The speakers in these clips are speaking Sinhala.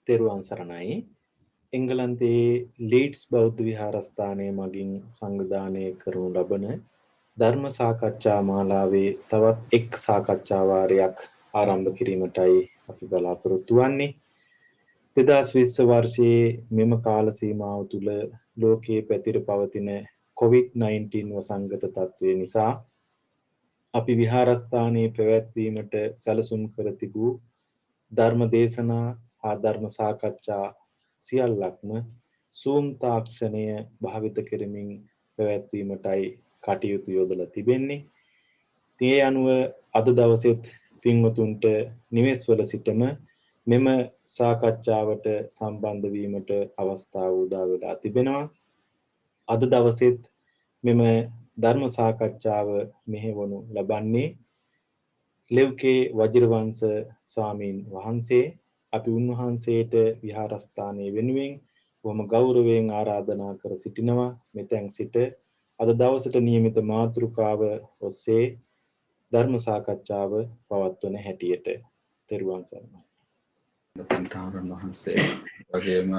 තෙරුවන් සරණයි. එංගලන්තයේ ලීඩ්ස් බෞද්ධ විහාරස්ථානයේ මගින් සංවිධානය කරනු ලබන ධර්ම සාකච්ඡා මාලාවේ තවත් එක් සාකච්ඡා වාරයක් ආරම්භ කිරීමටයි අපි බලාපොරොත්තු වෙන්නේ. 2020 වර්ෂයේ මෙම කාල සීමාව තුළ ලෝකයේ පැතිර පවතින COVID-19 වසංගත තත්ත්වය නිසා අපි විහාරස්ථානයේ පැවැත්වීමට සැලසුම් කර තිබූ ධර්ම දේශනා හා ධර්ම සාකච්ඡා සියල්ලක්ම Zoom තාක්ෂණය භාවිත කරමින් පැවැත්වීමටයි කටයුතු යොදලා තිබෙන්නේ. ඒ අනුව අද දවසේත් පින්වතුන්ට නිවෙස්වල සිටම මෙම සාකච්ඡාවට සම්බන්ධ වීමට අවස්ථාව උදා වෙලා තිබෙනවා. අද දවසේත් මෙම ධර්ම සාකච්ඡාව මෙහෙවනු ලබන්නේ ලෙව්කේ වජිරවංශ ස්වාමීන් වහන්සේ. අපි උන්වහන්සේට විහාරස්ථානයේ වෙනුවෙන් බොහොම ගෞරවයෙන් ආරාධනා කර සිටිනවා මෙතෙන් සිට අද දවසට නියමිත මාතෘකාව ඔස්සේ ධර්ම සාකච්ඡාව පවත්වන හැටියට තෙරුවන් සරණයි. පන්තහාරන් වහන්සේ වගේම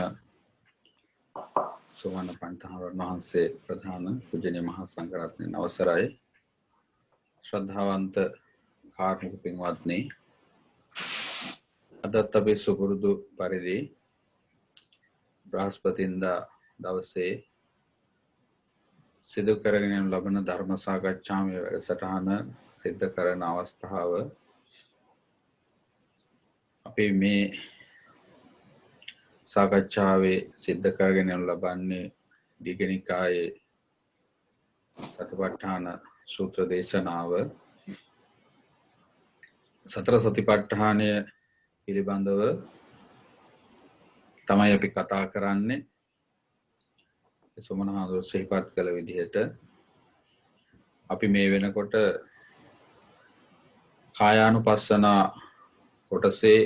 සෝමන පන්තහාරන් වහන්සේ ප්‍රධාන පූජනීය මහා සංඝරත්නයන් අවසරයි. ශ්‍රද්ධාවන්ත කාර්මික පින්වත්නි, අදත් අපි සුපුරුදු පරිදි බ්‍රහස්පතින්දා දවසේ සිදු කරගෙන ලබන ධර්ම සාකච්ඡාවේ වැඩසටහන සිද්ධ කරන අවස්ථාව අපි මේ සාකච්ඡාවේ සිද්ධ කරගෙන ලබන්නේ දීඝනිකායේ සතිපට්ඨාන සූත්‍ර දේශනාව. සතර සතිපට්ඨානය පිළිබඳව තමයි අපි කතා කරන්නේ. සෝමනහාඳුර සිහිපත් කළ විදිහට අපි මේ වෙනකොට කායානුපස්සනා කොටසේ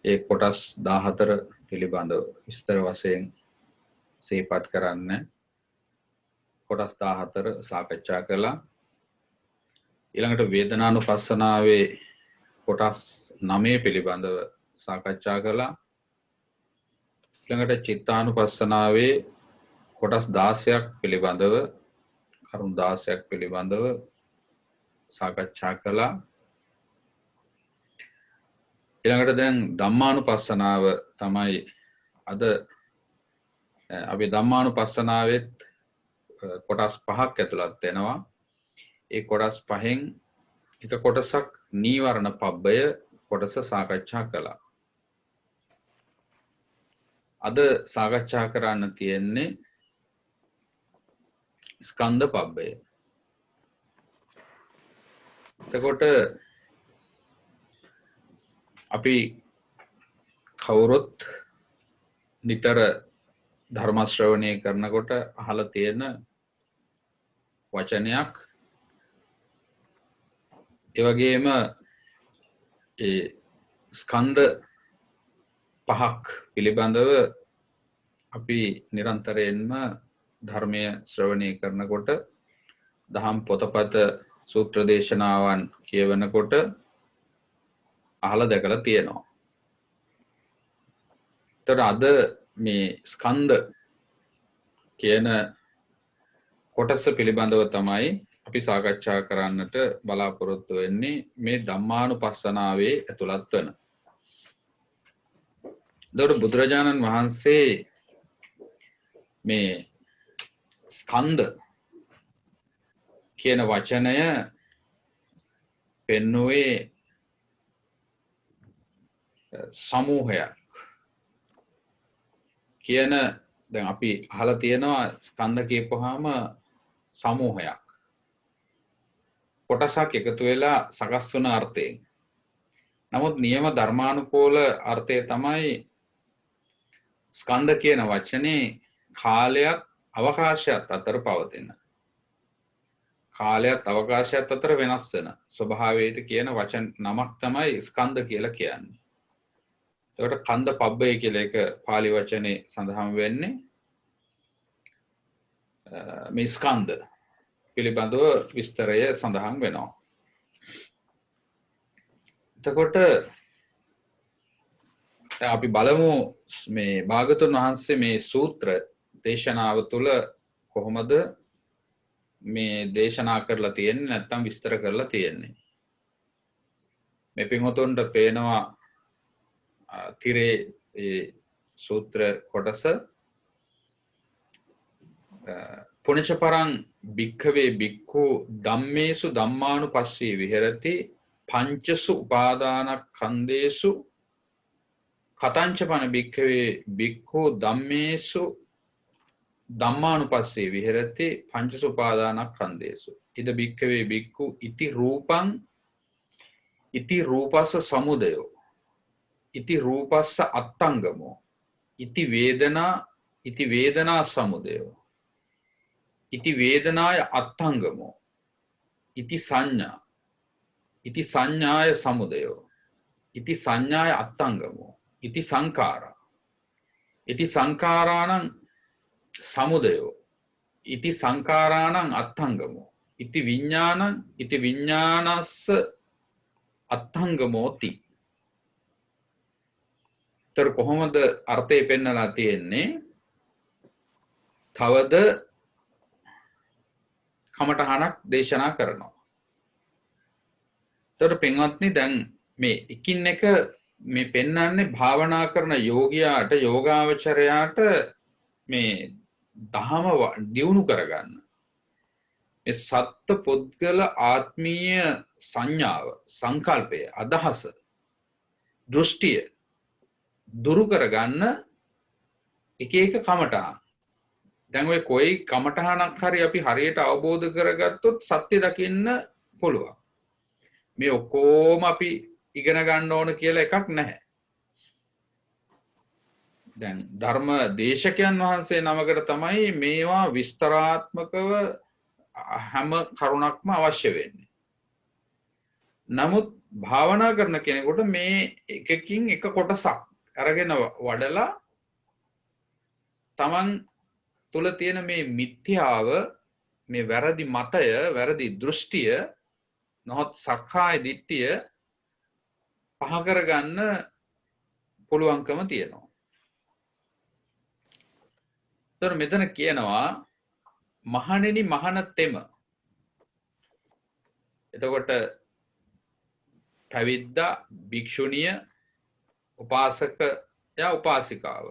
ඒ කොටස් 14 පිළිබඳව විස්තර වශයෙන් සිහිපත් කරන්න කොටස් 14 සාකච්ඡා කළා. ඊළඟට වේදනානුපස්සනාවේ කොටස් 9 පිළිබඳව සාකච්ඡා කළා. ඊළඟට චිත්තානුපස්සනාවේ කොටස් 16ක් පිළිබඳව කරුණු 16ක් පිළිබඳව සාකච්ඡා කළා. ඊළඟට දැන් ධම්මානුපස්සනාව තමයි අද අපි ධම්මානුපස්සනාවෙත් කොටස් 5ක් ඇතුළත් වෙනවා. ඒ කොටස් 5න් එක කොටසක් නීවරණ පබ්බය කොටස සාකච්ඡා කළා. අද සාකච්ඡා කරන්න තියෙන්නේ ස්කන්ධ පබ්බය. එතකොට අපි කවුරුත් නිතර ධර්ම ශ්‍රවණය කරනකොට අහලා තියෙන වචනයක්. ඒ වගේම ඒ ස්කන්ධ පහක් පිළිබඳව අපි නිරන්තරයෙන්ම ධර්මය ශ්‍රවණය කරනකොට දහම් පොතපත සූත්‍ර දේශනාවන් කියවනකොට අහලා දැකලා තියෙනවා. ඒතර අද මේ ස්කන්ධ කියන කොටස පිළිබඳව තමයි අපි සාකච්ඡා කරන්නට බලාපොරොත්තු වෙන්නේ මේ ධම්මානුපස්සනාවේ ඇතුළත් වෙන. ඒතර බුදුරජාණන් වහන්සේ මේ ස්කන්ධ කියන වචනය පෙන්වුවේ සමූහයක් කියන. දැන් අපි අහලා තියෙනවා ස්කන්ධ කියපුවාම සමූහයක් කොටසක් එකතු වෙලා සකස් වන අර්ථයෙන්. නමුත් නියම ධර්මානුකූල අර්ථය තමයි ස්කන්ධ කියන වචනේ කාලයක් අවකාශයත් අතර පවතින. කාලයත් අවකාශයත් අතර වෙනස් වෙන ස්වභාවයට කියන වචන නමක් තමයි ස්කන්ධ කියලා කියන්නේ. ඒකට කන්ද පබ්බය කියලා එක පාලි වචනේ සඳහන් වෙන්නේ මේ ස්කන්ධ පිළිබඳව විස්තරය සඳහන් වෙනවා. එතකොට අපි බලමු මේ භාගතුන් වහන්සේ මේ සූත්‍ර දේශනාව තුළ කොහොමද මේ දේශනා කරලා තියෙන්නේ නැත්නම් විස්තර කරලා තියෙන්නේ. මේ පින්වතුන්ට පේනවා තිරේ ඒ සූත්‍ර කොටස පුණ්‍යචපරං භික්ඛවේ භික්ඛු ධම්මේසු ධම්මානුපස්සී විහෙරති පංචසු උපාදානස්කන්ධේසු කතංචපන භික්ඛවේ භික්ඛු ධම්මේසු ධම්මානුපස්සී විහෙරති පංචසු උපාදානස්කන්ධේසු ඉද භික්ඛවේ භික්ඛු ඉති රූපං ඉති රූපස්ස සමුදයෝ ඉති රූපස්ස අත්තංගමෝ ඉති වේදනා සමුදයෝ ඉති වේදනාය අත්තංගමෝ ඉති සංඥාය සමුදයෝ ඉති සංඥාය අත්තංගමෝ ඉති සංඛාරා ඉති සංඛාරාණං සමුදයෝ ඉති සංඛාරාණං අත්තංගමෝ ඉති විඥානස්ස අත්තංගමෝති. තර කොහොමද අර්ථය පෙන්නලා තියෙන්නේ? තවද කමඨහනක් දේශනා කරනවා. තර පින්වත්නි දැන් මේ එකින් එක මේ පෙන්වන්නේ භාවනා කරන යෝගියාට යෝගාවචරයාට මේ දහම දියුණු කරගන්න. මේ සත්ත්ව පුද්ගල ආත්මීය සංඥාව, සංකල්පය, අදහස, දෘෂ්ටිය දුරු කරගන්න එක එක කමඨහන්. දැන් ඔය කොයි කමඨහනක් හරි අපි හරියට අවබෝධ කරගත්තොත් සත්‍ය දකින්න පුළුවන්. මේ ඔක්කොම අපි ඉගෙන ගන්න ඕන කියලා එකක් නැහැ. දැන් ධර්ම දේශකයන් වහන්සේ නමකට තමයි මේවා විස්තරාත්මකව හැම කරුණක්ම අවශ්‍ය වෙන්නේ. නමුත් භාවනා කරන කෙනෙකුට මේ එකකින් එක කොටසක් අරගෙන වඩලා තමන් තුල තියෙන මේ මිත්‍යාව, මේ වැරදි මතය, වැරදි දෘෂ්ටිය, නොහොත් සක්කාය දිට්ඨිය පහ කරගන්න පුළුවන්කම තියෙනවා. ඒතර මෙතන කියනවා මහණෙනි මහණතෙම. එතකොට පැවිද්දා, භික්ෂුණිය, උපාසකයා, උපාසිකාව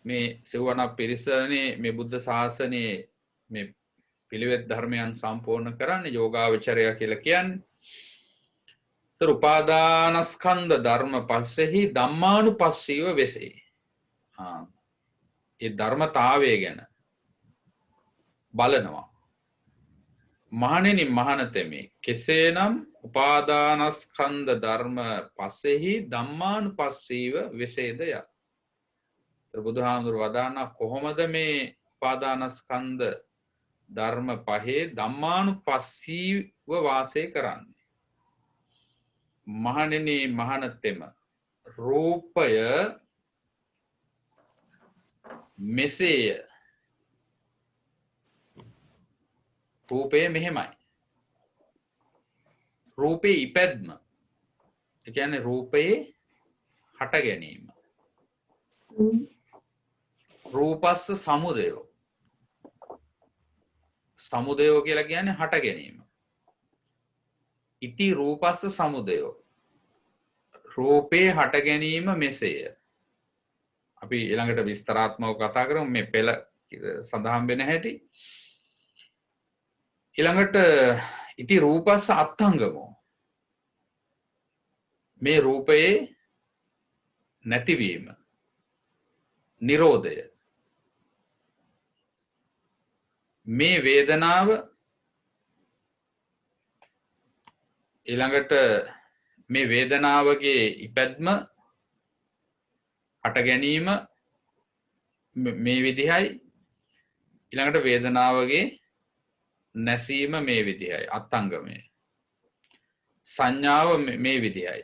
මේ සෙවණ පිරිසනේ මේ බුද්ධ ශාසනයේ මේ පිළිවෙත් ධර්මයන් සම්පූර්ණ කරන්නේ යෝගාවචරය කියලා කියන්නේ. ඒතර උපාදානස්කන්ධ ධර්ම පස්සෙහි ධම්මානුපස්සීව වෙසේ. ඒ ධර්මතාවය ගැන බලනවා. මහණෙනි මහණතෙමි, කෙසේනම් උපාදානස්කන්ධ ධර්ම පස්සෙහි ධම්මානුපස්සීව වෙසේදය. බුදුහාමුදුරුවෝ වදානා කොහොමද මේ උපාදානස්කන්ධ ධර්ම පහේ ධම්මානුපස්සීව වාසය කරන්නේ? මහණෙනි මහණතෙම, රූපය මෙසේය. රූපය මෙහෙමයි. රූපේ ඉපැද්ම, ඒ කියන්නේ රූපයේ හට ගැනීම. රූපස්ස සමුදයෝ. සමුදයෝ කියලා කියන්නේ හට ගැනීම. ඉති රූපස්ස සමුදයෝ. රූපේ හට ගැනීම මෙසේය. අපි ඊළඟට විස්තරාත්මකව කතා කරමු මේ පෙළ සඳහන් වෙන හැටි. ඊළඟට ඉති රූපස්ස අත්ංගමෝ. මේ රූපයේ නැතිවීම, නිරෝධය. මේ වේදනාව, ඊළඟට මේ වේදනාවගේ ඉපැද්ම, හට ගැනීම මේ විදිහයි. ඊළඟට වේදනාවගේ නැසීම මේ විදිහයි, අත්ංගමය. සංඥාව මේ විදිහයි.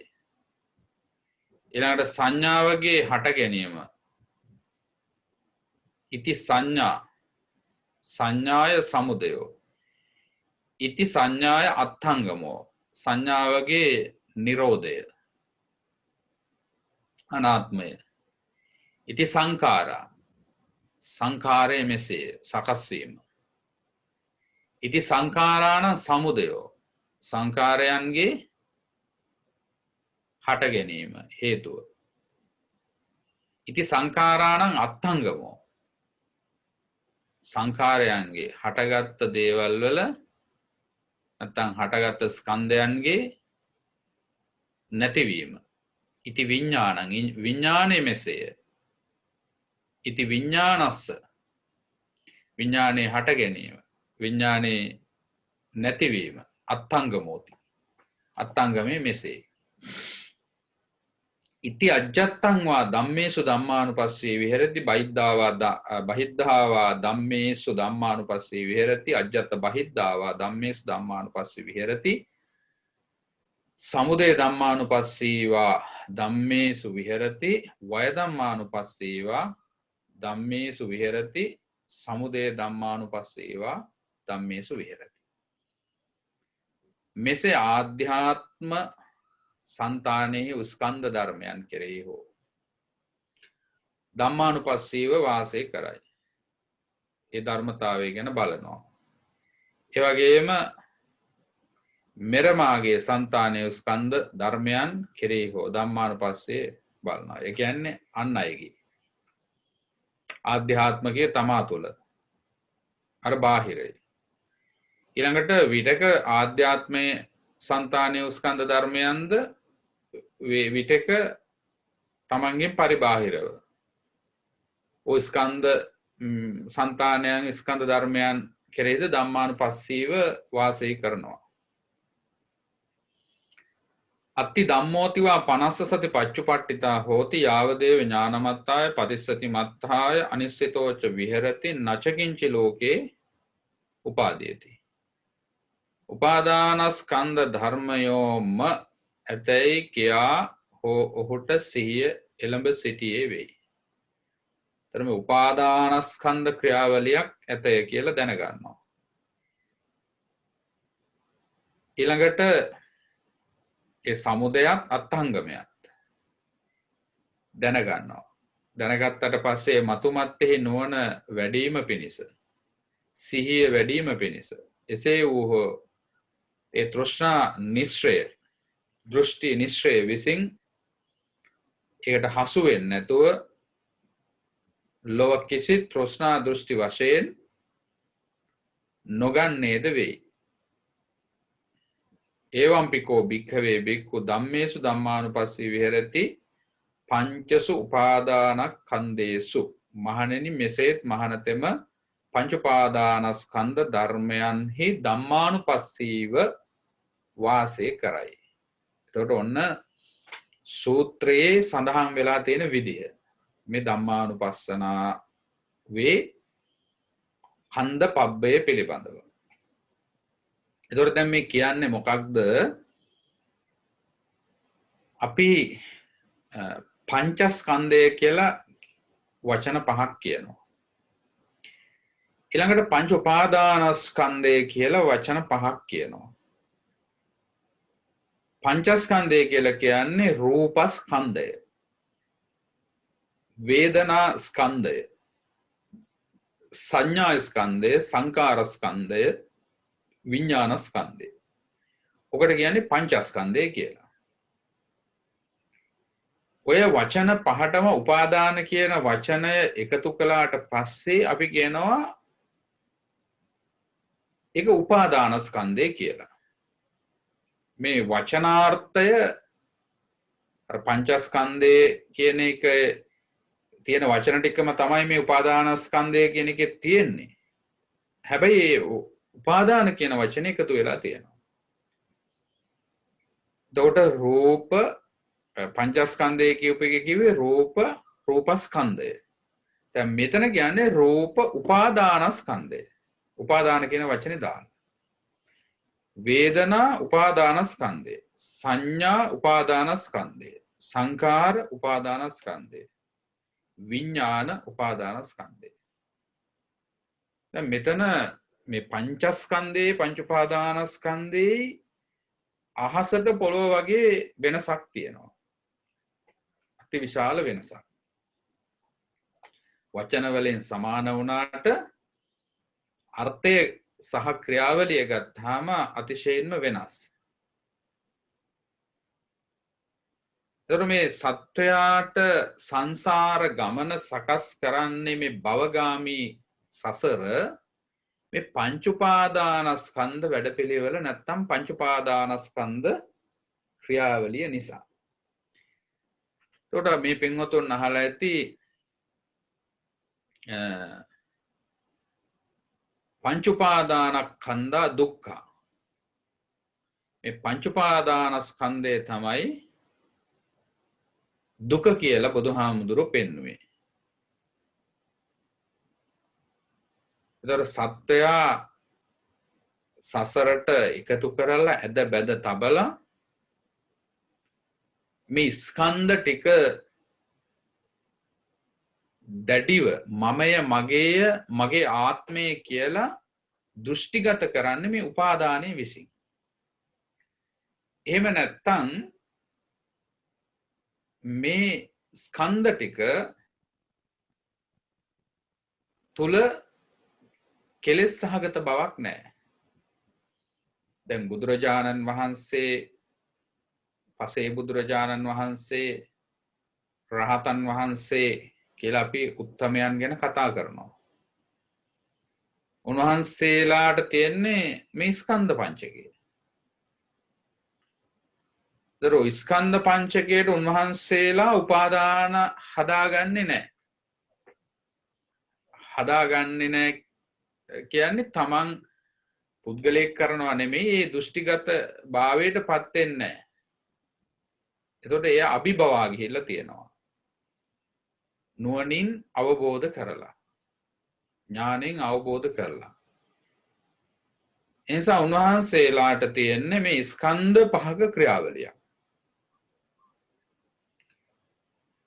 ඊළඟට සංඥාවගේ හට ගැනීම ඉති සංඥා, සංඥාය සමුදයෝ. ඉති සංඥාය අත්ංගමෝ, සංඥාවගේ නිරෝධය. අනාත්මය. ඉති සංඛාරා සංඛාරය මෙසේ සකස් වීම. ඉති සංඛාරාණ සමුදයෝ සංඛාරයන්ගේ හට ගැනීම හේතුව. ඉති සංඛාරාණං අත්ථංගමෝ සංඛාරයන්ගේ හටගත්ත දේවල් වල නැත්නම් හටගත්ත ස්කන්ධයන්ගේ නැතිවීම. ඉති විඥානං විඥානයේ මෙසේය. ඉති විඥානස්ස විඥානයේ හට ගැනීම විඥානයේ නැතිවීම අත්ථංගමෝති අත්ථංගමේ මෙසේ. ඉති අජ්ජත්තං වා ධම්මේසු ධම්මානුපස්සී විහෙරති බහිද්ධාවා ධම්මේසු ධම්මානුපස්සී විහෙරති අජ්ජත්ත බහිද්ධාවා ධම්මේසු ධම්මානුපස්සී විහෙරති සමුදය ධම්මානුපස්සීවා ධම්මේසු විහෙරති වය ධම්මානුපස්සීවා ධම්මේසු විහෙරති සමුදය ධම්මානුපස්සීවා ධම්මේසු විහෙරති. මෙසේ ආධ්‍යාත්ම සංතානෙහි ස්කන්ධ ධර්මයන් කෙරෙහි හෝ ධම්මානුපස්සීව වාසය කරයි. ඒ ධර්මතාවය ගැන බලනවා. ඒ වගේම මෙරමාගේ සංතානයේ ස්කන්ධ ධර්මයන් කෙරෙහි හෝ ධම්මානුපස්සේ බලනවා. ඒ කියන්නේ අන් අයගේ ආධ්‍යාත්මිකයේ තමා තුළ අර බාහිරයි. ඊළඟට විතක ආධ්‍යාත්මයේ සංතානයේ ස්කන්ධ ධර්මයන්ද විතක තමන්ගේ පරිබාහිරව ඔය ස්කන්ධ සංතානයන් ස්කන්ධ ධර්මයන් කෙරෙහිද ධම්මානුපස්සීව වාසය කරනවා. අත්ති ධම්මෝතිවා පනස්ස සති පච්චුපට්ඨිතා හෝති යාවදේව ඥානමත්තාය පතිස්සති මත්තාය අනිශ්චිතෝච විහෙරති නචකින්චි ලෝකේ උපාදීයති. උපාදානස්කන්ධ ධර්මයෝම ඇතැයි කියා ඔහුට සිහිය එළඹ සිටියේ වෙයි. තරම උපාදානස්කන්ධ ක්‍රියාවලියක් ඇතය කියලා දැනගන්නවා. ඊළඟට ඒ සමුදයත් අත්ථංගමයත් දැනගන්නවා. දැනගත්තට පස්සේ මතුමත්තෙහි නුවණ වැඩිම පිණිස සිහිය වැඩිම පිණිස එසේ වූ ඒ තෘෂ්ණා නිශ්‍රය දෘෂ්ටි නිශ්‍රය විසින් ඒකට හසු වෙන්නේ නැතුව ලොව කිසි තෘෂ්ණා දෘෂ්ටි වශයෙන් නොගන්නේද වෙයි. ඒවම්පිකෝ භික්ඛවේ භික්ඛු ධම්මේසු ධම්මානුපස්සී විහෙරති පංචසු උපාදානස්කන්ධේසු. මහණෙනි මෙසේත් මහණතෙම පංච උපාදානස්කන්ධ ධර්මයන්හි ධම්මානුපස්සීව වාසය කරයි. එතකොට ඔන්න සූත්‍රයේ සඳහන් වෙලා තියෙන විදිහ මේ ධම්මානුපස්සනාවේ ඛණ්ඩ පබ්බය පිළිබඳව. එතකොට දැන් මේ කියන්නේ මොකක්ද? අපි පංචස්කන්ධය කියලා වචන පහක් කියනවා. ඊළඟට පංච උපාදානස්කන්ධය කියලා වචන පහක් කියනවා. පංචස්කන්ධය කියලා කියන්නේ රූපස්කන්ධය, වේදනා ස්කන්ධය, සංඥා ස්කන්ධය, සංකාර ස්කන්ධය, විඥාන ස්කන්ධය. ඔකට කියන්නේ පංචස්කන්ධය කියලා. ඔය වචන පහටම උපාදාන කියන වචනය එකතු කළාට පස්සේ අපි කියනවා ඒක උපාදානස්කන්ධය කියලා. මේ වචනාර්ථය පංචස්කන්ධය කියන එක තියෙන වචන ටිකම තමයි මේ උපාදානස්කන්ධය කියන එකේ තියෙන්නේ. හැබැයි උපාදාන කියන වචනේ එකතු වෙලා තියෙනවා. එතකොට රූප පංචස්කන්ධය කියූප එක කිව්වේ රූපස්කන්ධය. දැන් මෙතන කියන්නේ රූප උපාදානස්කන්ධය. උපාදාන කියන වචනේ දාන්න. වේදනා උපාදානස්කන්ධය, සංඥා උපාදානස්කන්ධය, සංකාර උපාදානස්කන්ධය, විඥාන උපාදානස්කන්ධය. දැන් මෙතන මේ පංචස්කන්ධේ පංච උපාදානස්කන්ධේ අහසට පොළොව වගේ වෙනසක් තියෙනවා. අති විශාල වෙනසක්. වචන වලින් සමාන වුණාට අර්ථය සහ ක්‍රියාවලිය ගත්තාම අතිශයින්ම වෙනස්. ඒතර මේ සත්වයාට සංසාර ගමන සකස් කරන්නේ මේ භවගාමී සසර මේ පංච උපාදානස්කන්ධ වැඩපිළිවෙල නැත්තම් පංච උපාදානස්කන්ධ ක්‍රියාවලිය නිසා. එතකොට මේ පින්වතුන් අහලා ඇති පංච උපාදානස්කන්ධ දුක්ඛ. මේ පංච උපාදානස්කන්ධය තමයි දුක කියලා බුදුහාමුදුරුවෝ පෙන්වුවේ. ඒතර සත්‍යයා සසරට එකතු කරලා ඇද බැද තබලා මේ ස්කන්ධ ටික දැඩිව මමය මගේය මගේ ආත්මය කියලා දෘෂ්ටිගත කරන්නේ මේ උපාදානයේ විසින්. එහෙම නැත්තම් මේ ස්කන්ධ ටික තුල කෙලෙස් සහගත බවක් නැහැ. දැන් බුදුරජාණන් වහන්සේ පසේ බුදුරජාණන් වහන්සේ රහතන් වහන්සේ කියලා අපි උත්තමයන් ගැන කතා කරනවා. උන්වහන්සේලාට තියෙන්නේ මේ ස්කන්ධ පංචකය. දරෝ ස්කන්ධ පංචකයට උන්වහන්සේලා උපාදාන හදාගන්නේ නැහැ. හදාගන්නේ නැහැ කියන්නේ තමන් පුද්ගලයෙක් කරනවා නෙමෙයි, ඒ දෘෂ්ටිගත භාවයට පත් වෙන්නේ නැහැ. එතකොට එය අභිභවා ගිහිල්ලා තියෙනවා. නුවණින් අවබෝධ කරලා, ඥාණයෙන් අවබෝධ කරලා. එනිසා උන්වහන්සේලාට තියෙන්නේ මේ ස්කන්ධ පහක ක්‍රියාවලිය.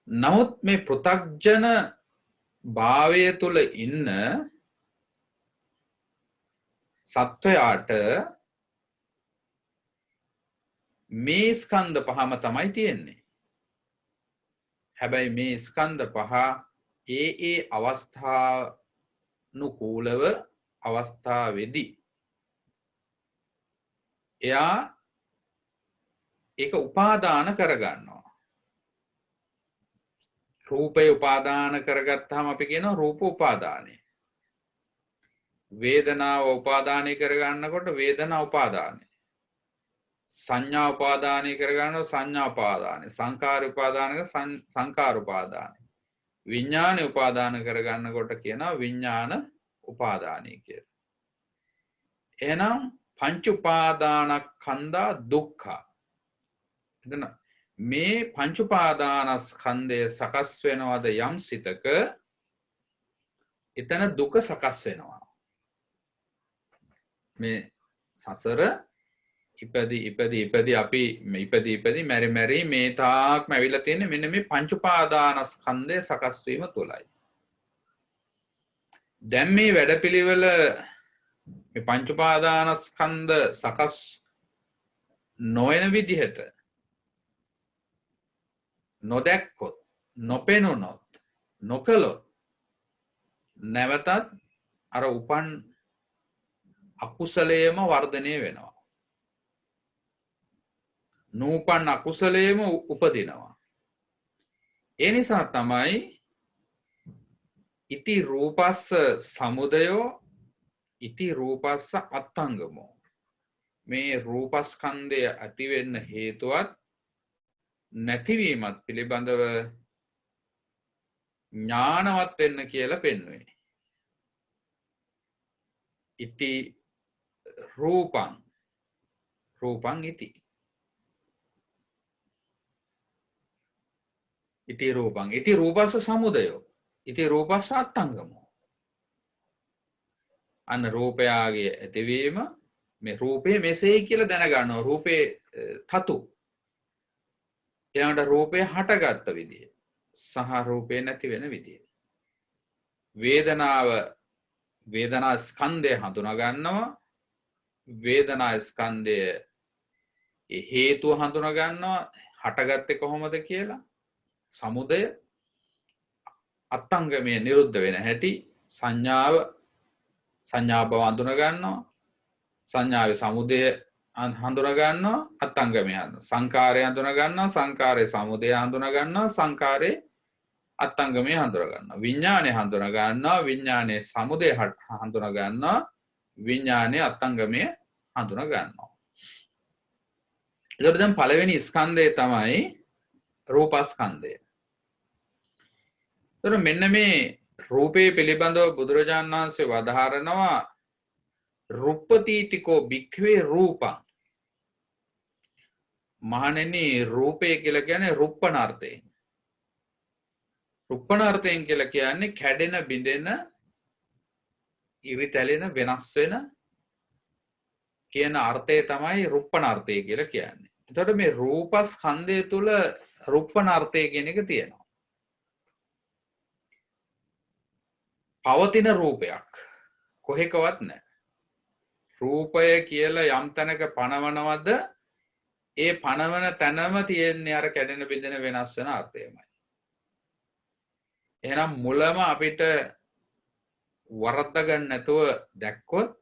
නමුත් මේ පෘථග්ජන භාවය තුල ඉන්න සත්වයාට මේ ස්කන්ධ පහම තමයි තියෙන්නේ. හැබැයි මේ ස්කන්ධ පහ ඒ අවස්ථානුකූලව අවස්ථාවේදී එයා ඒක උපාදාන කරගන්නවා. රූපය උපාදාන කරගත්තාම අපි කියනවා රූප උපාදානය. වේදනාව උපාදානය කරගන්නකොට වේදනා උපාදානය. සංඥා උපාදානය කරගන්නකොට සංඥා උපාදානය. සංකාර උපාදාන කරන සංකාර උපාදානය. විඥාන උපාදාන කරගන්නකොට කියනවා විඥාන උපාදානය කියලා. එහෙනම් පංච උපාදානස්කන්ධ දුක්ඛ. එතන මේ පංච උපාදානස්කන්ධය සකස් වෙනවද යම් සිතක, එතන දුක සකස් වෙනවා. මේ සසර ඉපදී අපි ඉපදී මෙරි මේ තාක්ම ඇවිල්ලා තියෙන්නේ මෙන්න මේ පංච උපාදානස්කන්ධය සකස් වීම තුලයි. දැන් මේ වැඩපිළිවෙල මේ පංච උපාදානස්කන්ධ සකස් නොවන විදිහට නොදැක්කොත්, නොපෙනුනොත්, නොකළොත් නැවතත් අර උපන් අකුසලයේම වර්ධනය වෙනවා. නූපන් අකුසලයේම උපදිනවා. ඒ නිසා තමයි ඉති රූපස්ස සමුදයෝ ඉති රූපස්ස අත්තංගමෝ. මේ රූපස්කන්ධය ඇති වෙන්න හේතුවත් නැතිවීමත් පිළිබඳව ඥානවත් වෙන්න කියලා පෙන්වන්නේ. ඉති රූපං ඉති. ඉති රූපං ඉති රූපස්ස සමුදයෝ ඉති රූපස්ස අත්තංගමෝ. අන්න රූපයාගේ ඇතිවීම, මේ රූපේ මෙසේ කියලා දැනගන්නවා. රූපේ තතු ඊළඟට රූපේ හටගත්ත විදිය සහ රූපේ නැති වෙන විදිය. වේදනා ස්කන්ධය හඳුනා ගන්නවා. වේදනා ස්කන්ධය හේතුව හඳුනා ගන්නවා. හටගත්තේ කොහොමද කියලා. සමුදය අත්ංගමය නිරුද්ධ වෙන හැටි සංඥා බව හඳුන ගන්නවා. සංඥාවේ සමුදය හඳුන ගන්නවා. අත්ංගමය හඳුන. සංකාරය හඳුන ගන්නවා. සංකාරයේ සමුදය හඳුන ගන්නවා. සංකාරයේ අත්ංගමය හඳුන ගන්නවා. විඥානය හඳුන ගන්නවා. විඥානයේ සමුදය හඳුන ගන්නවා. විඥානයේ අත්ංගමය හඳුන ගන්නවා. එතකොට දැන් පළවෙනි ස්කන්ධය තමයි රූපස්කන්ධය. එතකොට මෙන්න මේ රූපේ පිළිබඳව බුදුරජාණන් වහන්සේ වදාහරනවා රුප්පතිටිකෝ භික්ඛවේ රූපං. මහණෙනි රූපය කියලා කියන්නේ රුප්පණාර්ථයෙන්. රුප්පණාර්ථයෙන් කියලා කියන්නේ කැඩෙන බිඳෙන ඉරිතැලෙන වෙනස් වෙන කියන අර්ථය තමයි රුප්පණාර්ථය කියලා කියන්නේ. එතකොට මේ රූපස්කන්ධය තුල රුප්පණාර්ථය කියන එක තියෙනවා. පවතින රූපයක් කොහෙකවත් නැහැ. රූපය කියලා යම් තැනක පනවනවද ඒ පනවන තැනම තියෙන්නේ අර කැඩෙන බිඳෙන වෙනස් වෙන අර්ථයමයි. එහෙනම් මුලම අපිට වරද්ද ගන්න නැතුව දැක්කොත්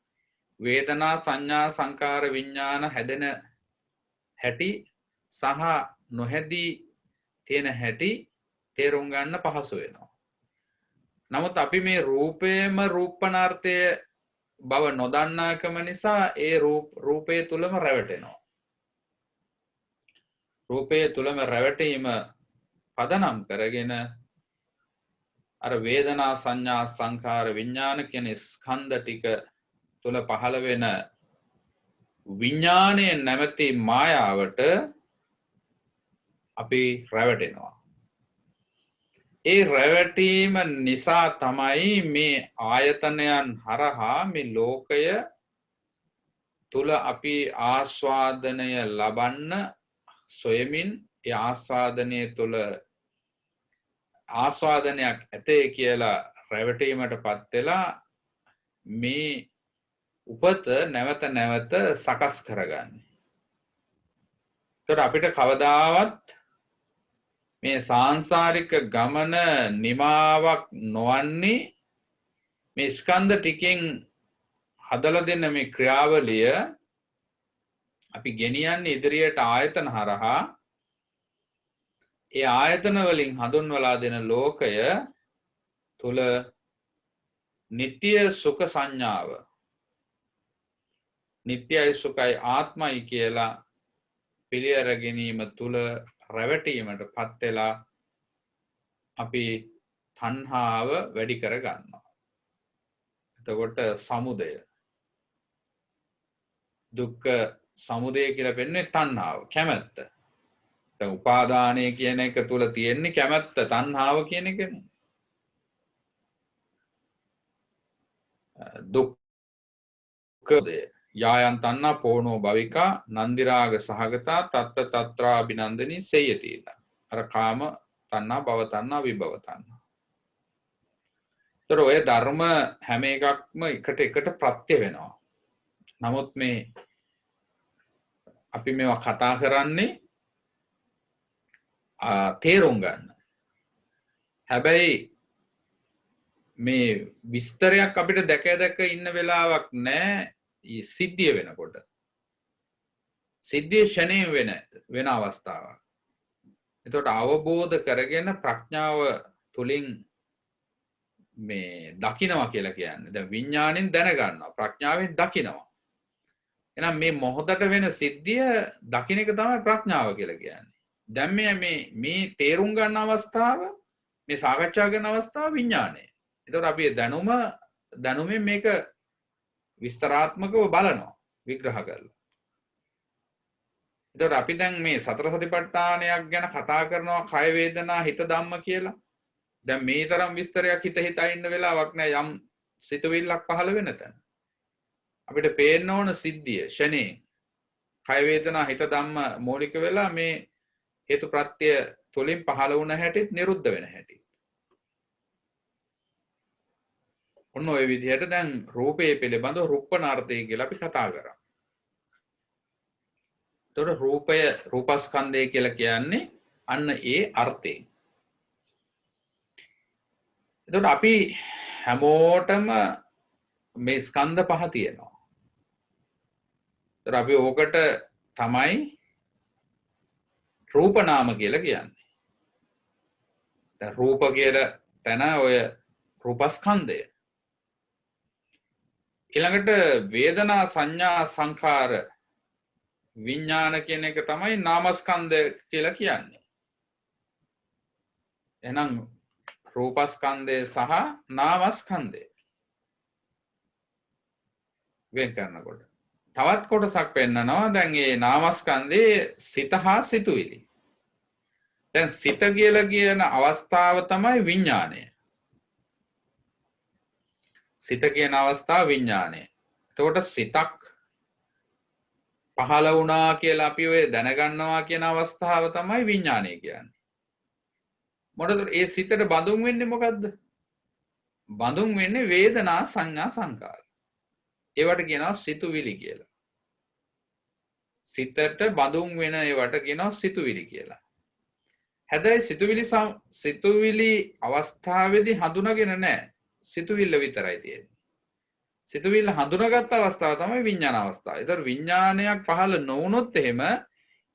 වේදනා සංඥා සංකාර විඥාන හැදෙන හැටි සහ නොහැදී තියෙන හැටි තේරුම් ගන්න පහසු වෙනවා. නමුත් අපි මේ රූපේම රූපණාර්ථය බව නොදන්නාකම නිසා ඒ රූපයේ තුලම රැවටෙනවා. රූපයේ තුලම රැවටීම පදනම් කරගෙන අර වේදනා සංඥා සංකාර විඥාන කියන ස්කන්ධ ටික තුල පහළ වෙන විඥානයේ නැමැති මායාවට අපි රැවටෙනවා. ඒ රැවටීම නිසා තමයි මේ ආයතනයන් හරහා මේ ලෝකය තුල අපි ආස්වාදනය ලබන්න සොයමින් ඒ ආස්වාදනයේ තුල ආස්වාදනයක් ඇතේ කියලා රැවටීමටපත් වෙලා මේ උපත නැවත නැවත සකස් කරගන්නේ. ඒතර අපිට කවදාවත් මේ සාංශාරික ගමන නිමාවක් නොවන්නේ මේ ස්කන්ධ ටිකෙන් හදලා දෙන මේ ක්‍රියාවලිය අපි ගෙනියන්නේ ඉදිරියට ආයතන හරහා. ඒ ආයතන වලින් හඳුන්වලා දෙන ලෝකය තුල නিত্য සුඛ සංඥාව නිට්ටයයි සුඛයි ආත්මයි කියලා පිළිඅර ගැනීම තුල රැවටීමටපත් වෙලා අපි තණ්හාව වැඩි කර ගන්නවා. එතකොට සමුදය දුක්ඛ සමුදය කියලා වෙන්නේ තණ්හාව කැමැත්ත. දැන් උපාදානය කියන එක තුල තියෙන්නේ කැමැත්ත තණ්හාව කියන එකනේ. දුක්ඛය යායන් තණ්හා පෝනෝ භවිකා නන්දිරාග සහගතා තත්ත තත්‍රා අභිනන්දනී සේයති. අර කාම තණ්හා භව තණ්හා විභව තණ්හා. ඒතර ඔය ධර්ම හැම එකක්ම එකට ප්‍රත්‍ය වෙනවා. නමුත් මේ අපි මේවා කතා කරන්නේ තේරුම් ගන්න. හැබැයි මේ විස්තරයක් අපිට දැක ඉන්න වෙලාවක් නැහැ. සිද්ධිය වෙනකොට සිද්ධිය ෂණයෙන් වෙන අවස්ථාවක්. එතකොට අවබෝධ කරගෙන ප්‍රඥාව තුලින් මේ දකින්නවා කියලා කියන්නේ. දැන් විඥාණයෙන් දැනගන්නවා ප්‍රඥාවෙන් දකින්නවා. එහෙනම් මේ මොහොතට වෙන සිද්ධිය දකින්න එක තමයි ප්‍රඥාව කියලා කියන්නේ. දැන් මේ තේරුම් ගන්න අවස්ථාව මේ සාකච්ඡා කරන අවස්ථාව විඥාණය. එතකොට අපි දැනුමෙන් මේක විස්තරාත්මකව බලනවා විග්‍රහ කරලා. එතකොට අපි දැන් මේ සතර සතිපට්ඨානයක් ගැන කතා කරනවා කය වේදනා හිත ධම්ම කියලා. දැන් මේ තරම් විස්තරයක් හිතා ඉන්න වෙලාවක් නෑ යම් සිතුවිල්ලක් පහළ වෙන තැන. අපිට පේන්න ඕන සිද්ධිය ෂණේ කය වේදනා හිත ධම්ම මූලික වෙලා මේ හේතු ප්‍රත්‍ය තුලින් පහළ වුණ හැටිත් නිරුද්ධ වෙන හැටි. ඔන්න ඔය විදිහට දැන් රූපයේ පිළිබඳව රූපණාර්ථය කියලා අපි කතා කරා. ඒතකොට රූපය රූපස්කන්ධය කියලා කියන්නේ අන්න ඒ අර්ථයෙන්. එතකොට අපි හැමෝටම මේ ස්කන්ධ පහ තියෙනවා. ඒතර අපි ඕකට තමයි රූප නාම කියලා කියන්නේ. දැන් රූප කියලා තැන ඔය රූපස්කන්ධය. ඊළඟට වේදනා සංඥා සංඛාර විඥාන කියන එක තමයි නාමස්කන්ධය කියලා කියන්නේ. එහෙනම් රූපස්කන්ධය සහ නාමස්කන්ධය වෙන් කරනකොට තවත් කොටසක් පෙන්නනවා. දැන් මේ නාමස්කන්ධයේ සිත හා සිතුවිලි. දැන් සිත කියලා කියන අවස්ථාව තමයි විඥානය. සිත කියන අවස්ථාව විඥානය. එතකොට සිතක් පහළ වුණා කියලා අපි ඔය දැනගන්නවා කියන අවස්ථාව තමයි විඥානය කියන්නේ. මොකද ඒ සිතට බඳුන් වෙන්නේ මොකද්ද? බඳුන් වෙන්නේ වේදනා සංඥා සංකාර. ඒවට කියනවා සිතුවිලි කියලා. සිතට බඳුන් වෙන ඒවට කියනවා සිතුවිලි කියලා. හැබැයි සිතුවිලි අවස්ථාවේදී හඳුනාගෙන නැහැ. සිතුවිල්ල විතරයි තියෙන්නේ. සිතුවිල්ල හඳුනාගත් අවස්ථාව තමයි විඥාන අවස්ථාව. ඒතර විඥානයක් පහළ නොවුනොත් එහෙම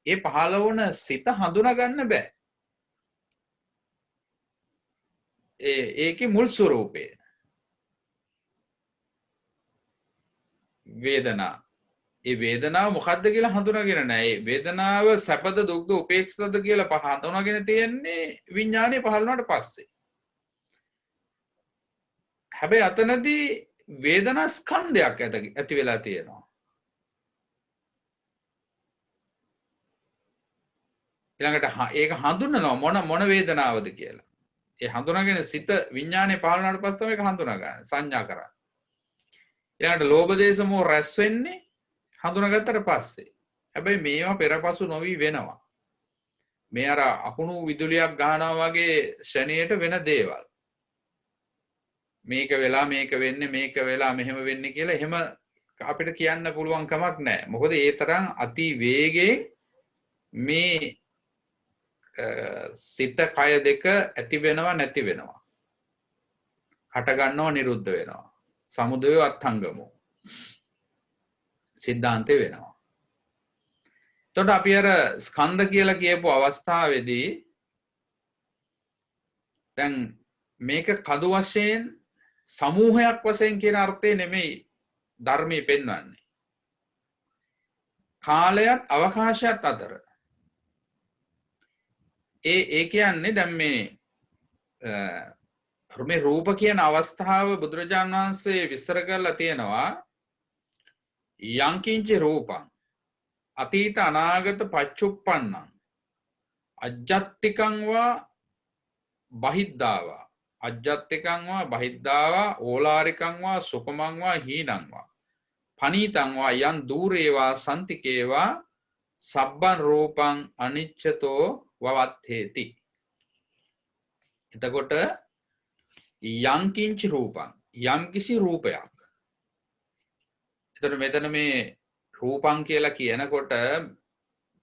ඒ පහළ වුණ සිත හඳුනා ගන්න බෑ. ඒකේ මුල් ස්වરૂපය වේදනා. ඒ වේදනාව මොකද්ද කියලා හඳුනාගෙන නැහැ. ඒ වේදනාව සැපද දුක්ද උපේක්ෂාද කියලා හඳුනාගෙන තියෙන්නේ විඥානය පහළ වුණාට පස්සේ. හැබැයි අතනදී වේදනා ස්කන්ධයක් ඇති වෙලා තියෙනවා. ඊළඟට ඒක හඳුනනවා මොන වේදනාවද කියලා. ඒ හඳුනාගෙන සිත විඥානේ පහළ වුණාට පස්සේ තමයි ඒක හඳුනා ගන්න සංඥා කරන්නේ. ඊළඟට ලෝභ දේශ මොහ රැස් වෙන්නේ හඳුනාගත්තට පස්සේ. හැබැයි මේවා පෙරපසු නොවි වෙනවා. මේ අර අකුණු විදුලියක් ගහනවා වගේ ශරණයට වෙන දේවල්. මේක වෙලා මේක වෙන්නේ මේක වෙලා මෙහෙම වෙන්නේ කියලා එහෙම අපිට කියන්න පුළුවන් කමක් නැහැ. මොකද ඒ තරම් අති වේගයෙන් මේ සිත කය දෙක ඇති වෙනවා නැති වෙනවා. හට ගන්නව නිරුද්ධ වෙනවා. සමුදය අත්ංගමෝ. සිද්ධාන්තේ වෙනවා. එතකොට අපි අර ස්කන්ධ කියලා කියපු අවස්ථාවේදී දැන් මේක කඳු වශයෙන් සමූහයක් වශයෙන් කියන අර්ථය නෙමෙයි ධර්මයේ පෙන්වන්නේ. කාලයත් අවකාශයත් අතර. ඒ කියන්නේ දැන් මේ රූප කියන අවස්ථාව බුදුරජාණන් වහන්සේ විස්තර කරලා තියෙනවා. යංකින්ච රූපං අතීත අනාගත පච්චුප්පන්නං අජ්ජත්තිකං වා බහිද්ධාවා අජ්ජත්තිකං වා බහිද්ධාවා ඕලාරිකං වා සුකමං වා හීනං වා පනීතං වා යන් දූරේවා සන්තිකේවා සබ්බන් රූපං අනිච්චතෝ වවත්තේති. එතකොට යංකින්ච රූපං යම් කිසි රූපයක්. එතකොට මෙතන මේ රූපං කියලා කියනකොට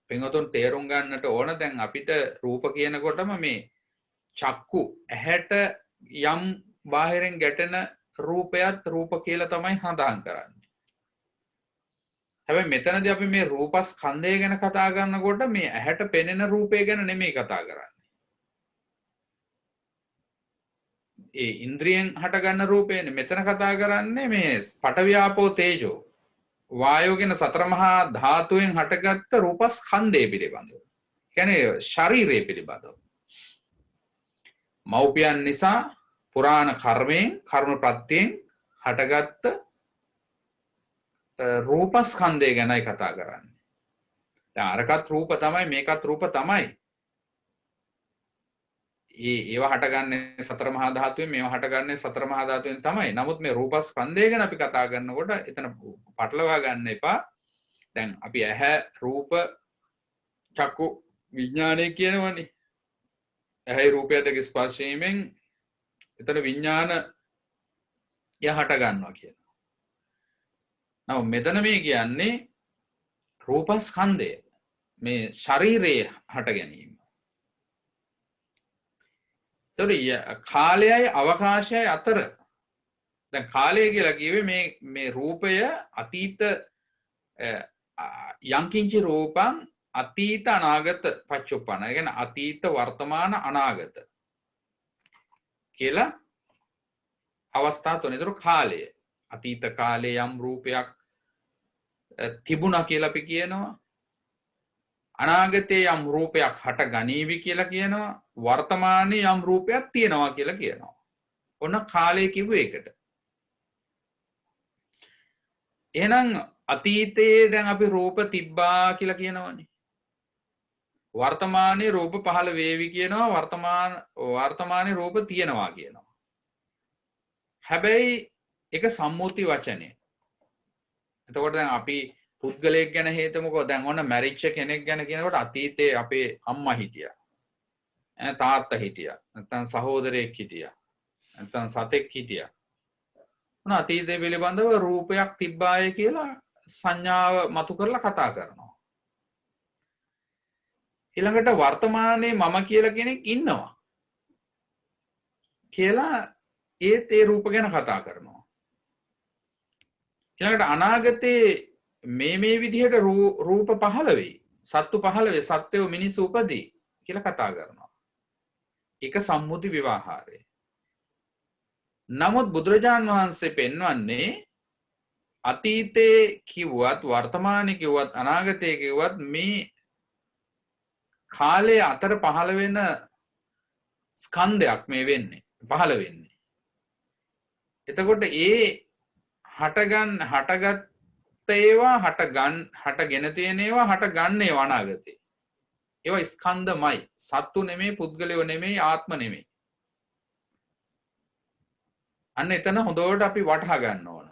පින්වතුන් තේරුම් ගන්නට ඕන දැන් අපිට රූප කියනකොටම මේ චක්කු ඇහැට යම් බාහිරින් ගැටෙන රූපයත් රූප කියලා තමයි හඳහන් කරන්නේ. හැබැයි මෙතනදී අපි මේ රූපස්කන්ධය ගැන කතා කරනකොට මේ ඇහැට පෙනෙන රූපය ගැන නෙමෙයි කතා කරන්නේ. ඒ ඉන්ද්‍රියෙන් හටගන්න රූපයනේ මෙතන කතා කරන්නේ මේ පඨවි ආපෝ තේජෝ වායෝ කියන සතර මහා ධාතුවෙන් හටගත්ත රූපස්කන්ධය පිළිබඳව. කියන්නේ ශරීරය පිළිබඳව. මෞපියන් නිසා පුරාණ කර්මයෙන් කර්ම ප්‍රත්‍යයෙන් හටගත්ත රූපස්කන්ධය ගැනයි කතා කරන්නේ. දැන් අරකට රූප තමයි මේකත් රූප තමයි. ඒවා හටගන්නේ සතර මහා ධාතුවෙන් මේවා හටගන්නේ සතර මහා ධාතුවෙන් තමයි. නමුත් මේ රූපස්කන්ධය ගැන අපි කතා කරනකොට එතන පටලවා ගන්න එපා. දැන් අපි ඇහැ රූප චක්කු විඥානය කියනවනේ. ඇහැයි රූපය දෙක ස්පර්ශ වීමෙන් එතන විඥාන හට ගන්නවා කියනවා. නමුත් මෙතන මේ කියන්නේ රූපස්කන්ධය මේ ශරීරයේ හට ගැනීම. එතකොට කාලයයි අවකාශයයි අතර දැන් කාලය කියලා කිව්වේ මේ රූපය අතීත යංකින්චි රූපං අතීත අනාගත පච්චුප්පන්න. ඒ කියන්නේ අතීත වර්තමාන අනාගත කියලා අවස්ථා තුන. ඒතර කාලය අතීත කාලයේ යම් රූපයක් තිබුණා කියලා අපි කියනවා. අනාගතයේ යම් රූපයක් හට ගනීවි කියලා කියනවා. වර්තමානයේ යම් රූපයක් තියෙනවා කියලා කියනවා. ඔන්න කාලය කිව්වේ ඒකට. එහෙනම් අතීතයේ දැන් අපි රූප තිබ්බා කියලා කියනවනේ. වර්තමානයේ රූප පහළ වේවි කියනවා. වර්තමානයේ රූප තියෙනවා කියනවා. හැබැයි ඒක සම්මුති වචනය. එතකොට දැන් අපි පුද්ගලයෙක් ගැන හිතමුකෝ. දැන් ඔන්න මැරිච්ච කෙනෙක් ගැන කියනකොට අතීතයේ අපේ අම්මා හිටියා. තාත්තා හිටියා. නැත්නම් සහෝදරයෙක් හිටියා. නැත්නම් සතෙක් හිටියා. මොන අතීතයේ පිළිබඳව රූපයක් තිබ්බාය කියලා සංඥාව මතු කරලා කතා කරනවා. ඊළඟට වර්තමානයේ මම කියලා කෙනෙක් ඉන්නවා කියලා ඒත් ඒ රූප ගැන කතා කරනවා. ඊළඟට අනාගතයේ මේ විදිහට රූප පහළ වෙයි. සත්තු පහළ වෙයි. සත්වෝ මිනිස්සු උපදී කියලා කතා කරනවා. ඒක සම්මුති විවාහාරය. නමුත් බුදුරජාන් වහන්සේ පෙන්වන්නේ අතීතයේ කිව්වත් වර්තමානයේ කිව්වත් අනාගතයේ කිව්වත් මේ කාලයේ අතර පහළ වෙන ස්කන්ධයක් මේ වෙන්නේ පහළ වෙන්නේ. එතකොට ඒ හටගත් ඒවා හටගෙන තියෙන ඒවා හට ගන්න ඒවා අනාගතේ. ඒවා ස්කන්ධමයි. සත්තු නෙමෙයි, පුද්ගලයෝ නෙමෙයි, ආත්ම නෙමෙයි. අන්න එතන හොඳට අපි වටහා ගන්න ඕන.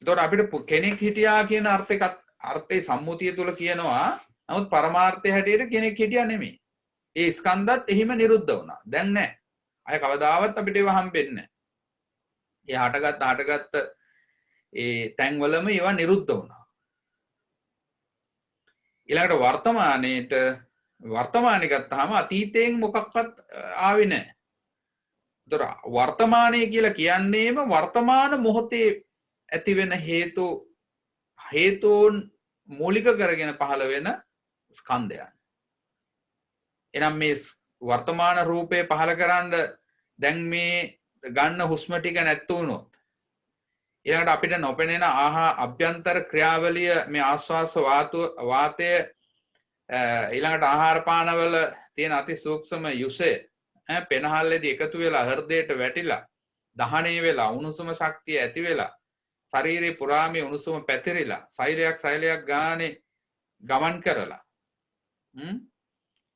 එතකොට අපිට කෙනෙක් හිටියා කියන අර්ථයේ සම්මුතිය තුල කියනවා. නමුත් පරමාර්ථය හැටියට කෙනෙක් හිටියා නෙමෙයි. ඒ ස්කන්ධත් එහිම නිරුද්ධ වුණා. දැන් නැහැ. අය කවදාවත් අපිට ඒව හම්බෙන්නේ නැහැ. ඒ හටගත්ත ඒ තැන්වලම ඒවා නිරුද්ධ වුණා. ඊළඟට වර්තමානයේ ගත්තාම අතීතයෙන් මොකක්වත් ආවේ නැහැ. ඒතර වර්තමානයේ කියලා කියන්නේම වර්තමාන මොහොතේ ඇතිවෙන හේතුන් මූලික කරගෙන පහළ වෙන ස්කන්ධයන්. එනම් මේ වර්තමාන රූපේ පහළ කරන්න දැන් මේ ගන්න හුස්ම ටික නැත්තු වුණොත් ඊළඟට අපිට නොපෙනෙන අභ්‍යන්තර ක්‍රියාවලිය මේ ආස්වාස වාතය ඊළඟට ආහාර පානවල තියෙන අති සූක්ෂම යුසය පෙනහල්ලේදී එකතු වෙලා හෘදයට වැටිලා දහණය වෙලා උණුසුම ශක්තිය ඇති වෙලා ශරීරේ පුරාමේ උණුසුම පැතිරිලා සෛලයක් ගානේ ගමන් කරලා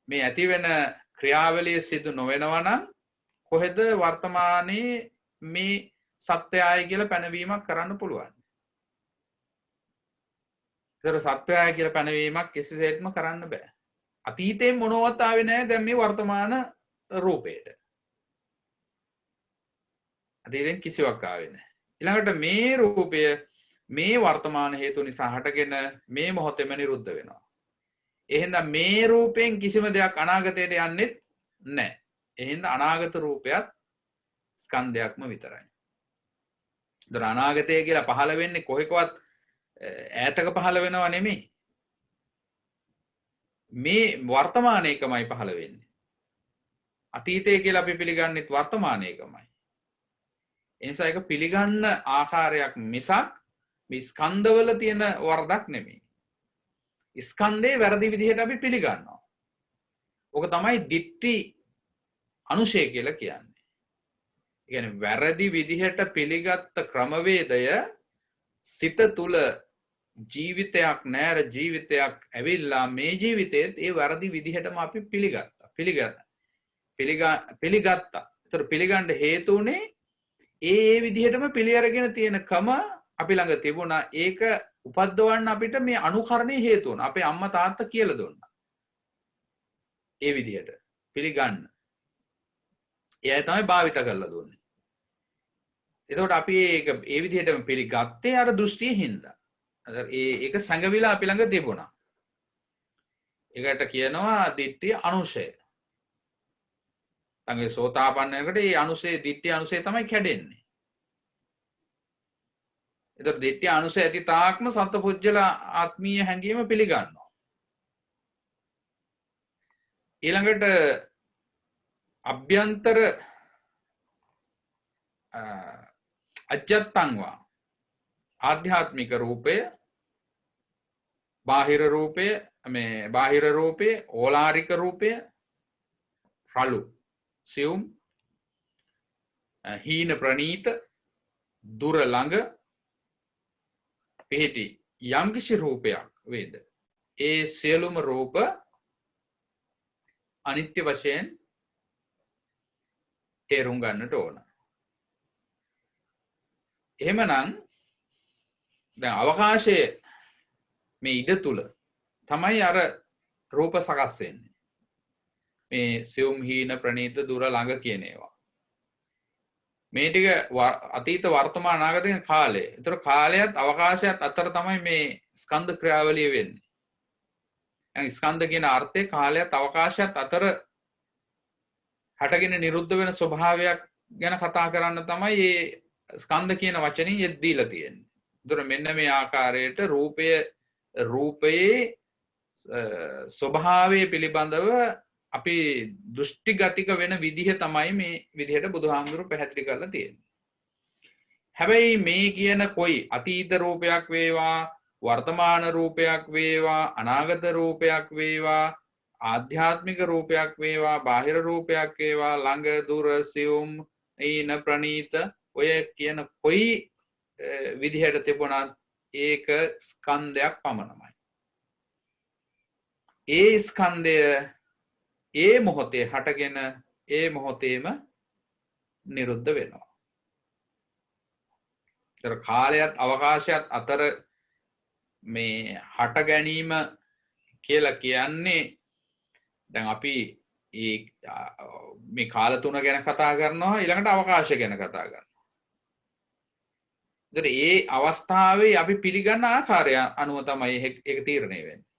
මේ ඇති වෙන ක්‍රියාවලිය සිදු නොවෙනවා නම් කොහෙද වර්තමානයේ මේ සත්‍යයයි කියලා පැනවීමක් කරන්න පුළුවන්. ඒතර සත්‍යයයි කියලා පැනවීමක් කිසිසේත්ම කරන්න බෑ. අතීතේ මොනවත් ආවේ නැහැ දැන් මේ වර්තමාන රූපේට. අතීතෙන් කිසිවක් ආවේ නැහැ. ඊළඟට මේ රූපය මේ වර්තමාන හේතු නිසා හටගෙන මේ මොහොතේම නිරුද්ධ වෙනවා. එහෙනම් මේ රූපයෙන් කිසිම දෙයක් අනාගතයට යන්නේ නැහැ. එහෙනම් අනාගත රූපයත් ස්කන්ධයක්ම විතරයි. ඒතර අනාගතය කියලා පහළ වෙන්නේ කොහෙකවත් ඈතක පහළ වෙනව නෙමෙයි. මේ වර්තමානයේකමයි පහළ වෙන්නේ. අතීතය කියලා අපි පිළිගන්නෙත් වර්තමානයේකමයි. ඒ නිසා ඒක පිළිගන්න ආකාරයක් මිසක් මේ ස්කන්ධවල තියෙන වරදක් නෙමෙයි. ස්කන්ධේ වැරදි විදිහට අපි පිළිගන්නවා. ඕක තමයි ditthi අනුශය කියලා කියන්නේ. ඒ කියන්නේ වැරදි විදිහට පිළිගත්ත ක්‍රමවේදය සිත තුල ජීවිතයක් නෑර ජීවිතයක් ඇවිල්ලා මේ ජීවිතේත් ඒ වැරදි විදිහටම අපි පිළිගත්තා. ඒතර පිළිගන්න හේතු උනේ ඒ විදිහටම පිළිඅරගෙන තියෙන කම අපි ළඟ තිබුණා. ඒක උපද්දවන්න අපිට මේ අනුකරණයේ හේතු වුණා. අපේ අම්මා තාත්තා කියලා දුන්නා. ඒ විදිහට පිළිගන්න. ඒ අය තමයි භාවිත කරලා දුන්නේ. එතකොට අපි ඒක ඒ විදිහටම පිළිගත්තේ අර දෘෂ්ටියේ හින්දා. ඒක සංගවිලා අපි ළඟ තිබුණා. ඒකට කියනවා ditthi අනුශය. තංගේ සෝතාපන්නයකට මේ අනුසේ ditthi අනුසේ තමයි කැඩෙන්නේ. ඒතර ditthi අනුසේ ඇති තාක්ම සත්පුජ්‍යල ආත්මීය හැඟීම පිළිගන්නවා. ඊළඟට අභ්‍යන්තර අජත්තංවා ආධ්‍යාත්මික රූපය බාහිර රූපය මේ බාහිර රූපේ ඕලාරික රූපය රළු සියුම් හීන ප්‍රනීත දුර ළඟ පිහිටි යම්කිසි රූපයක් වේද ඒ සියලුම රූප අනිත්‍ය වශයෙන් තේරුම් ගන්නට ඕන. එහෙමනම් දැන් අවකාශයේ මේ ඉඩ තුල තමයි අර රූප සකස් වෙන්නේ. මේ සියුම් හීන ප්‍රනීත දුර ළඟ කියන ඒවා. මේ ටික අතීත වර්තමාන අනාගත කියන කාලය. ඒතර කාලයත් අවකාශයත් අතර තමයි මේ ස්කන්ධ ක්‍රියාවලිය වෙන්නේ. දැන් ස්කන්ධ කියන අර්ථය කාලයත් අවකාශයත් අතර හටගෙන නිරුද්ධ වෙන ස්වභාවයක් ගැන කතා කරන්න තමයි මේ ස්කන්ධ කියන වචنين යෙදීලා තියෙන්නේ. ඒතර මෙන්න මේ ආකාරයට රූපයේ ස්වභාවය පිළිබඳව අපි දෘෂ්ටිගතික වෙන විදිහ තමයි මේ විදිහට බුදුහාමුදුරු පැහැදිලි කරලා තියෙන්නේ. හැබැයි මේ කියන කොයි අතීත රූපයක් වේවා වර්තමාන රූපයක් වේවා අනාගත රූපයක් වේවා ආධ්‍යාත්මික රූපයක් වේවා බාහිර රූපයක් වේවා ළඟ දුර සියුම් ඊන ප්‍රනීත ඔය කියන කොයි විදිහට තිබුණත් ඒක ස්කන්ධයක් පමණයි. ඒ ස්කන්ධය ඒ මොහොතේ හටගෙන ඒ මොහොතේම නිරුද්ධ වෙනවා. ඒතර කාලයත් අවකාශයත් අතර මේ හට ගැනීම කියලා කියන්නේ දැන් අපි මේ කාල තුන ගැන කතා කරනවා ඊළඟට අවකාශය ගැන කතා කරනවා. ඒතර ඒ අවස්ථාවේ අපි පිළිගන්න ආකාරය අනුව තමයි ඒක තීරණය වෙන්නේ.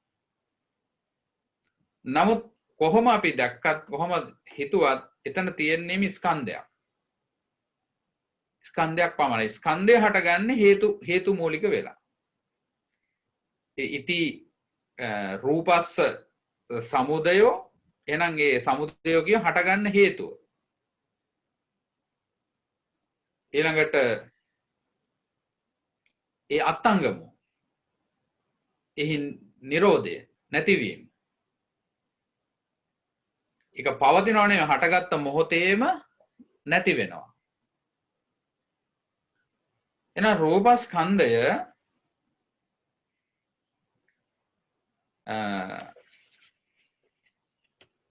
නමුත් කොහොම අපි දැක්කත් කොහොම හිතුවත් එතන තියෙන්නේ ස්කන්ධයක්. ස්කන්ධයක් පමණයි. ස්කන්ධය හටගන්නේ හේතු මූලික වෙලා. ඉති රූපස්ස සමුදයෝ එහෙනම් ඒ සමුදයෝ කිය හටගන්න හේතුව. ඊළඟට ඒ අත්ංගමෝ එහි නිරෝධය නැතිවීම ඒක පවතිනව නෙවෙයි හටගත්ත මොහොතේම නැති වෙනවා. එහෙනම් රූපස්කන්ධය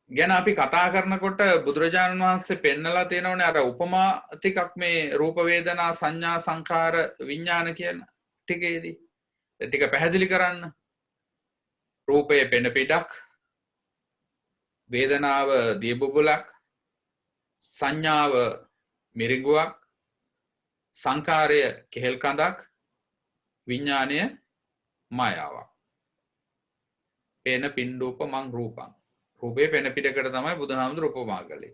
ගැන අපි කතා කරනකොට බුදුරජාණන් වහන්සේ පෙන්නලා තියෙනවනේ අර උපමා ටිකක් මේ රූප වේදනා සංඥා සංඛාර විඥාන කියන ටිකේදී ඒ ටික පැහැදිලි කරන්න. රූපයේ පෙන පිටක් වේදනාව දියබුබුලක් සංඥාව මිරිඟුවක් සංකාරය කෙහෙල් කඳක් විඥානය මායාවක්. පෙන පින්ඩූප මං රූපං රූපේ පෙන පිටකට තමයි බුදුහාමුදුරු උපමා කළේ.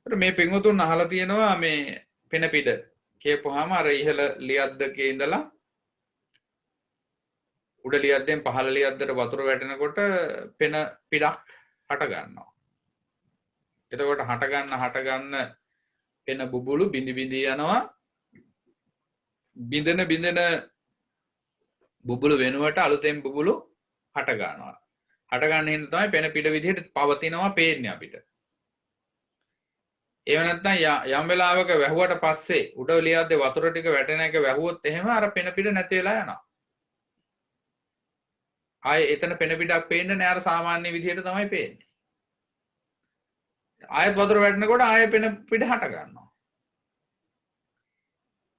මේ පින්වතුන් අහලා තියෙනවා මේ පෙන පිට කියපුවාම අර ඉහළ ලියද්දකේ ඉඳලා උඩ ලියද්දෙන් පහළ ලියද්දට වතුර වැටෙනකොට පෙන පිටක් හට ගන්නවා. එතකොට හට ගන්න පෙන බුබුලු බිඳි බිඳි යනවා. බිඳෙන බුබුලු වෙනුවට අලුතෙන් බුබුලු හට ගන්නවා. හට ගන්න හින්දා තමයි පෙන පිට විදිහට පවතිනවා පේන්නේ අපිට. ඒව නැත්නම් යම් වෙලාවක වැහුවට පස්සේ උඩ ලියද්දේ වතුර ටික වැටෙන එක වැහුවොත් එහෙම අර පෙන පිට නැති වෙලා යනවා. ආයේ එතන පෙන පිටක් පේන්නේ නැහැ අර සාමාන්‍ය විදිහට තමයි පේන්නේ. ආයෙත් වතුර වැටෙනකොට ආයෙ පෙන පිට හට ගන්නවා.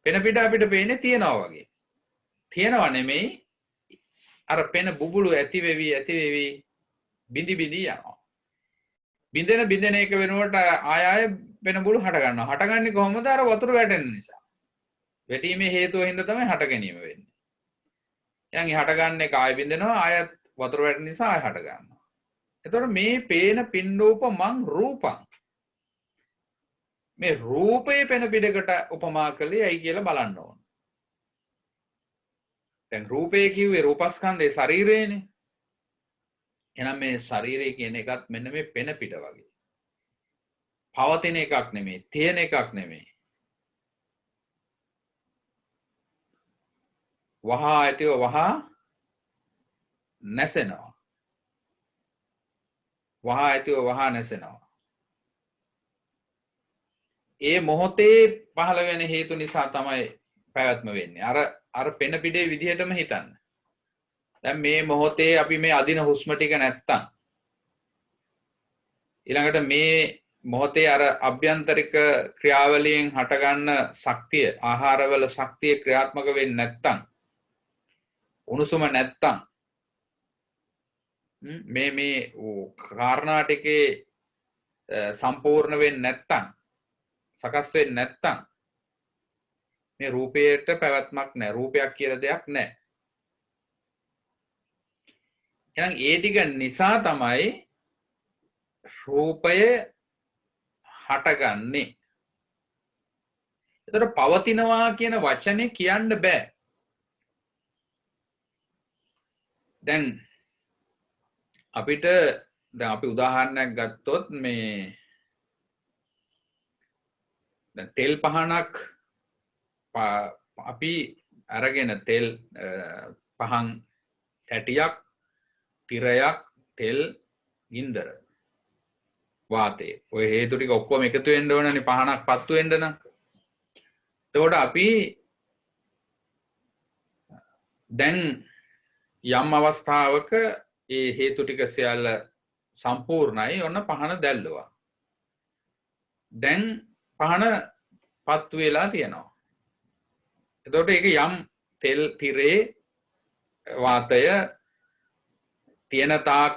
පෙන පිට අපිට පේන්නේ තියනවා වගේ. තියනවා නෙමෙයි අර පෙන බුබුලු ඇති වෙවි බිඳි යනවා. බින්දෙන එක වෙනුවට ආයෙ පෙන බුබුලු හට ගන්නවා. හටගන්නේ කොහොමද? අර වතුර වැටෙන නිසා. වැටීමේ හේතුව හින්දා තමයි හට ගැනීම වෙන්නේ. දැන් හට ගන්න එක ආයෙ බින්දෙනවා ආයෙත් වතුර වැටෙන නිසා ආයෙ හට ගන්නවා. එතකොට මේ පේන පින්ඩූප මං රූපං මේ රූපයේ පෙන පිටකට උපමා කළේ ඇයි කියලා බලන්න ඕන. දැන් රූපය කිව්වේ රූපස්කන්ධේ ශරීරයනේ. එහෙනම් මේ ශරීරය කියන එකත් මෙන්න මේ පෙන පිට වගේ. පවතින එකක් නෙමෙයි, තියෙන එකක් නෙමෙයි. වහා ඇතිව වහා නැසෙනවා. වහා ඇතිව වහා නැසෙනවා. ඒ මොහොතේ පහළ වෙන හේතු නිසා තමයි පැවැත්ම වෙන්නේ. අර පෙන පිටේ විදිහටම හිතන්න. දැන් මේ මොහොතේ අපි මේ අදින හුස්ම ටික නැත්තම් ඊළඟට මේ මොහොතේ අර අභ්‍යන්තරික ක්‍රියාවලියෙන් හටගන්න ශක්තිය, ආහාරවල ශක්තිය ක්‍රියාත්මක වෙන්නේ නැත්තම්, උණුසුම නැත්තම්, මේ කාරණා ටිකේ සම්පූර්ණ වෙන්නේ නැත්තම්, සකස් වෙන්නේ නැත්තම් මේ රූපයට පැවැත්මක් නැහැ. රූපයක් කියලා දෙයක් නැහැ. එහෙනම් ඒ ටික නිසා තමයි රූපය හටගන්නේ. ඒතර පවතිනවා කියන වචනේ කියන්න බෑ. දැන් අපිට අපි උදාහරණයක් ගත්තොත් මේ දැන් තෙල් පහනක් අපි අරගෙන තෙල් පහන් තැටියක්, තිරයක්, තෙල්, ගින්දර, වාතය, ඔය හේතු ටික ඔක්කොම එකතු වෙන්න ඕනනේ පහනක් පත්තු වෙන්න නම්. එතකොට අපි දැන් යම් අවස්ථාවක ඒ හේතු ටික සියල්ල සම්පූර්ණයි, ඔන්න පහන දැල්ලුවා. දැන් පහන පත්තු වෙලා තියෙනවා. එතකොට ඒක යම් තෙල්, තිරේ, වාතය තියෙන තාක්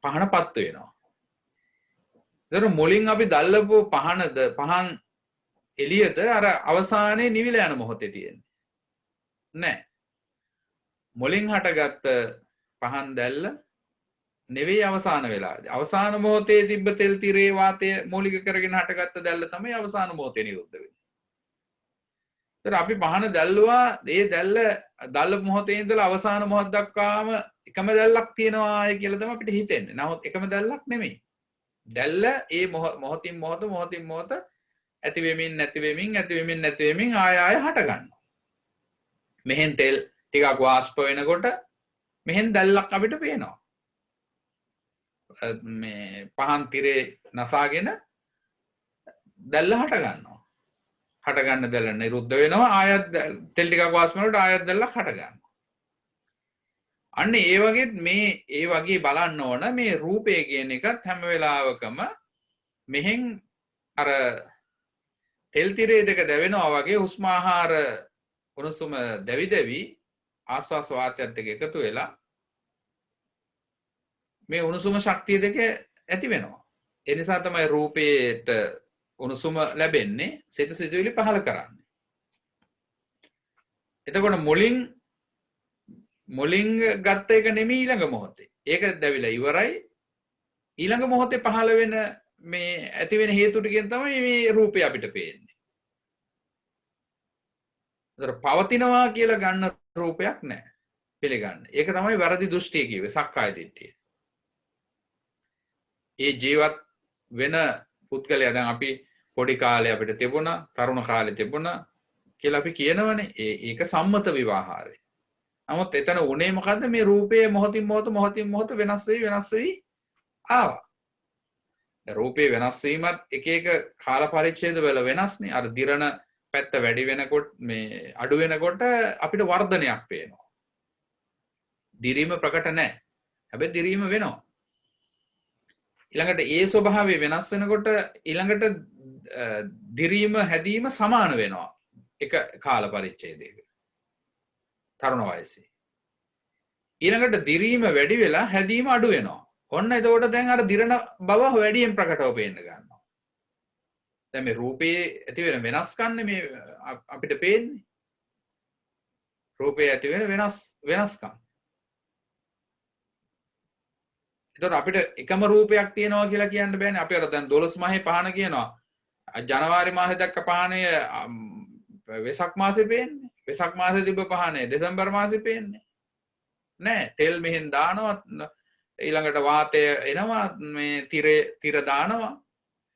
පහන පත්තු වෙනවා. එතකොට මුලින් අපි දැල්ලපු පහන් එළියද අර අවසානයේ නිවිල යන මොහොතේ තියෙන්නේ නෑ. මුලින් හටගත්ත පහන් දැල්ල නෙවෙයි අවසාන වෙලාවේදී. අවසාන මොහොතේ තිබ්බ තෙල්, තිරේ, වාතය මූලික කරගෙන හටගත්ත දැල්ල තමයි අවසාන මොහොතේ නිරුද්ධ වෙන්නේ. ඒතර අපි පහන දැල්ලුවා, ඒ දැල්ල මොහොතේ ඉඳලා අවසාන මොහොත දක්වාම එකම දැල්ලක් තියෙනවායි කියලා තමයි අපිට හිතෙන්නේ. නමුත් එකම දැල්ලක් නෙමෙයි. දැල්ල ඒ මොහොතින් මොහොත ඇති වෙමින් නැති වෙමින් ආය හට ගන්නවා. මෙහෙන් තෙල් ටිකක් වාෂ්ප වෙනකොට මෙහෙන් දැල්ලක් අපිට පේනවා. මේ පහන් තිරේ නසාගෙන දැල්ල හට ගන්නවා. හට ගන්න දැල්ල නිරුද්ධ වෙනවා. ආයත් තෙල් ටිකක් වාෂ්ප වෙනකොට ආයත් දැල්ලක් හට ගන්නවා. අන්න ඒ වගේ බලන්න ඕන මේ රූපය කියන එකත් හැම වෙලාවකම මෙහෙන් අර තෙල් තිරේ දෙක දැවෙනවා වගේ හුස්ම ආහාර උණුසුම දැවි ආස්වාස් වාතයත් එක්ක එකතු වෙලා මේ උණුසුම ශක්තිය දෙක ඇති වෙනවා. ඒ නිසා තමයි රූපේට උණුසුම ලැබෙන්නේ, සිත සිතුවිලි පහළ කරන්නේ. එතකොට මුලින් ගත්ත එක නෙමෙයි ඊළඟ මොහොතේ. ඒක දැවිලා ඉවරයි. ඊළඟ මොහොතේ පහළ වෙන මේ ඇති වෙන හේතු ටිකෙන් තමයි මේ රූපය අපිට පේන්නේ. ඒතර පවතිනවා කියලා ගන්න රූපයක් නැහැ. පිළිගන්න. ඒක තමයි වැරදි දෘෂ්ටිය කිව්වේ, සක්කාය දිට්ඨිය. ඒ ජීවත් වෙන පුද්ගලයා දැන් අපි පොඩි කාලේ අපිට තිබුණා, තරුණ කාලේ තිබුණා කියලා අපි කියනවනේ. ඒක සම්මත විවාහාරය. නමුත් එතන උනේ මොකද්ද? මේ රූපයේ මොහොතින් මොහොත වෙනස් වෙවි ආවා. රූපේ වෙනස් වීමත් එක කාල පරිච්ඡේද වල වෙනස්නේ. අර දිරණ පැත්ත වැඩි වෙනකොට මේ අඩු වෙනකොට අපිට වර්ධනයක් පේනවා. දිරීම ප්‍රකට නැහැ. හැබැයි දිරීම වෙනවා. ඊළඟට ඒ ස්වභාවය වෙනස් වෙනකොට ඊළඟට දිරීම හැදීම සමාන වෙනවා. එක කාල පරිච්ඡේදයක. තරුණ වයසේ. ඊළඟට දිරීම වැඩි වෙලා හැදීම අඩු වෙනවා. ඔන්න එතකොට දැන් අර දිරණ බව වැඩියෙන් ප්‍රකටව පේන්න ගන්නවා. දැන් මේ රූපේ ඇති වෙන වෙනස්කම් මේ අපිට පේන්නේ. රූපේ ඇති වෙන වෙනස්කම්. එතකොට අපිට එකම රූපයක් තියෙනවා කියලා කියන්න බෑනේ. අපි අර දැන් 12 මහේ පහන කියනවා. ජනවාරි මාසේ දක්ක පහනේ වෙසක් මාසේ පේන්නේ. වෙසක් මාසේ තිබ්බ පහනේ දෙසැම්බර් මාසේ පේන්නේ නෑ. තෙල් මෙහෙන් දානවා, ඊළඟට වාතය එනවා, මේ තිර දානවා,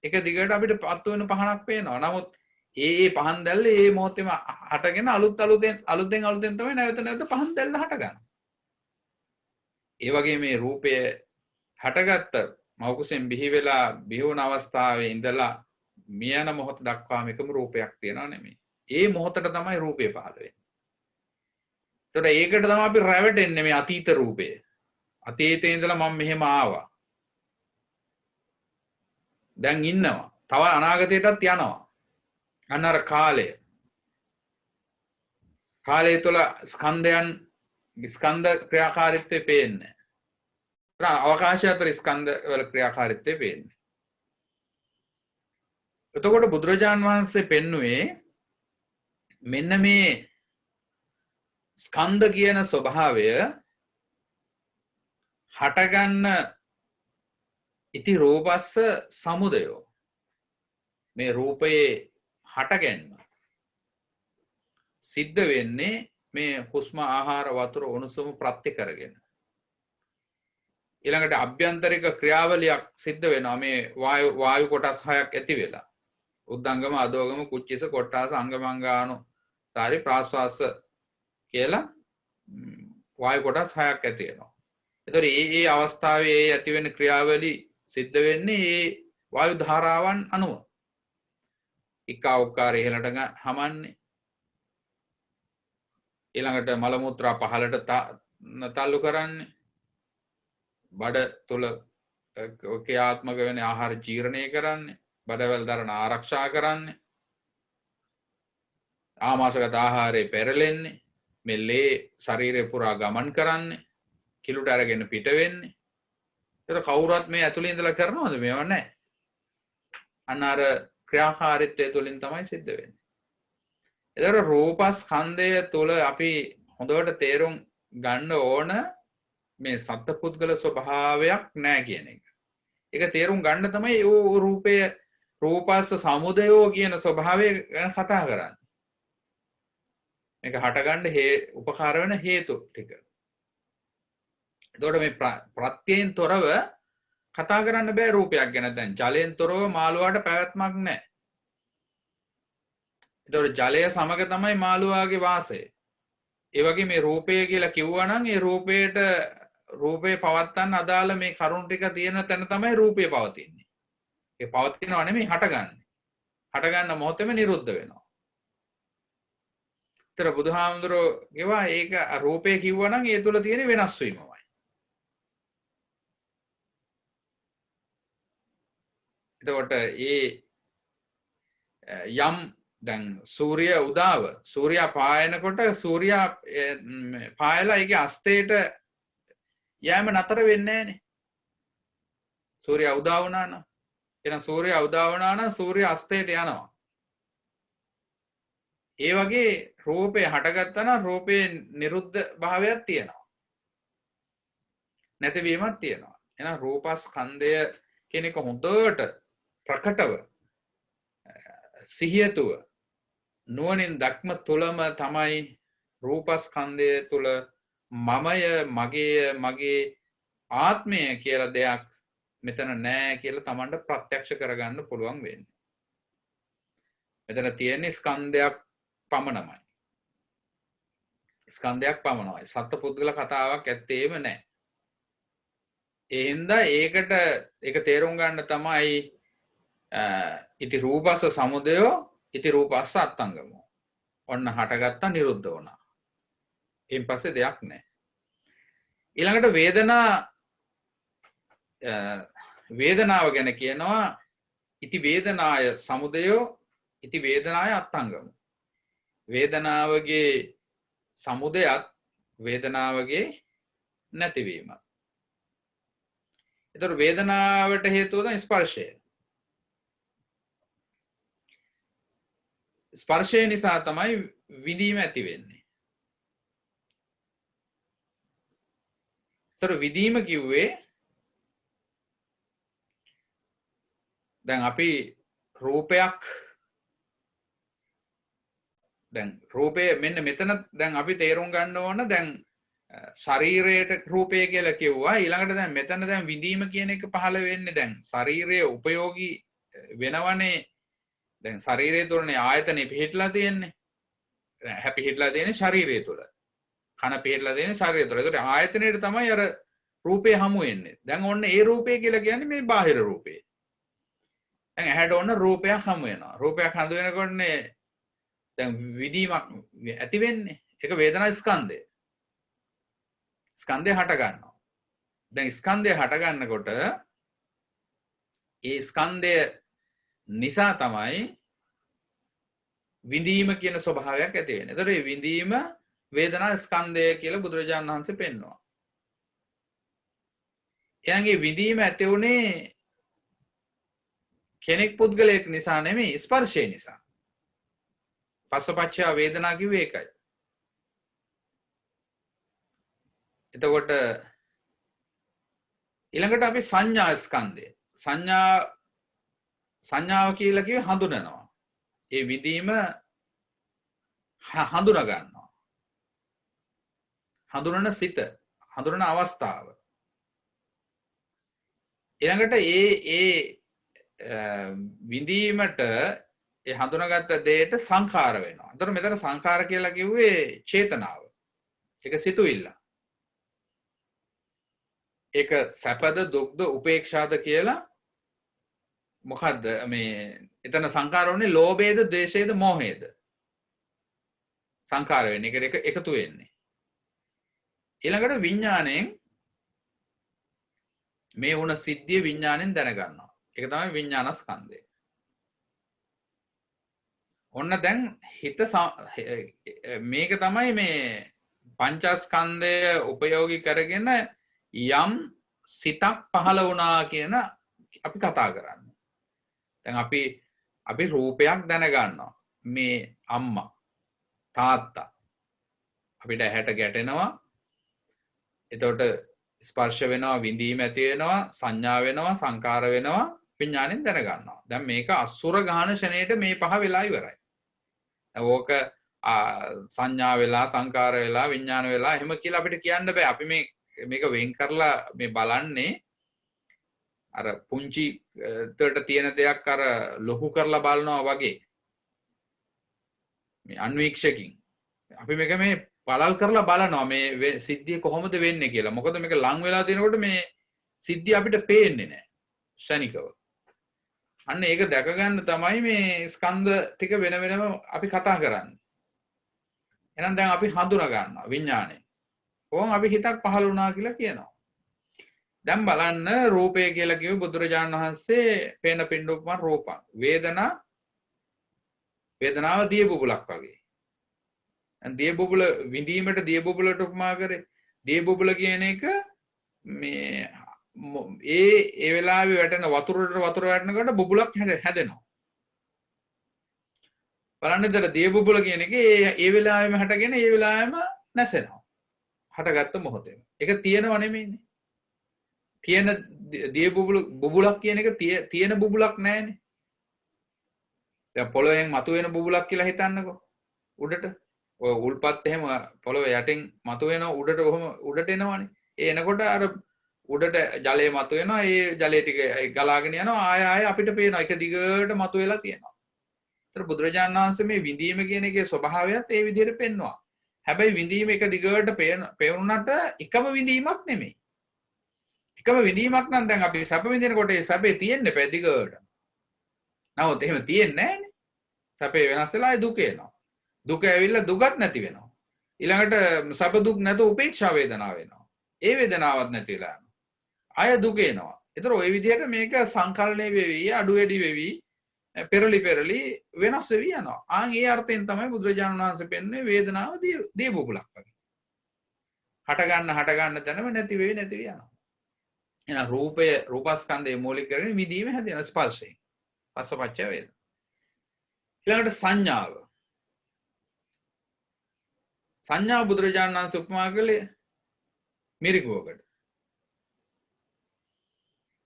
එක දිගට අපිට පත්තු වෙන පහනක් පේනවා. නමුත් ඒ පහන් දැල්ල ඒ මොහොතේම හටගෙන අලුතෙන් තමයි නැවත පහන් දැල්ල හටගන්නේ. ඒ වගේ මේ රූපය හටගත්ත මවකුසෙන් බිහි වෙලා බිහි වුණ අවස්ථාවේ ඉඳලා මියන මොහොත දක්වාම එකම රූපයක් තියෙනව නෙමෙයි. ඒ මොහොතට තමයි රූපය පහළ වෙන්නේ. ඒතකොට ඒකට තමයි අපි රැවටෙන්නේ මේ අතීත රූපය. අතීතේ ඉඳලා මම මෙහෙම ආවා. දැන් ඉන්නවා. තව අනාගතයටත් යනවා. අන්න අර කාලය තුළ ස්කන්ධ ක්‍රියාකාරීත්වය පේන්නේ. අවකාශය අතර ස්කන්ධ වල ක්‍රියාකාරීත්වය පේන්නේ. එතකොට බුදුරජාන් වහන්සේ පෙන්වුවේ මෙන්න මේ ස්කන්ධ කියන ස්වභාවය හටගන්න ඉති රූපස්ස සමුදයෝ. මේ රූපයේ හටගැන්ම සිද්ධ වෙන්නේ මේ හුස්ම ආහාර වතුර උණුසුම ප්‍රත්‍ය කරගෙන. ඊළඟට අභ්‍යන්තරික ක්‍රියාවලියක් සිද්ධ වෙනවා. මේ වායු කොටස් හයක් ඇති වෙලා උද්දංගම අදෝගම කුච්චිස කොට්ටාස අංගමංගානු සාරි ප්‍රාශ්වාස කියලා වායු කොටස් හයක් ඇති වෙනවා. ඒතර මේ අවස්ථාවේ ඒ ඇති වෙන ක්‍රියාවලි සිද්ධ වෙන්නේ මේ වායු ධාරාවන් අනුව. ඉක්කා උක්කාර ඉහළට හමන්නේ. ඊළඟට මල මුත්‍රා පහළට තල්ලු කරන්නේ. බඩ තුල ක්‍රියාත්මක වෙන ආහාර ජීර්ණය කරන්නේ. බඩවැල් දරන ආරක්ෂා කරන්නේ. ආමාශගත ආහාරය පෙරලෙන්නේ. මෙල්ලේ ශරීරය පුරා ගමන් කරන්නේ. කිලුට අරගෙන පිට වෙන්නේ. ඒක කවුරුත් මේ ඇතුළේ ඉඳලා කරනවද? මේව නැහැ. අන්න අර ක්‍රියාකාරීත්වය තුළින් තමයි සිද්ධ වෙන්නේ. ඒතර රූපස්කන්ධය තුළ අපි හොඳට තේරුම් ගන්න ඕන මේ සත්පුද්ගල ස්වභාවයක් නැහැ කියන එක. ඒක තේරුම් ගන්න තමයි රූපස්ස සමුදයෝ කියන ස්වභාවය ගැන කතා කරන්නේ. මේක හටගන්න උපකාර වෙන හේතු ටික. එතකොට මේ ප්‍රත්‍යයෙන් තොරව කතා කරන්න බෑ රූපයක් ගැන. දැන් ජලයෙන් තොරව මාළුවාට පැවැත්මක් නැහැ. එතකොට ජලය සමග තමයි මාළුවාගේ වාසය. ඒ වගේ මේ රූපය කියලා කිව්වනම් ඒ රූපේ පවත්තන්න අදාළ මේ කරුණු ටික තියෙන තැන තමයි රූපය පවතින්නේ. ඒ පවතිනව නෙමෙයි හටගන්නේ. හටගන්න මොහොතේම නිරුද්ධ වෙනවා. ඒතර බුදුහාමුදුරෝ කියවා ඒක රූපය කිව්වනම් ඒ තුල තියෙන වෙනස් වීමමයි. එතකොට යම් දැන් සූර්යා පායනකොට සූර්යා පායලා ඒකේ අස්තේට යෑම නතර වෙන්නේ නැහනේ. සූර්යා උදා වුණා නම් එහෙනම් සූර්යා උදා වුණා නම් සූර්ය අස්තේට යනවා. ඒ වගේ රූපේ හටගත්තා නම් රූපේ නිරුද්ධ භාවයක් තියෙනවා. නැතිවීමක් තියෙනවා. එහෙනම් රූපස්කන්ධය කියන එක හොඳට ප්‍රකටව සිහියතුව නුවණින් දක්ම තුලම තමයි රූපස්කන්ධය තුල මගේ ආත්මය කියලා දෙයක් මෙතන නැහැ කියලා Tamanට ප්‍රත්‍යක්ෂ කරගන්න පුළුවන් වෙන්නේ. මෙතන තියෙන්නේ ස්කන්ධයක් පමණයි. ස්කන්ධයක් පමණයි. සත්පුද්ගල කතාවක් ඇත්තේම නැහැ. ඒ හින්දා ඒක තේරුම් ගන්න තමයි ඉති රූපස්ස සමුදයෝ ඉති රූපස්ස අත්තංගමෝ. ඔන්න හටගත්තා නිරුද්ධ වුණා. ඊන් පස්සේ දෙයක් නැහැ. ඊළඟට වේදනාව ගැන කියනවා ඉති වේදනාය සමුදයෝ ඉති වේදනාය අත්තංගමෝ. වේදනාවගේ සමුදයත් වේදනාවගේ නැතිවීමත්. ඒතර වේදනාවට හේතුව තමයි ස්පර්ශය. ස්පර්ශය නිසා තමයි විඳීම ඇති වෙන්නේ. ඒතර විඳීම කිව්වේ දැන් අපි රූපයක් දැන් රූපය මෙන්න මෙතන දැන් අපි තේරුම් ගන්න ඕන දැන් ශරීරයට රූපය කියලා කිව්වා ඊළඟට දැන් මෙතන දැන් විඳීම කියන එක පහළ වෙන්නේ දැන් ශරීරයේ උපයෝගී වෙනවනේ දැන් ශරීරය තුළනේ ආයතනෙ පිහිටලා තියෙන්නේ පිහිටලා තියෙන්නේ ශරීරය තුළ කන පිහිටලා තියෙන්නේ ශරීරය තුළ ඒකට ආයතනෙට තමයි අර රූපේ හමු වෙන්නේ දැන් ඔන්න ඒ රූපය කියලා කියන්නේ මේ බාහිර රූපේ දැන් ඇහැට ඔන්න රූපයක් හමු වෙනවා රූපයක් හඳු වෙනකොටනේ දැන් විදීමක් ඇති වෙන්නේ ඒක වේදනා ස්කන්ධය ස්කන්ධය හට ගන්නවා දැන් ස්කන්ධය හට ගන්නකොට ඒ ස්කන්ධය නිසා තමයි විඳීම කියන ස්වභාවයක් ඇති වෙන්නේ. ඒතකොට මේ විඳීම වේදනා ස්කන්ධය කියලා බුදුරජාණන් වහන්සේ පෙන්වනවා. එයාගේ විඳීම ඇති උනේ කෙනෙක් පුද්ගලයෙක් නිසා නෙමෙයි ස්පර්ශය නිසා. පස්සපච්චය වේදනා කිව්වේ ඒකයි. එතකොට ඊළඟට අපි සංඥා ස්කන්ධය සංඥාව කියලා කිව්වේ හඳුනනවා. ඒ විදීම හඳුනා ගන්නවා. හඳුනන සිත, හඳුනන අවස්ථාව. ඊළඟට ඒ විදීමට ඒ හඳුනාගත්ත දෙයට සංඛාර වෙනවා. එතකොට මෙතන සංඛාර කියලා කිව්වේ චේතනාව. ඒක සිතුවිල්ල. ඒක සැපද දුක්ද උපේක්ෂාද කියලා මොකද්ද මේ එතන සංඛාර වුනේ ලෝභයේද ද්වේෂයේද මෝහයේද සංඛාර වෙන්නේ ඒක එකතු වෙන්නේ ඊළඟට විඥාණයෙන් මේ වුණ සිද්ධිය විඥාණයෙන් දැනගන්නවා ඒක තමයි විඥානස්කන්ධය ඔන්න දැන් හිත මේක තමයි මේ පංචස්කන්ධය උපයෝගී කරගෙන යම් සිතක් පහළ වුණා කියන අපි කතා කරන්නේ. දැන් අපි රූපයක් දැනගන්නවා. මේ අම්මා තාත්තා අපිට ඇහැට ගැටෙනවා. එතකොට ස්පර්ශ වෙනවා, විඳීම ඇති වෙනවා, සංඥා වෙනවා, සංකාර වෙනවා, විඥාණයෙන් දැනගන්නවා. දැන් මේක අසුර ගහන ෂණයට මේ පහ වෙලා ඉවරයි. ඕක සංඥා වෙලා, සංකාර වෙලා, විඥාන වෙලා එහෙම කියලා අපිට කියන්න බෑ. අපි මේක වෙන් කරලා මේ බලන්නේ අර පුංචි තට තියෙන දෙයක් අර ලොකු කරලා බලනවා වගේ මේ අන්වීක්ෂකින් අපි මේක මේ පළල් කරලා බලනවා මේ සිද්ධිය කොහොමද වෙන්නේ කියලා. මොකද මේක ලං වෙලා තියෙනකොට මේ සිද්ධිය අපිට පේන්නේ නැහැ ශනිකව. අන්න ඒක දැක ගන්න තමයි මේ ස්කන්ධ ටික වෙන වෙනම අපි කතා කරන්නේ. එහෙනම් දැන් අපි හඳුනා ගන්නවා විඥාණය. ඕන් අපි හිතක් පහළ වුණා කියලා කියනවා. දැන් බලන්න රූපය කියලා කිව්ව බුදුරජාණන් වහන්සේ පේන පින්ඩුපම රූපං වේදනාව දිය බුබුලක් වගේ. දිය බුබුල විඳීමට දිය බුබුලට උපමා කරේ. දිය බුබුල කියන එක මේ ඒ වෙලාවේ වැටෙන වතුර වැටෙනකොට බුබුලක් හැදෙනවා. බලන්න ඉතින් දිය බුබුල කියන එක ඒ වෙලාවෙම හටගෙන ඒ වෙලාවෙම නැසෙනවා. හටගත්ත මොහොතේම. ඒක තියෙනව නෙමෙයිනේ. තියෙන දිය බුබුලක් කියන එක තියෙන බුබුලක් නෑනේ. දැන් පොළොවෙන් මතුවෙන බුබුලක් කියලා හිතන්නකෝ. උඩට ඔය උල්පත් එහෙම පොළොව යටින් මතුවෙන උඩට කොහොම උඩට එනවනේ. ඒ එනකොට අර උඩට ජලය මතුවෙනවා. ඒ ජලය ටික ගලාගෙන යනවා. ආය අපිට පේනවා. ඒක දිගට මතුවෙලා තියෙනවා. ඒතර බුදුරජාණන් වහන්සේ මේ විඳීම කියන එකේ ස්වභාවයත් ඒ විදිහට පෙන්වනවා. හැබැයි විඳීම එක දිගට පේනුනට එකම විඳීමක් නෙමෙයි. එකම විඳීමක් නම් දැන් අපි සැප විඳිනකොට ඒ සැපේ තියෙන්නේ පැදිගට. නමුත් එහෙම තියෙන්නේ නැහැනේ. සැපේ වෙනස් වෙලා දුක එනවා. දුක ඇවිල්ලා දුකත් නැති වෙනවා. ඊළඟට සැප දුක් නැතු උපේක්ෂා වේදනාව වෙනවා. ඒ වේදනාවක් නැති වෙලා යනවා. ආය දුක එනවා. ඒතර ওই විදිහට මේක සංකල්පණය වෙවි, අඩු වැඩි වෙවි, පෙරලි වෙනස් වෙවි යනවා. ආන් ඒ අර්ථයෙන් තමයි බුදුරජාණන් වහන්සේ පෙන්වන්නේ වේදනාව දී බුබුලක් වගේ. හට ගන්න තැනම නැති වෙවි යනවා. එහෙනම් රූපස්කන්ධයේ මූලික කරගෙන විදීම හැදෙන ස්පර්ශයෙන්. පස්සපච්චය වේදනා. ඊළඟට සංඥාව බුදුරජාණන් වහන්සේ උපමා කළේ මිරිඟුවකට.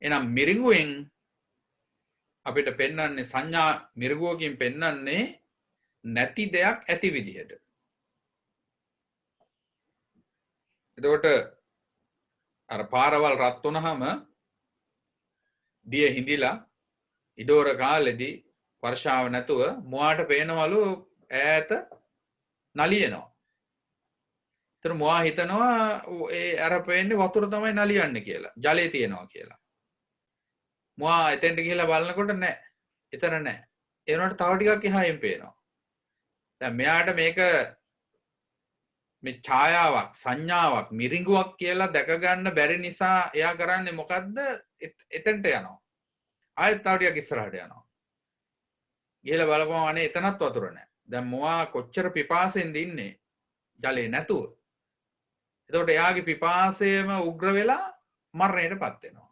එහෙනම් මිරිඟුවෙන් අපිට පෙන්වන්නේ සංඥා මිරිඟුවකින් පෙන්වන්නේ නැති දෙයක් ඇති විදිහට. එතකොට අර පාරවල් රත් වුණාම දිය හිඳිලා ඉඩෝර කාලෙදී වර්ෂාව නැතුව මුවාට පේනවලු ඈත නලියනවා. ඒතර මුවා හිතනවා ඒ අර පේන්නේ වතුර තමයි නලියන්නේ කියලා. ජලය තියෙනවා කියලා. මුවා එතෙන්ට ගිහිල්ලා බලනකොට නැහැ. එතන නැහැ. ඒ වුණාට තව ටිකක් එහායෙන් පේනවා. දැන් මෙයාට මේක මේ ඡායාවක් සංඥාවක් මිරිඟුවක් කියලා දැක ගන්න බැරි නිසා එයා කරන්නේ මොකද්ද? එතෙන්ට යනවා. ආයෙත් තව ටිකක් ඉස්සරහට යනවා. ගිහලා බලපුවම අනේ එතනත් වතුර නැහැ. දැන් මොවා කොච්චර පිපාසෙන්ද ඉන්නේ ජලේ නැතුව. එතකොට එයාගේ පිපාසයම උග්‍ර වෙලා මරණයටපත් වෙනවා.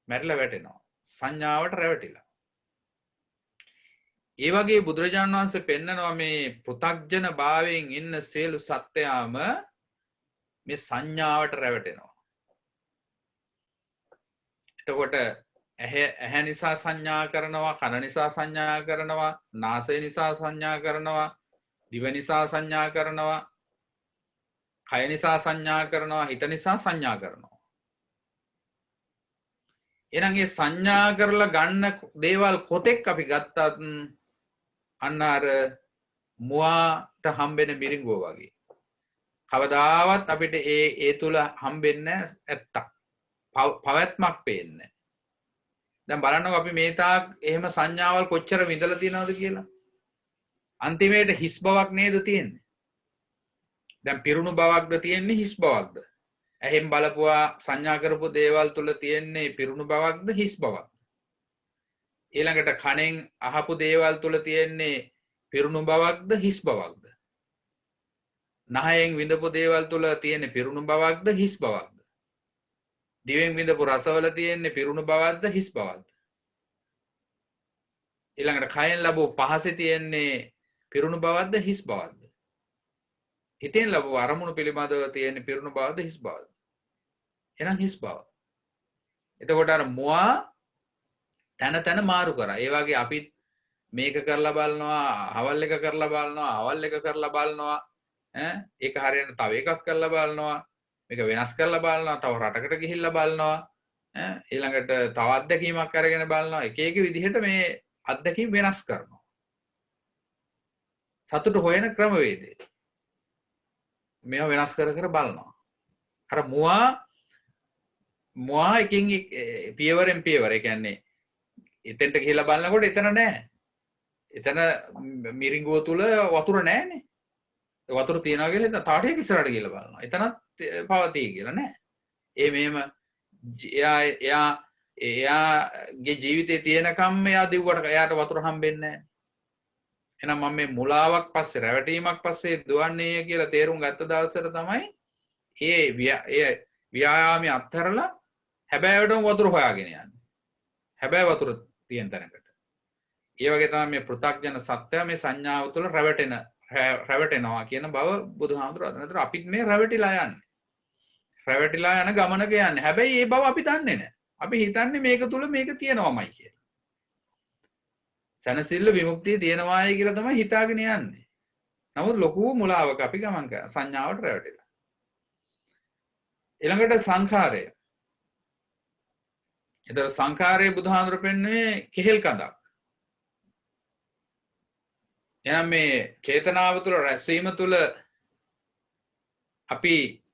මැරිලා වැටෙනවා. සංඥාවට රැවටිලා. ඒ වගේ බුදුරජාණන් වහන්සේ පෙන්නනවා මේ පෘථග්ජන භාවයෙන් ඉන්න සියලු සත්‍යයම මේ සංඥාවට රැවටෙනවා. එතකොට ඇහැ නිසා සංඥා කරනවා, කන නිසා සංඥා කරනවා, නාසය නිසා සංඥා කරනවා, දිව නිසා සංඥා කරනවා, කය නිසා සංඥා කරනවා, හිත නිසා සංඥා කරනවා. එහෙනම් මේ සංඥා කරලා ගන්න දේවල් කොතෙක් අපි ගත්තත් අන්න අර මුවාට හම්බෙන මිරිඟුව වගේ. කවදාවත් අපිට ඒ තුල හම්බෙන්නේ ඇත්තක්. පවත්මක් පේන්නේ. දැන් බලන්නකො අපි මේ තාක් එහෙම සංඥාවල් කොච්චර විඳලා තියෙනවද කියලා. අන්තිමේට හිස් බවක් නේද තියෙන්නේ. දැන් පිරුණු බවක්ද තියෙන්නේ හිස් බවක්ද? ඇහෙන් බලපුවා සංඥා කරපු දේවල් තුල තියෙන්නේ පිරුණු බවක්ද හිස් බවක්ද? ඊළඟට කනෙන් අහපු දේවල් තුල තියෙන්නේ පිරුණු බවක්ද හිස් බවක්ද? නහයෙන් විඳපු දේවල් තුල තියෙන්නේ පිරුණු බවක්ද හිස් බවක්ද? දිවෙන් විඳපු රසවල තියෙන්නේ පිරුණු බවක්ද හිස් බවක්ද? ඊළඟට කයෙන් ලැබුව පහසේ තියෙන්නේ පිරුණු බවක්ද හිස් බවක්ද? හිතෙන් ලැබුව අරමුණු පිළිබඳව තියෙන්නේ පිරුණු බවක්ද හිස් බවක්ද? එහෙනම් හිස් බව. එතකොට අර මුවා තන තන මාරු කරා. ඒ වගේ අපි මේක කරලා බලනවා, අවල් එක කරලා බලනවා, අවල් එක කරලා බලනවා, ඒක හරියට තව එකක් කරලා බලනවා, මේක වෙනස් කරලා බලනවා, තව රටකට ගිහිල්ලා බලනවා, ඊළඟට තව අත්දැකීමක් අරගෙන බලනවා. එක එක විදිහට මේ අත්දැකීම් වෙනස් කරනවා. සතුට හොයන ක්‍රමවේදය. මේවා වෙනස් කර කර බලනවා. අර මුවා එකින් පියවරෙන් පියවර. ඒ කියන්නේ එතෙන්ට ගිහිල්ලා බලනකොට එතන නැහැ. එතන මිරිඟුව තුල වතුර නැහැනේ. වතුර තියනවා කියලා එතන තාටියක් ඉස්සරහට ගිහිල්ලා බලනවා. එතනත් පවතී කියලා නෑ. මෙහෙම එයාගේ ජීවිතේ තියෙනකම් එයා දිව්වට එයාට වතුර හම්බෙන්නේ නැහැ. එහෙනම් මම මේ මුලාවක් පස්සේ රැවටීමක් පස්සේ දුවන්නේ කියලා තේරුම් ගත්ත දවසට තමයි ඒ ව්‍යායාමයේ අත්හැරලා හැබෑවටම වතුර හොයාගෙන යන්නේ. හැබෑ වතුර තියෙන තැනකට. ඒ වගේ තමයි මේ පෘථග්ජන සත්‍යය මේ සංඥාව තුළ රැවටෙනවා කියන බව බුදුහාමුදුරුවෝ අදනතර අපිත් මේ රැවටිලා යන්නේ. රැවටිලා යන ගමනක යන්නේ. හැබැයි ඒ බව අපි දන්නේ නැහැ. අපි හිතන්නේ මේක තුල මේක තියෙනවමයි කියලා. සනසිල්ල විමුක්තිය තියෙනවායි කියලා තමයි හිතාගෙන යන්නේ. නමුත් ලොකු මුලාවක අපි ගමන් කරන සංඥාවට රැවටිලා. ඊළඟට සංඛාරය. ඒතර සංඛාරයේ බුදුහාමුදුරුවෝ පෙන්වන්නේ කෙහෙල් කඳක්. එහෙනම් මේ චේතනාව තුළ රැස්වීම තුළ අපි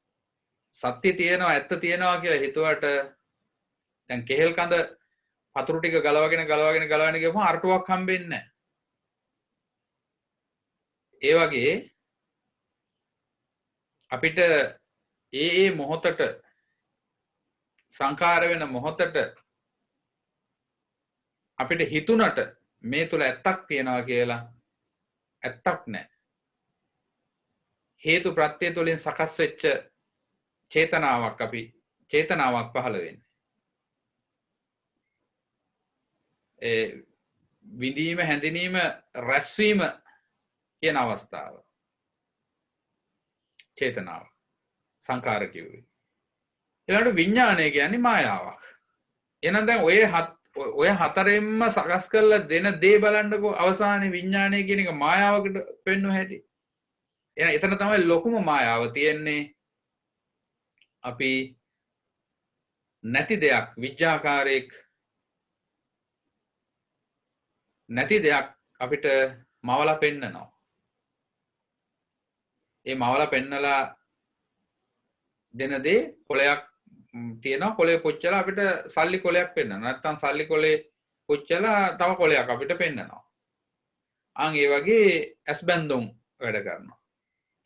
සත්‍ය තියෙනවා ඇත්ත තියෙනවා කියලා හිතුවට දැන් කෙහෙල් කඳ වතුර ටික ගලවගෙන ගියපම අරටුවක් හම්බෙන්නේ නැහැ. ඒ වගේ අපිට ඒ මොහොතට සංඛාර වෙන මොහොතට අපිට හිතුණට මේ තුල ඇත්තක් තියෙනවා කියලා ඇත්තක් නැහැ. හේතු ප්‍රත්‍ය තුළින් සකස් වෙච්ච චේතනාවක් පහළ වෙන්නේ. විඳීම හැඳිනීම රැස්වීම කියන අවස්ථාව චේතනාව සංඛාර කිව්වේ. ඊළඟට විඥානය කියන්නේ මායාවක්. එහෙනම් දැන් ඔය ඔය හතරෙන්ම සකස් කරලා දෙන දේ බලන්නකෝ අවසානයේ විඥානය කියන එක මායාවකට පෙන්වුව හැටි. එහෙනම් එතන තමයි ලොකුම මායාව තියෙන්නේ. අපි නැති දෙයක් විඥාකාරයක් නැති දෙයක් අපිට මවලා පෙන්නනවා. ඒ මවලා පෙන්නලා දෙන දේ කොලයක් තියෙනවා. කොලේ පුච්චලා අපිට සල්ලි කොලයක් පෙන්නනවා. නැත්නම් සල්ලි කොලේ පුච්චලා තව කොලයක් අපිට පෙන්නනවා. අන් ඒ වගේ ඇස්බැඳුම් වැඩ කරනවා.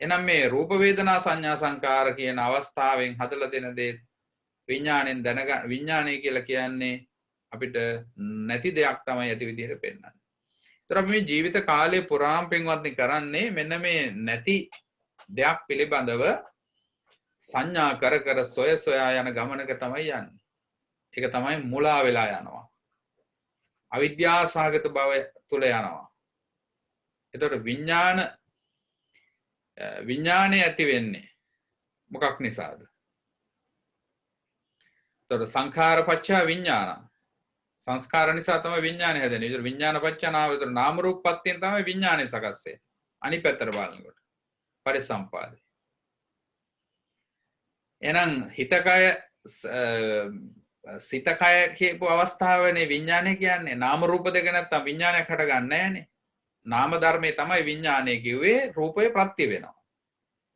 එහෙනම් මේ රූප වේදනා සංඥා සංකාර කියන අවස්ථාවෙන් හදලා දෙන දේ විඥාණයෙන් දැනගන්න. විඥාණය කියලා කියන්නේ අපිට නැති දෙයක් තමයි ඇති විදිහට පෙන්වන්නේ. ඒතර අපි මේ ජීවිත කාලය පුරාම පින්වත්නි කරන්නේ මෙන්න මේ නැති දෙයක් පිළිබඳව සංඥා කර කර සොයා යන ගමනක තමයි යන්නේ. ඒක තමයි මුලා වෙලා යනවා. අවිද්‍යාසහගත බව තුල යනවා. ඒතර විඥානය ඇති වෙන්නේ මොකක් නිසාද? ඒතර සංඛාර පච්චා විඥාන. සංස්කාර නිසා තමයි විඥානය හැදෙන්නේ. ඒතර විඥාන පච්චා නාම. ඒතර නාම රූප පත්‍යෙන් තමයි විඥානය සකස් වෙන්නේ. අනිත් පැත්තට බලනකොට පරිසම්පාදේ. එහෙනම් හිතකය සිතකය කියපු අවස්ථාවනේ විඥානය කියන්නේ. නාම රූප දෙක නැත්තම් විඥානයක් හටගන්නේ නැහනේ. නාම ධර්මයේ තමයි විඥානය කිව්වේ. රූපේ ප්‍රත්‍ය වෙනවා.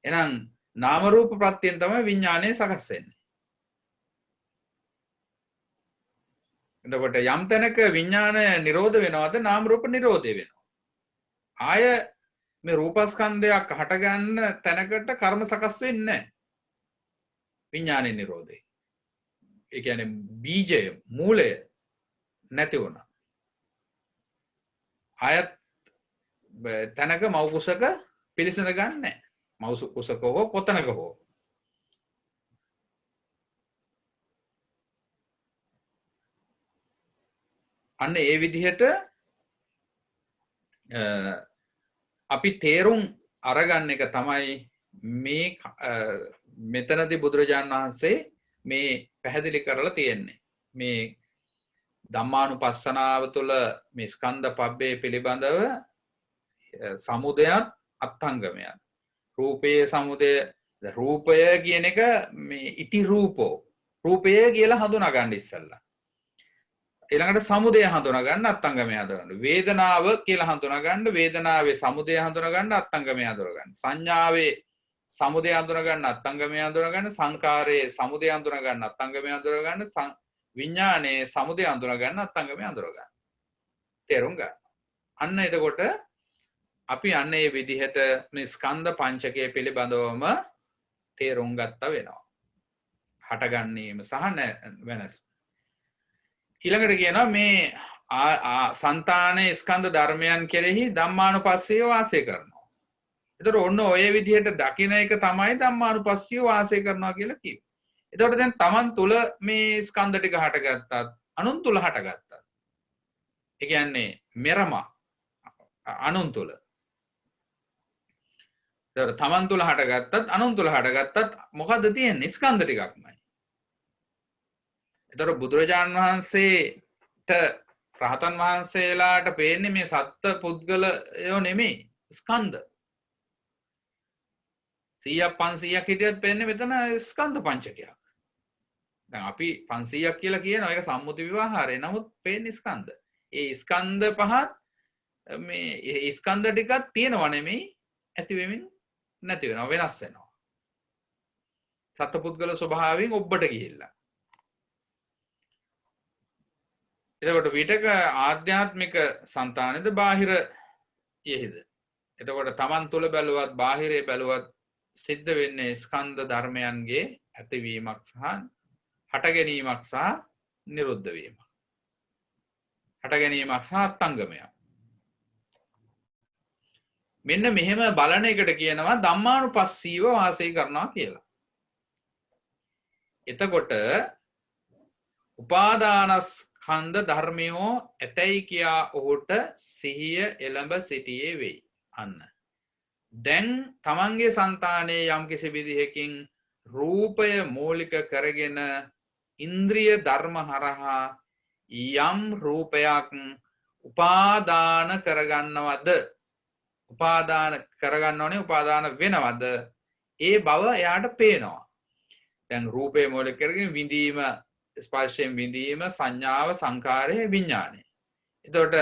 එහෙනම් නාම රූප ප්‍රත්‍යයෙන් තමයි විඥානය සකස් වෙන්නේ. එතකොට යම් තැනක විඥානය නිරෝධ වෙනවද නාම රූප නිරෝධය වෙනවා. ආය මේ රූපස්කන්ධයක් හටගන්න තැනකට කර්ම සකස් වෙන්නේ නැහැ. විඥානේ නිරෝධය. ඒ කියන්නේ බීජය මූලය නැති වුණා. ආයත් තැනක මව් කුසක පිළිසඳ ගන්න නැහැ. මව් කුසක හෝ කොතනක හෝ. අන්න ඒ විදිහට අපි තේරුම් අරගන්න එක තමයි මේ මෙතනදී බුදුරජාණන් වහන්සේ මේ පැහැදිලි කරලා තියෙන්නේ. මේ ධම්මානුපස්සනාව තුළ මේ ස්කන්ධ පබ්බේ පිළිබඳව සමුදයත් අත්ංගමයත්. රූපයේ සමුදය රූපය කියන එක මේ ඉති රූපෝ. රූපය කියලා හඳුනා ගන්න ඉස්සෙල්ලා. ඊළඟට සමුදය හඳුනා ගන්න අත්ංගමය හඳුනා ගන්න. වේදනාව කියලා හඳුනා ගන්න වේදනාවේ සමුදය හඳුනා ගන්න අත්ංගමය හඳුනා ගන්න. සංඥාවේ සමුදය හඳුනා ගන්න අත්ංගමය හඳුනා ගන්න. සංකාරයේ සමුදය හඳුනා ගන්න අත්ංගමය හඳුනා ගන්න. විඥානයේ සමුදය හඳුනා ගන්න අත්ංගමය හඳුනා ගන්න. තේරුම් ගන්න. අන්න එතකොට අපි අන්න ඒ විදිහට මේ ස්කන්ධ පංචකය පිළිබඳවම තේරුම් ගත්ත වෙනවා. හටගන්නේම සහ වෙනස්. ඊළඟට කියනවා මේ సంతානයේ ස්කන්ධ ධර්මයන් කෙරෙහි ධම්මානුපස්සීව වාසය කරනවා. එතකොට ඔන්න ඔය විදිහට දකින එක තමයි ධම්මානුපස්සීව වාසය කරනවා කියලා කිව්වේ. එතකොට දැන් Taman තුල මේ ස්කන්ධ ටික හටගත්තත් අනුන් තුල හටගත්තත්. ඒ කියන්නේ මෙරම අනුන් තුල. එතකොට Taman තුල හටගත්තත් අනුන් තුල හටගත්තත් මොකද්ද තියෙන්නේ? ස්කන්ධ ටිකක්මයි. එතකොට බුදුරජාණන් වහන්සේට රහතන් වහන්සේලාට පේන්නේ මේ සත්ත්ව පුද්ගලයෝ නෙමෙයි ස්කන්ධ. 100ක් 500ක් හිටියත් පේන්නේ මෙතන ස්කන්ධ පංචකයක්. දැන් අපි 500ක් කියලා කියනවා ඒක සම්මුති විවහාරය. නමුත් පේන්නේ ස්කන්ධ. ඒ ස්කන්ධ පහත් මේ ස්කන්ධ ටිකක් තියෙනව නෙමෙයි ඇති වෙමින් නැති වෙනවා වෙනස් වෙනවා. සත්ත්ව පුද්ගල ස්වභාවයෙන් ඔබට ගිහිල්ලා. එතකොට විතක ආධ්‍යාත්මික సంతානෙද බාහිර යෙහිද. එතකොට Taman තුල බැලුවත් බාහිරේ බැලුවත් සිද්ධ වෙන්නේ ස්කන්ධ ධර්මයන්ගේ ඇතිවීමක් සහ හට ගැනීමක් සහ නිරුද්ධ වීමක්. හට ගැනීමක් සහ අත්ංගමයක්. මෙන්න මෙහෙම බලන එකට කියනවා ධම්මානුපස්සීව වාසය කරනවා කියලා. එතකොට උපාදානස්කන්ධ ධර්මයෝ ඇතැයි කියා ඔහුට සිහිය එළඹ සිටියේ වෙයි. අන්න. දැන් තමන්ගේ సంతානයේ යම්කිසි විදිහකින් රූපය මූලික කරගෙන ඉන්ද්‍රිය ධර්ම හරහා යම් රූපයක් උපාදාන කරගන්නවද උපාදාන කරගන්නවනේ උපාදාන වෙනවද ඒ බව එයාට පේනවා. දැන් රූපේ මූලික කරගෙන විඳීම ස්පර්ශයෙන් විඳීම සංඥාව සංකාරය විඥානය. එතකොට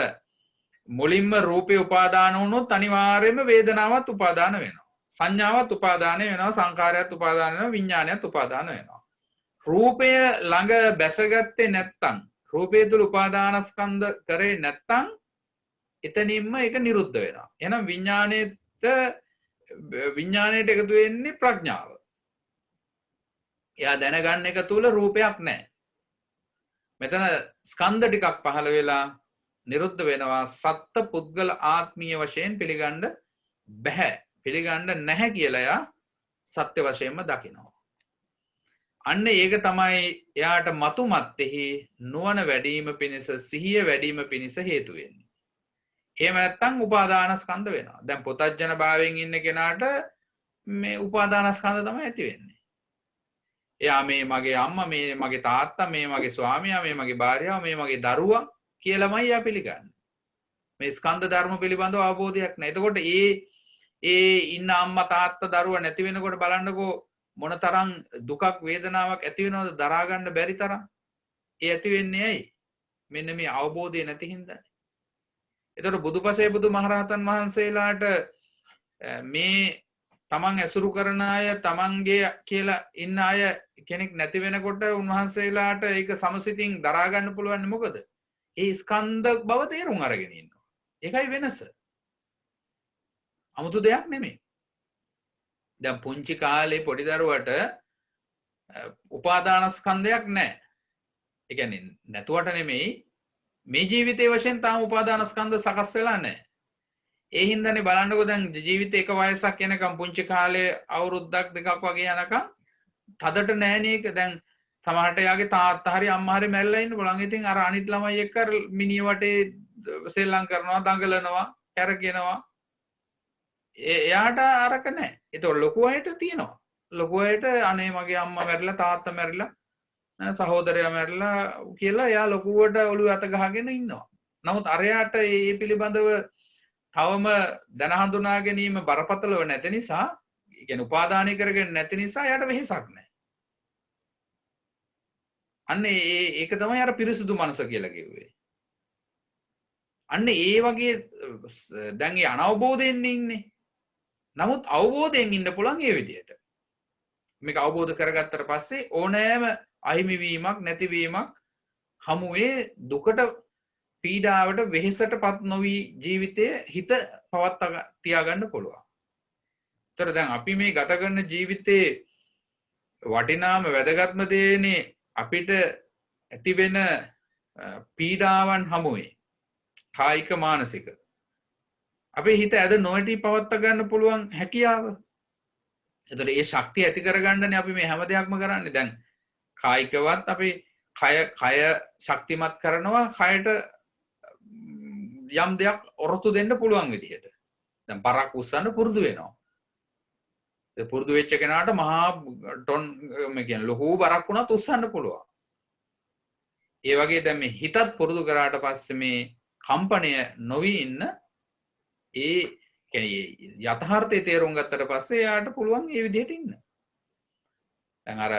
මුලින්ම රූපේ උපාදාන වුණොත් අනිවාර්යයෙන්ම වේදනාවත් උපාදාන වෙනවා. සංඥාවත් උපාදාන වෙනවා සංකාරයත් උපාදාන වෙනවා විඥානයත් උපාදාන වෙනවා. රූපය ළඟ බැසගත්තේ නැත්තම් රූපය තුල උපාදානස්කන්ධ කරේ නැත්තම් එතනින්ම ඒක නිරුද්ධ වෙනවා. එහෙනම් විඥාණයට එකතු වෙන්නේ ප්‍රඥාව. එයා දැනගන්න එක තුල රූපයක් නැහැ. මෙතන ස්කන්ධ ටිකක් පහළ වෙලා නිරුද්ධ වෙනවා. සත්ත්ව පුද්ගල ආත්මීය වශයෙන් පිළිගන්න බෑ. පිළිගන්න නැහැ කියලා එයා සත්‍ය වශයෙන්ම දකිනවා. අන්න ඒක තමයි එයාට මතු මත්තේහි නුවණ වැඩිම පිණිස සිහිය වැඩිම පිණිස හේතු වෙන්නේ. එහෙම නැත්නම් උපාදානස්කන්ධ වෙනවා. දැන් පොතජන භාවයෙන් ඉන්න කෙනාට මේ උපාදානස්කන්ධ තමයි ඇති වෙන්නේ. එයා මේ මගේ අම්මා මේ මගේ තාත්තා මේ මගේ ස්වාමියා මේ මගේ භාර්යාව මේ මගේ දරුවා කියලාමයි එයා පිළිගන්නේ. මේ ස්කන්ධ ධර්ම පිළිබඳව අවබෝධයක් නැහැ. එතකොට ඒ ඉන්න අම්මා තාත්තා දරුවා නැති වෙනකොට බලන්නකෝ මොනතරම් දුකක් වේදනාවක් ඇති වෙනවද දරා ගන්න බැරි තරම්. ඒ ඇති වෙන්නේ ඇයි? මෙන්න මේ අවබෝධය නැති හින්දා. එතකොට බුදුපසේ බුදුමහරහතන් වහන්සේලාට මේ තමන් ඇසුරු කරන අය තමන්ගේ කියලා ඉන්න අය කෙනෙක් නැති වෙනකොට උන්වහන්සේලාට ඒක සමසිතින් දරා ගන්න පුළුවන් මොකද? ඒ ස්කන්ධ බව තේරුම් අරගෙන ඉන්නවා. ඒකයි වෙනස. 아무තු දෙයක් නෙමෙයි. දැන් පුංචි කාලේ පොඩි දරුවට උපාදානස්කන්ධයක් නැහැ. ඒ කියන්නේ නැතුවට නෙමෙයි මේ ජීවිතයේ වශයෙන් තාම උපාදානස්කන්ධ සකස් වෙලා නැහැ. ඒ හින්දානේ බලන්නකෝ දැන් ජීවිතේ එක වයසක් යනකම් පුංචි කාලේ අවුරුද්දක් දෙකක් වගේ යනකම් තදට නැහනේ ඒක. දැන් සමහරට යාගේ තාත්තා හරි අම්මා හරි මැරිලා ඉන්න පුළුවන්. ඉතින් අර අනිත් ළමයි එක්ක මිනිහ වටේ සෙල්ලම් කරනවා දඟලනවා කැරකෙනවා. එයාට අරක නැහැ. ඒක ලොකු අයට තියෙනවා. ලොකු අයට අනේ මගේ අම්මා මැරිලා තාත්තා මැරිලා සහෝදරයා මැරිලා කියලා එයා ලොකුවට ඔළුව අත ගහගෙන ඉන්නවා. නමුත් අරයාට මේ පිළිබඳව තවම දැන හඳුනා ගැනීම බරපතලව නැති නිසා, ඒ කියන්නේ උපාදානය කරගෙන නැති නිසා එයාට වෙහෙසක් නැහැ. අන්න ඒක තමයි අර පිරිසුදු මනස කියලා කිව්වේ. අන්න ඒ වගේ දැන් ඒ අනවබෝධයෙන් ඉන්නේ. නමුත් අවබෝධයෙන් ඉන්න පුළුවන් ඒ විදිහට. මේක අවබෝධ කරගත්තට පස්සේ ඕනෑම අහිමිවීමක් නැතිවීමක් හමුවේ දුකට පීඩාවට වෙහෙසටපත් නොවි ජීවිතයේ හිත පවත්වා තියාගන්න පුළුවන්. ඒතර දැන් අපි මේ ගත කරන ජීවිතේ වටිනාම වැදගත්ම දේනේ අපිට ඇති වෙන පීඩාවන් හමුවේ කායික මානසික අපේ හිත ඇද නොඇටි පවත්වා ගන්න පුළුවන් හැකියාව. එතකොට ඒ ශක්තිය ඇති කරගන්නනේ අපි මේ හැම දෙයක්ම කරන්නේ. දැන් කායිකවත් අපි කය ශක්තිමත් කරනවා කයට යම් දෙයක් ඔරොත්තු දෙන්න පුළුවන් විදිහට. දැන් පරක් උස්සන්න පුරුදු වෙනවා. ඒ පුරුදු වෙච්ච කෙනාට මහා ටොන් මේ කියන්නේ ලොකු බරක් වුණත් උස්සන්න පුළුවන්. ඒ වගේ දැන් මේ හිතත් පුරුදු කරාට පස්සේ මේ කම්පණය නොවි ඉන්න ඒ කියන්නේ යථාර්ථයේ තේරුම් ගත්තට පස්සේ යාට පුළුවන් මේ විදිහට ඉන්න. දැන් අර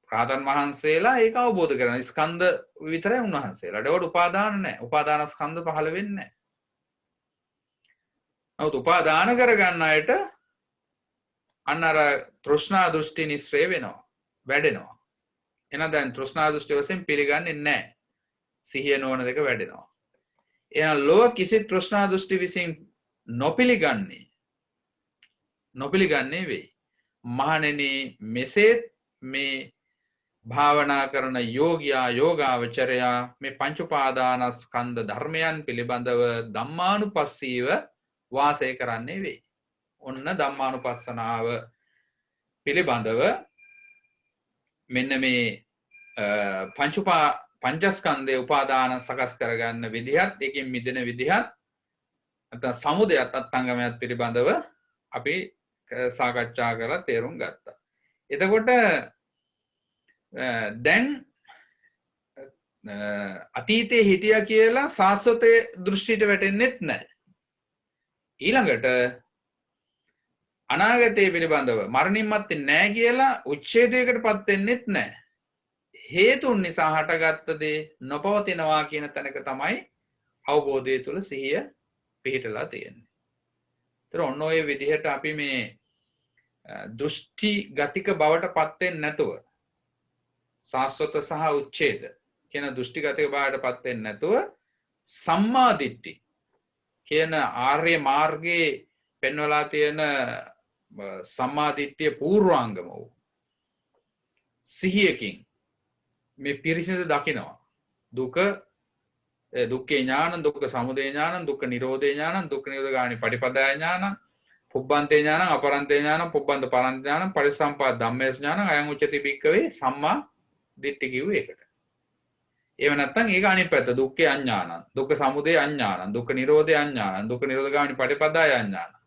රහතන් වහන්සේලා ඒක අවබෝධ කරගන්න ස්කන්ධ විතරයි උන්වහන්සේලාට. ඒවට උපාදාන නැහැ. උපාදාන ස්කන්ධ පහළ වෙන්නේ නැහැ. නමුත් උපාදාන කරගන්න අයට අන්න අර තෘෂ්ණා දෘෂ්ටි නිස්සය වෙනවා. වැඩෙනවා. එහෙනම් දැන් තෘෂ්ණා දෘෂ්ටි වශයෙන් පිළිගන්නේ නැහැ. සිහිය නොවන දෙක වැඩෙනවා. එහෙනම් ලෝක කිසි තෘෂ්ණා දෘෂ්ටි විසින් නොපිළිගන්නේ වෙයි. මහණෙනි මෙසේත් මේ භාවනා කරන යෝගියා යෝගාවචරයා මේ පංච උපාදානස්කන්ධ ධර්මයන් පිළිබඳව ධම්මානුපස්සීව වාසය කරන්නේ වෙයි. ඔන්න ධම්මානුපස්සනාව පිළිබඳව මෙන්න මේ පංචස්කන්ධේ උපාදාන සකස් කරගන්න විදිහත් ඒකෙන් මිදෙන විදිහත් නැත්නම් සමුදයත් අත්ංගමයත් පිළිබඳව අපි සාකච්ඡා කරලා තේරුම් ගත්තා. එතකොට දැන් අතීතයේ හිටියා කියලා සාස්වතයේ දෘෂ්ටියට වැටෙන්නෙත් නැහැ. ඊළඟට අනාගතයේ පිළිබඳව මරණින් මත්තේ නැහැ කියලා උච්ඡේදයකටපත් වෙන්නෙත් නැහැ. හේතුන් නිසා හටගත්ත දේ නොපවතිනවා කියන තැනක තමයි අවබෝධය තුළ සිහිය පිහිටලා තියෙන්නේ. ඒතර ඔන්න ඔය විදිහට අපි මේ දෘෂ්ටි ගතික බවට පත් වෙන්නේ නැතුව සාස්වත සහ උච්ඡේද කියන දෘෂ්ටි ගතික බවට පත් වෙන්නේ නැතුව සම්මා දිට්ඨි කියන ආර්ය මාර්ගයේ පෙන්වලා තියෙන සම්මා දිට්ඨිය පූර්වාංගම වූ සිහියකින් මේ පිරිසිදු දකිනවා. දුක්ඛේ ඥානං, දුක්ඛ සමුදය ඥානං, දුක්ඛ නිරෝධේ ඥානං, දුක්ඛ නිරෝධගාමී පටිපදාය ඥානං, පුබ්බන්තේ ඥානං, අපරන්තේ ඥානං, පුබ්බන්ත පරන්ත ඥානං, පරිසම්පාද ධම්මේස ඥානං, අයං උච්චති භික්ඛවේ සම්මා දිට්ඨි කිව්වේ ඒකට. එහෙම නැත්නම් ඒක අනිත් පැත්ත දුක්ඛේ අඥානං, දුක්ඛ සමුදය අඥානං, දුක්ඛ නිරෝධේ අඥානං, දුක්ඛ නිරෝධගාමී පටිපදාය අඥානං,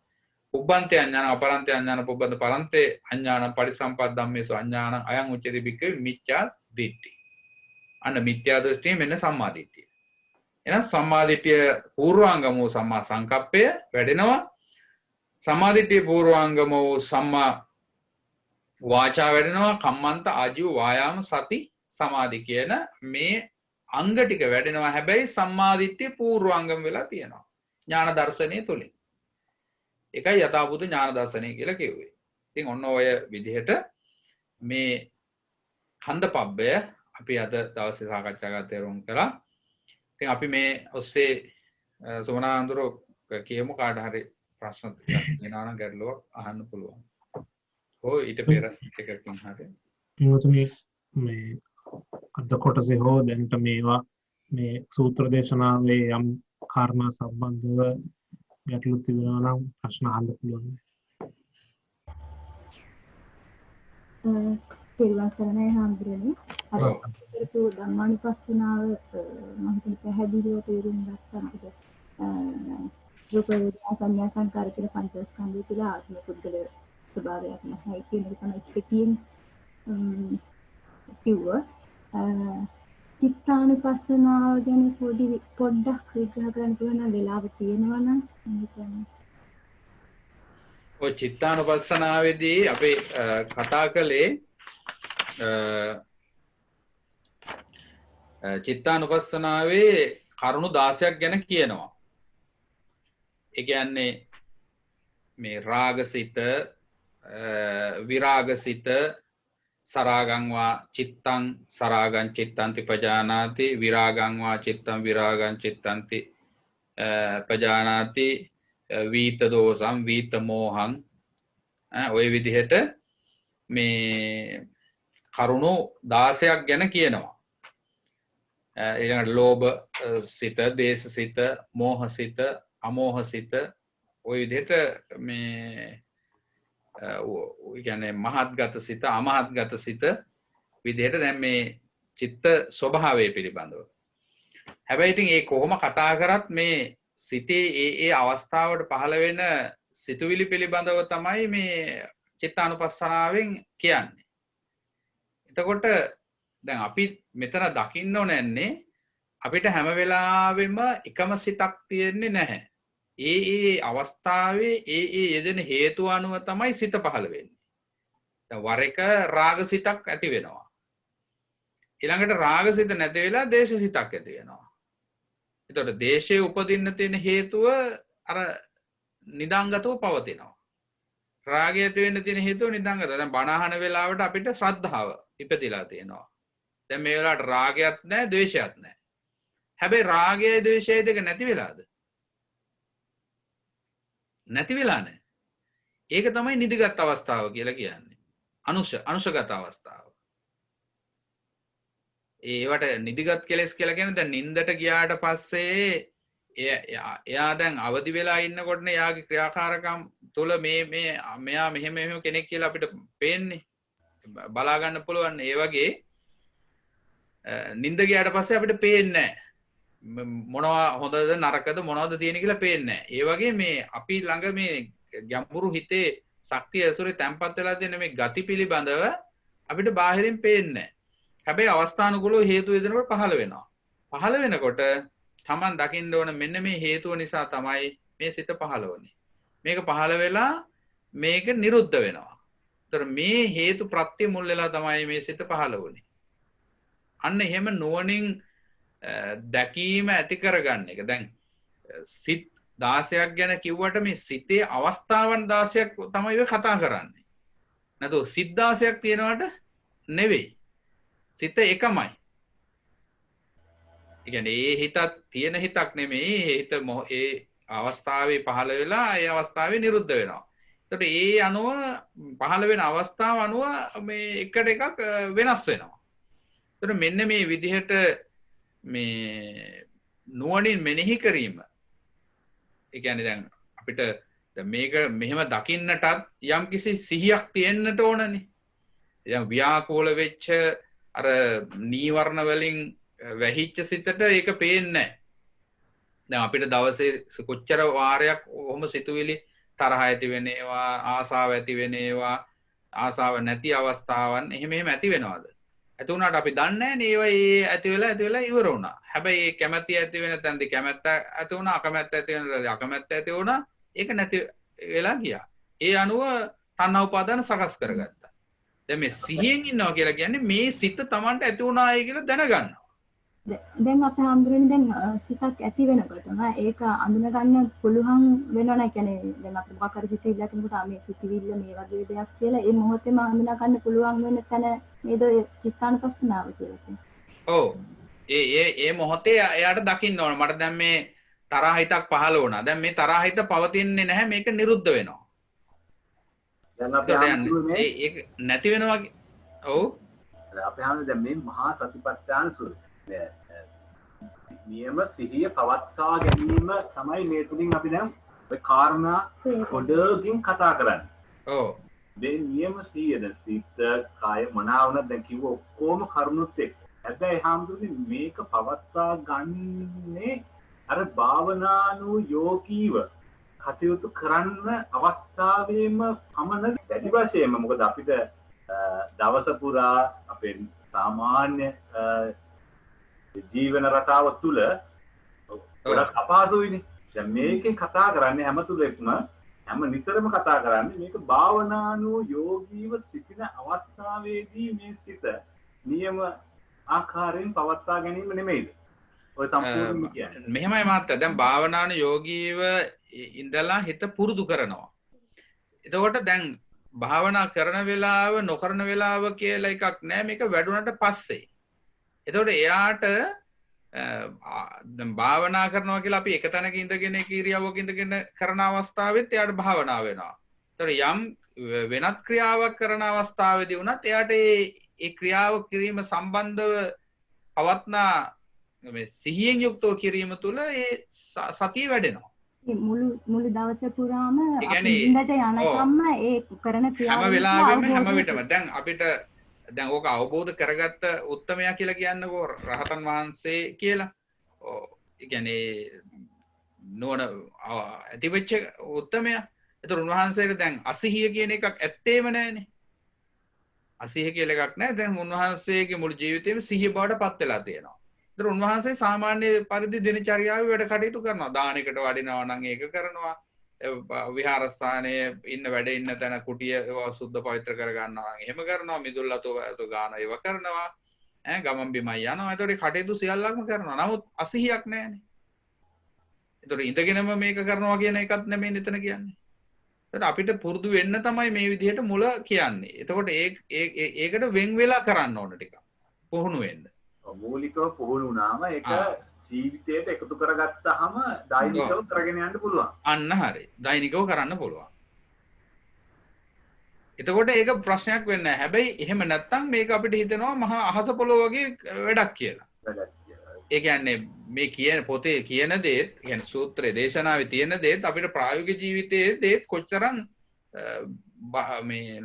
පුබ්බන්තේ අඥානං, අපරන්තේ අඥානං, පුබ්බන්ත පරන්තේ අඥානං, පරිසම්පාද ධම්මේස අඥානං, අයං උච්චති භික්ඛවේ මිච්ඡා දිට්ඨි. අන්න මිත්‍යා දෘෂ්ටිය මෙන්න සම්මා දිට්ඨිය. එහෙනම් සම්මා දිට්ඨිය පූර්වාංගම වූ සම්මා සංකප්පය වැඩෙනවා. සම්මා දිට්ඨිය පූර්වාංගම වූ සම්මා වාචා වැඩෙනවා. කම්මන්ත ආජීව වායාම සති සමාධි කියන මේ අංග ටික වැඩෙනවා. හැබැයි සම්මා දිට්ඨිය පූර්වාංගම වෙලා තියෙනවා ඥාන දර්ශනය තුලින්. ඒකයි යථාභූත ඥාන දර්ශනය කියලා කිව්වේ. ඉතින් ඔන්න ඔය විදිහට මේ ඛණ්ඩපබ්බය අපි අද දවසේ සාකච්ඡා කරලා තේරුම් කළා. ඉතින් අපි මේ ඔස්සේ සුමනාඳුර කියමු කාට හරි ප්‍රශ්න තියෙනවා නම් ගැටලුවක් අහන්න පුළුවන්. ඔය ඊට පෙර එකකින් හරි. එතකොට මේ අද කොටසේ හෝ දැනට මේවා මේ සූත්‍ර දේශනාවේ යම් කාරණා සම්බන්ධව ගැටලු තිබෙනවා නම් ප්‍රශ්න අහන්න පුළුවන්. තෙරුවන් සරණයි හාමුදුරනේ. අර කරපු ධම්මානුපස්සනාව මම හිතන්නේ පැහැදිලිව තේරුම් ගත්තා නේද? රූප වේදනා සංඥා සංකාර කියන පංචස්කන්ධය තුළ ආත්ම පුද්ගල ස්වභාවයක් නැහැ කියන එක තමයි පිටින් කිව්වා. චිත්තානුපස්සනාව ගැන පොඩ්ඩක් විග්‍රහ කරන්න පුළුවන් වෙලාව තියෙනවා නම් හිතන්නේ. ඔය චිත්තානුපස්සනාවේදී අපි කතා කළේ චිත්තානුපස්සනාවේ කරුණු 16ක් ගැන කියනවා. ඒ කියන්නේ මේ රාගසිත, විරාගසිත, සරාගං වා චිත්තං සරාගං චිත්තන්ති පජානාති, විරාගං වා චිත්තං විරාගං චිත්තන්ති පජානාති, වීත දෝසං වීත මෝහං, ඔය විදිහට මේ කරුණු 16ක් ගැන කියනවා. ඊළඟට ලෝභ සිත, දේශ සිත, මෝහ සිත, අමෝහ සිත, ඔය විදිහට මේ කියන්නේ මහත්ගත සිත, අමහත්ගත සිත විදිහට දැන් මේ චිත්ත ස්වභාවය පිළිබඳව. හැබැයි ඉතින් ඒ කොහොම කතා කරත් මේ සිතේ ඒ අවස්ථාවට පහළ වෙන සිතුවිලි පිළිබඳව තමයි මේ චිත්තානුපස්සනාවෙන් කියන්නේ. එතකොට දැන් අපි මෙතන දකින්න ඕනන්නේ අපිට හැම වෙලාවෙම එකම සිතක් තියෙන්නේ නැහැ. ඒ අවස්ථාවේ ඒ යෙදෙන හේතු අනුව තමයි සිත පහළ වෙන්නේ. දැන් වර එක රාගසිතක් ඇති වෙනවා. ඊළඟට රාගසිත නැති වෙලා දේශසිතක් ඇති වෙනවා. එතකොට දේශයේ උපදින්න තියෙන හේතුව අර නිදාංගතව පවතිනවා. රාගය ඇති වෙන්න තියෙන හේතුව නිදාංගත. දැන් බණ අහන වෙලාවට අපිට ශ්‍රද්ධාව ඉපදිලා තියෙනවා. දැන් මේ වෙලාවට රාගයක් නැහැ, ද්වේෂයක් නැහැ. හැබැයි රාගයයි ද්වේෂයයි දෙක නැති වෙලාද? නැති වෙලා නැහැ. ඒක තමයි නිදිගත් අවස්ථාව කියලා කියන්නේ. අනුශගත අවස්ථාව. ඒවට නිදිගත් කෙලෙස් කියලා කියන්නේ දැන් නින්දට ගියාට පස්සේ එයා දැන් අවදි වෙලා ඉන්නකොටනේ එයාගේ ක්‍රියාකාරකම් තුළ මෙයා මෙහෙම කෙනෙක් කියලා අපිට පේන්නේ. බලා ගන්න පුළුවන්. ඒ වගේ නින්ද ගියාට පස්සේ අපිට පේන්නේ නැහැ. මොනවා හොඳද නරකද මොනවද තියෙන කියලා පේන්නේ නැහැ. ඒ වගේ මේ අපි ළඟ මේ ගැඹුරු හිතේ ශක්තිය ඇසුරේ තැම්පත් වෙලා තියෙන මේ ගති පිළිබඳව අපිට බාහිරින් පේන්නේ නැහැ. හැබැයි අවස්ථානුකූලව හේතු වේදනකට පහළ වෙනවා. පහළ වෙනකොට Taman දකින්න ඕන මෙන්න මේ හේතුව නිසා තමයි මේ සිත පහළ වුනේ. මේක පහළ වෙලා මේක නිරුද්ධ වෙනවා. ඒතර මේ හේතු ප්‍රත්‍ය මුල් වෙලා තමයි මේ සිත පහළ වුනේ. අන්න එහෙම නුවණින් දැකීම ඇති කරගන්න එක. දැන් සිත් 16ක් ගැන කිව්වට මේ සිතේ අවස්ථාවන් 16ක් තමයි ඔය කතා කරන්නේ. නැතු සිත් 16ක් තියෙනවට නෙවෙයි. සිත එකමයි. ඒ කියන්නේ ඒ හිතත් තියෙන හිතක් නෙමෙයි. ඒ හිත ඒ අවස්ථාවේ පහළ වෙලා ඒ අවස්ථාවේ නිරුද්ධ වෙනවා. ඒකට ඒ අනුව පහළ වෙන අවස්ථාව අනුව මේ එකට එකක් වෙනස් වෙනවා. ඒකට මෙන්න මේ විදිහට මේ නුවණින් මෙනෙහි කිරීම. ඒ කියන්නේ දැන් අපිට මේක මෙහෙම දකින්නටත් යම්කිසි සිහියක් තියෙන්නට ඕනනේ. දැන් ව්‍යාකූල වෙච්ච අර නීවරණ වලින් වැහිච්ච සිතට ඒක පේන්නේ නැහැ. දැන් අපිට දවසේ කොච්චර වාරයක් ඔහොම සිතුවිලි තරහ ඇති වෙන ඒවා, ආසාව ඇති වෙන ඒවා, ආසාව නැති අවස්ථාවන් එහෙම ඇති වෙනවද? ඇති වුණාට අපි දන්නේ නැහැ නේ ඒවා ඒ ඇති වෙලා ඉවර වුණා. හැබැයි ඒ කැමැති ඇති වෙන තැනදී කැමැත්ත ඇති වුණා, අකමැත්ත ඇති වෙන තැනදී අකමැත්ත ඇති වුණා. ඒක නැති වෙලා ගියා. ඒ අනුව තණ්හා උපාදාන සකස් කරගත්තා. දැන් මේ සිහියෙන් ඉන්නවා කියලා කියන්නේ මේ සිත Tamanට ඇති වුණායි කියලා දැනගන්නවා. දැන් අපේ හඳුරන්නේ දැන් සිතක් ඇති වෙනකොටම ඒක අඳුන ගන්න පුළුවන් වෙනවා නේ. කියන්නේ දැන් අපිට මොකක් හරි සිතිවිල්ලක් එනකොට මේ සිතිවිල්ල මේ වගේ දෙයක් කියලා ඒ මොහොතේම අඳුන ගන්න පුළුවන් වෙන තැන නේද චිත්තානුපස්සනාව කියලා කියන්නේ. ඔව්. ඒ මොහොතේ එයාට දකින්න ඕන මට දැන් මේ තරහ හිතක් පහළ වුණා. දැන් මේ තරහ හිත පවතින්නේ නැහැ, මේක නිරුද්ධ වෙනවා. දැන් අපි ඒක නැති වෙනවා. ඔව්. අපි හන්නේ දැන් මේ මහා සතිපට්ඨාන සූත්‍රය. නියම සිහිය පවත්වා ගැනීම තමයි මේ තුලින් අපි දැන් ඔය කාරණා පොඩකින් කතා කරන්නේ. ඔව්. මේ නියම සිහියද සිත කාය මනාවන දැන් කිව්ව ඔක්කොම කරුණුත් එක්ක. හැබැයි හාමුදුරනේ මේක පවත්වා ගන්නේ අර භාවනානු යෝගීව කටයුතු කරන්න අවස්ථාවේම පමණ දැඩි වශයෙන්ම මොකද අපිට දවස පුරා අපේ සාමාන්‍ය ජීවන රටාව තුළ ගොඩක් අපහසුයිනේ. දැන් මේකෙන් කතා කරන්නේ හැමතුලෙක්ම හැම නිතරම කතා කරන්නේ මේක භාවනානු යෝගීව සිටින අවස්ථාවේදී මේ සිත නියම ආකාරයෙන් පවත්වා ගැනීම නෙමෙයිද? ඔය සම්පූර්ණම කියන්නේ. මෙහෙමයි මාත්‍යා. දැන් භාවනාන යෝගීව ඉඳලා හිත පුරුදු කරනවා. එතකොට දැන් භාවනා කරන වෙලාව නොකරන වෙලාව කියලා එකක් නැහැ. මේක වැඩුණට පස්සේ. එතකොට එයාට දැන් භාවනා කරනවා කියලා අපි එක තැනක ඉඳගෙන ඉරියව්වක ඉඳගෙන කරන අවස්ථාවෙත් එයාට භාවනා වෙනවා. එතකොට යම් වෙනත් ක්‍රියාවක් කරන අවස්ථාවේදී වුණත් එයාට ඒ ක්‍රියාව කිරීම සම්බන්ධව පවත්නා මේ සිහියෙන් යුක්තව කිරීම තුළ ඒ සතිය වැඩෙනවා. මුළු දවස පුරාම අපි ඉඳට යනකම්ම ඒ කරන ක්‍රියාව හැම වෙලාවෙම හැම විටම දැන් අපිට දැන් ඕක අවබෝධ කරගත්ත උත්තමයා කියලා කියන්නකෝ රහතන් වහන්සේ කියලා. ඒ කියන්නේ නෝන ඇතිවෙච්ච උත්තමයා. ඒතර උන්වහන්සේට දැන් අසිහිය කියන එකක් ඇත්තේම නැහැනේ. අසිහිය කියලා එකක් නැහැ. දැන් උන්වහන්සේගේ මුළු ජීවිතේම සිහිය බවට පත් වෙලා තියෙනවා. ඒතර උන්වහන්සේ සාමාන්‍ය පරිදි දිනචර්යාවේ වැඩ කටයුතු කරනවා. දානෙකට වඩිනවා නම් ඒක කරනවා. විහාරස්ථානයේ ඉන්න වැඩ ඉන්න තැන කුටිය සුද්ධ පවිත්‍ර කර ගන්නවා නම් එහෙම කරනවා. මිදුල් අතු ගාන ඒව කරනවා. ගමන් බිමයි යනවා. ඒතකොට කටයුතු සියල්ලක්ම කරනවා. නමුත් අසිහියක් නැහැනේ. ඒතකොට ඉඳගෙනම මේක කරනවා කියන එකත් නෙමෙයි මෙතන කියන්නේ. ඒතකොට අපිට පුරුදු වෙන්න තමයි මේ විදිහට මුල කියන්නේ. එතකොට ඒකට වෙන් වෙලා කරන්න ඕන ටික. පුහුණු වෙන්න. මූලිකව පුහුණු වුණාම ඒක ජීවිතයට එකතු කරගත්තාම දෛනිකව කරගෙන යන්න පුළුවන්. අන්න හරි. දෛනිකව කරන්න පුළුවන්. එතකොට ඒක ප්‍රශ්නයක් වෙන්නේ නැහැ. හැබැයි එහෙම නැත්තම් මේක අපිට හිතෙනවා මහා අහස පොළොව වගේ වැඩක් කියලා. ඒ කියන්නේ මේ කියන පොතේ කියන දේත්, කියන්නේ සූත්‍රයේ දේශනාවේ තියෙන දේත් අපිට ප්‍රායෝගික ජීවිතයේ දේත් කොච්චරම් මේ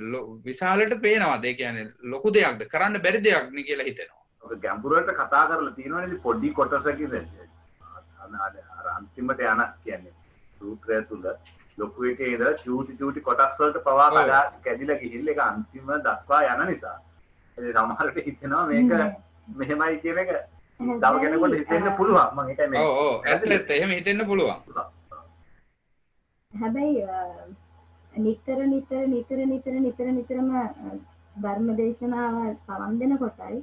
විශාලට පේනවාද? ඒ කියන්නේ ලොකු දෙයක්ද කරන්න බැරි දෙයක් නේ කියලා හිතෙනවා. ගැඹුරට කතා කරලා තියෙනවනේ පොඩි කොටසකින් අර අන්තිමට යන කියන්නේ සූත්‍රය තුල ලොකු එකේ ඉඳලා චූටි කොටස් වලට පවා කඩා කැඩිලා ගිහිල්ලා ඒක අන්තිම දක්වා යන නිසා ඒ සමහරට හිතෙනවා මේක මෙහෙමයි කියන එක තව කෙනෙකුට හිතෙන්න පුළුවන්. මම ඒකයි මේ. ඔව් ඇත්තට එහෙම හිතෙන්න පුළුවන්. හැබැයි නිතරම ධර්ම දේශනාව සවන් දෙනකොටයි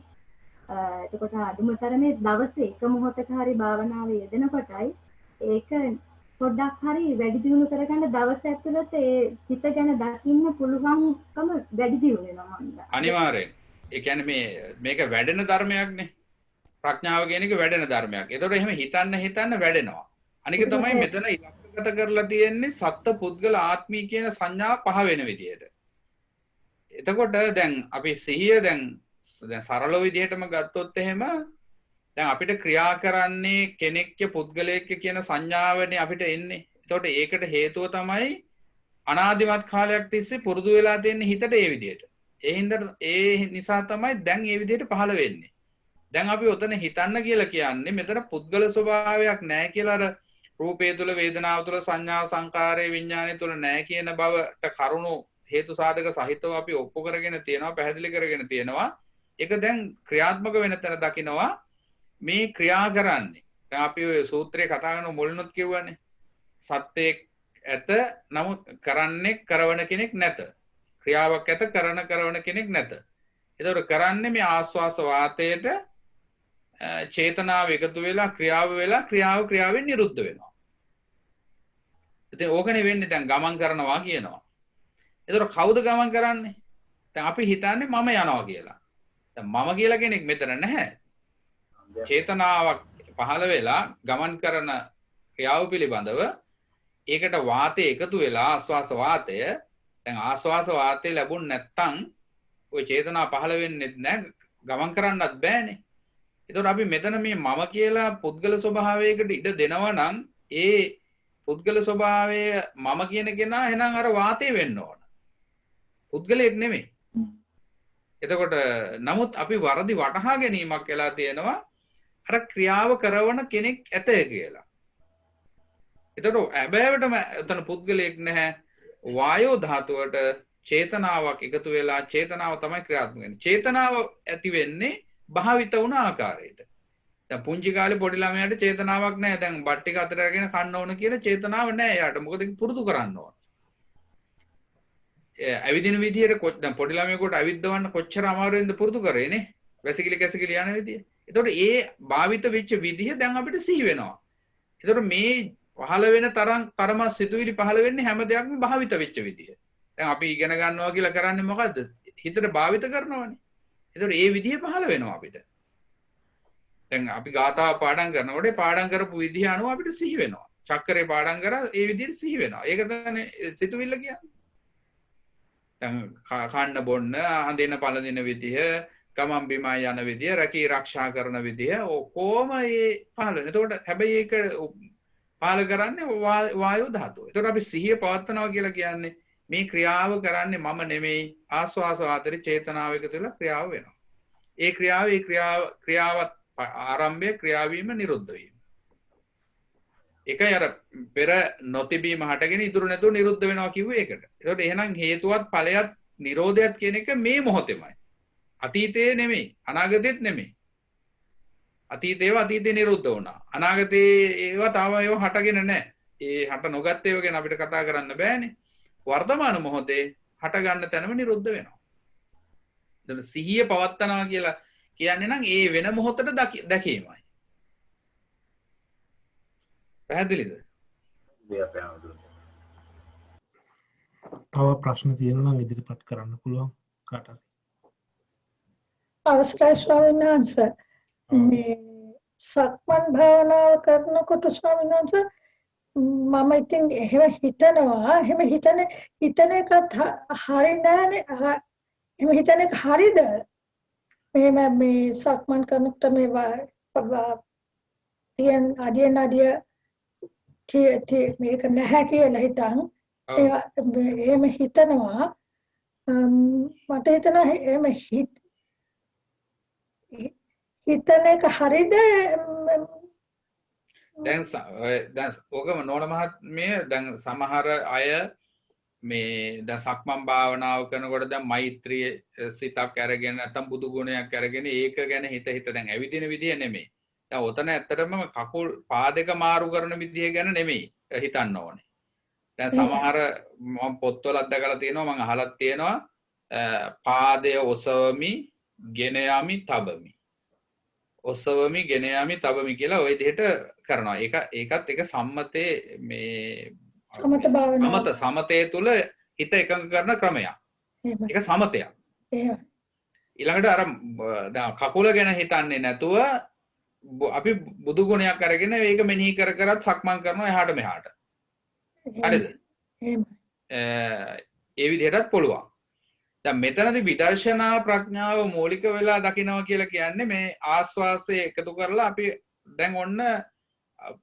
එතකොට අඩුම තරමේ දවසේ එක මොහොතක හරි භාවනාවේ යෙදෙනකොටයි ඒක පොඩ්ඩක් හරි වැඩි දියුණු කරගන්න දවස් ඇතුළත ඒ සිත ගැන දකින්න පුළුවන්කම වැඩි දියුණු වෙනවා මම. අනිවාර්යෙන්. ඒ කියන්නේ මේක වැඩෙන ධර්මයක්නේ. ප්‍රඥාව කියන එක වැඩෙන ධර්මයක්. ඒතකොට එහෙම හිතන්න වැඩෙනවා. අනික තමයි මෙතන ඉලක්කගත කරලා තියෙන්නේ සත්ත්ව පුද්ගල ආත්මී කියන සංඥා පහ වෙන විදියට. එතකොට දැන් අපි සිහිය දැන් සරල විදිහටම ගත්තොත් එහෙම දැන් අපිට ක්‍රියා කරන්නේ කෙනෙක්ගේ පුද්ගලයෙක්ගේ කියන සංඥාවනේ අපිට එන්නේ. එතකොට ඒකට හේතුව තමයි අනාදිමත් කාලයක් තිස්සේ පුරුදු වෙලා තියෙන හිතට ඒ විදිහට. ඒ නිසා තමයි දැන් ඒ විදිහට පහළ වෙන්නේ. දැන් අපි ඔතන හිතන්න කියලා කියන්නේ මෙතන පුද්ගල ස්වභාවයක් නැහැ කියලා අර රූපය තුළ වේදනාව තුළ සංඥා සංකාරයේ විඥානය තුළ නැහැ කියන බවට කරුණු හේතු සාධක සහිතව අපි ඔප්පු කරගෙන තියෙනවා පැහැදිලි කරගෙන තියෙනවා. ඒක දැන් ක්‍රියාත්මක වෙන තැන දකිනවා මේ ක්‍රියා කරන්නේ. දැන් අපි ඔය සූත්‍රයේ කතා කරන මුලිනුත් කියවනේ සත්‍යයක් ඇත නමුත් කරන්නේ කරවන කෙනෙක් නැත. ක්‍රියාවක් ඇත කරවන කෙනෙක් නැත. ඒතකොට කරන්නේ මේ ආස්වාස වාතයට චේතනාව එකතු වෙලා ක්‍රියාවෙන් නිරුද්ධ වෙනවා. ඉතින් ඕකනේ වෙන්නේ දැන් ගමන් කරනවා කියනවා. ඒතකොට කවුද ගමන් කරන්නේ? දැන් අපි හිතන්නේ මම යනවා කියලා. දැන් මම කියලා කෙනෙක් මෙතන නැහැ. චේතනාවක් පහළ වෙලා ගමන් කරන ක්‍රියාව පිළිබඳව ඒකට වාතය එකතු වෙලා ආස්වාස වාතය දැන් ආස්වාස වාතය ලැබුණ නැත්නම් ওই චේතනාව පහළ වෙන්නේ නැහැ ගමන් කරන්නත් බෑනේ. ඒතකොට අපි මෙතන මේ මම කියලා පුද්ගල ස්වභාවයකට ඉඩ දෙනවා නම් ඒ පුද්ගල ස්වභාවය මම කියන කෙනා එහෙනම් අර වාතය වෙන්න ඕන. පුද්ගලයෙක් නෙමෙයි. එතකොට නමුත් අපි වරදි වටහා ගැනීමක් වෙලා තියෙනවා අර ක්‍රියාව කරන කෙනෙක් ඇතය කියලා. එතකොට හැබෑවටම එතන පුද්ගලයෙක් නැහැ. වායෝ ධාතුවට චේතනාවක් එකතු වෙලා චේතනාව තමයි ක්‍රියාත්මක වෙන්නේ. චේතනාව ඇති වෙන්නේ භාවිත වුණ ආකාරයට. දැන් පුංචි කාලේ පොඩි ළමයාට චේතනාවක් නැහැ. දැන් බත් ටික අතට අරගෙන කන්න ඕන කියන චේතනාව නැහැ එයාට. මොකද පුරුදු කරන්න ඕන. ඇවිදින විදියට දැන් පොඩි ළමයෙකුට ඇවිද්දවන්න කොච්චර අමාරුවෙන්ද පුරුදු කරේනේ. වැසිකිලි කැසිකිලි යන විදිය. එතකොට ඒ භාවිත වෙච්ච විදිය දැන් අපිට සිහි වෙනවා. එතකොට මේ පහළ වෙන තරම සිතුවිලි පහළ වෙන්නේ හැම දෙයක්ම භාවිත වෙච්ච විදිය. දැන් අපි ඉගෙන ගන්නවා කියලා කරන්නේ මොකද්ද? හිතට භාවිත කරනවනේ. එතකොට ඒ විදිය පහළ වෙනවා අපිට. දැන් අපි ගාථා පාඩම් කරනකොට පාඩම් කරපු විදිය අනුව අපිට සිහි වෙනවා. චක්‍රේ පාඩම් කරා ඒ විදියට සිහි වෙනවා. ඒක තමයි සිතුවිල්ල කියන්නේ. දැන් කන්න බොන්න, අඳින පළඳින විදිය, ගමන් බිමන් යන විදිය, රැකී ආරක්ෂා කරන විදිය ඔක්කොම ඒ පහළ වෙනවා. එතකොට හැබැයි ඒක පහළ කරන්නේ වායු ධාතුව. එතකොට අපි සිහිය පවත්වනවා කියලා කියන්නේ මේ ක්‍රියාව කරන්නේ මම නෙමෙයි ආස්වාස ආතරේ චේතනාව එකතු වෙලා ක්‍රියාව වෙනවා. ඒ ක්‍රියාවත් ආරම්භයේ ක්‍රියාවීම නිරුද්ධ වීම. ඒකයි අර පෙර නොතිබීම හටගෙන ඉතුරු නැතුව නිරුද්ධ වෙනවා කිව්වේ ඒකට. ඒකට එහෙනම් හේතුවත් ඵලයත් නිරෝධයත් කියන එක මේ මොහොතේමයි. අතීතයේ නෙමෙයි අනාගතෙත් නෙමෙයි. අතීතේ නිරුද්ධ වුණා. අනාගතේ ඒවා තාම ඒවා හටගෙන නැහැ. ඒ හට නොගත් ඒවා ගැන අපිට කතා කරන්න බෑනේ. වර්තමාන මොහොතේ හට ගන්න තැනම නිරුද්ධ වෙනවා. එතන සිහිය පවත්නවා කියලා කියන්නේ නම් ඒ වෙන මොහොතට දැකීමයි. පැහැදිලිද? තව ප්‍රශ්න තියෙනවා නම් ඉදිරිපත් කරන්න පුළුවන් කාට හරි. අවසරයි ස්වාමීන් වහන්සේ. මේ සක්මන් භාවනාව කරනකොට ස්වාමීන් වහන්සේ මම ඉතින් එහෙම හිතනවා එහෙම හිතන එකත් හරි නෑනේ. එහෙම හිතන එක හරිද? මේ සක්මන් කරනකොට මේ තියන් අඩිය මේක නැහැ කියලා හිතන් එහෙම හිතනවා. මට හිතෙනවා එහෙම හිතන එක හරිද? දැන් ඕකම නෝන මහත්මිය දැන් සමහර අය මේ දැන් සක්මන් භාවනාව කරනකොට දැන් මෛත්‍රී සිතක් අරගෙන නැත්නම් බුදු ගුණයක් අරගෙන ඒක ගැන හිත දැන් ඇවිදින විදිය නෙමෙයි. දැන් ඔතන ඇත්තටම කකුල් පාදක මාරු කරන විදිය ගැන නෙමෙයි හිතන්න ඕනේ. දැන් සමහර මම පොත්වලත් දැකලා තියෙනවා මම අහලත් තියෙනවා පාදය ඔසවමි ගෙන යමි තබමි. ඔසවමි ගෙන යමි තබමි කියලා ওই විදිහට කරනවා. ඒකත් එක සම්මතේ මේ සමත භාවනාව. සමතේ තුල හිත එකඟ කරන ක්‍රමයක්. ඒක සමතයක්. එහෙම. ඊළඟට අර දැන් කකුල ගැන හිතන්නේ නැතුව අපි බුදු ගුණයක් අරගෙන ඒක මෙනෙහි කර කරත් සක්මන් කරනවා එහාට මෙහාට. හරිද? එහෙම. ඒ විදිහටත් පුළුවන්. දැන් මෙතනදී විදර්ශනා ප්‍රඥාව මූලික වෙලා දකිනවා කියලා කියන්නේ මේ ආස්වාසය එකතු කරලා අපි දැන් ඔන්න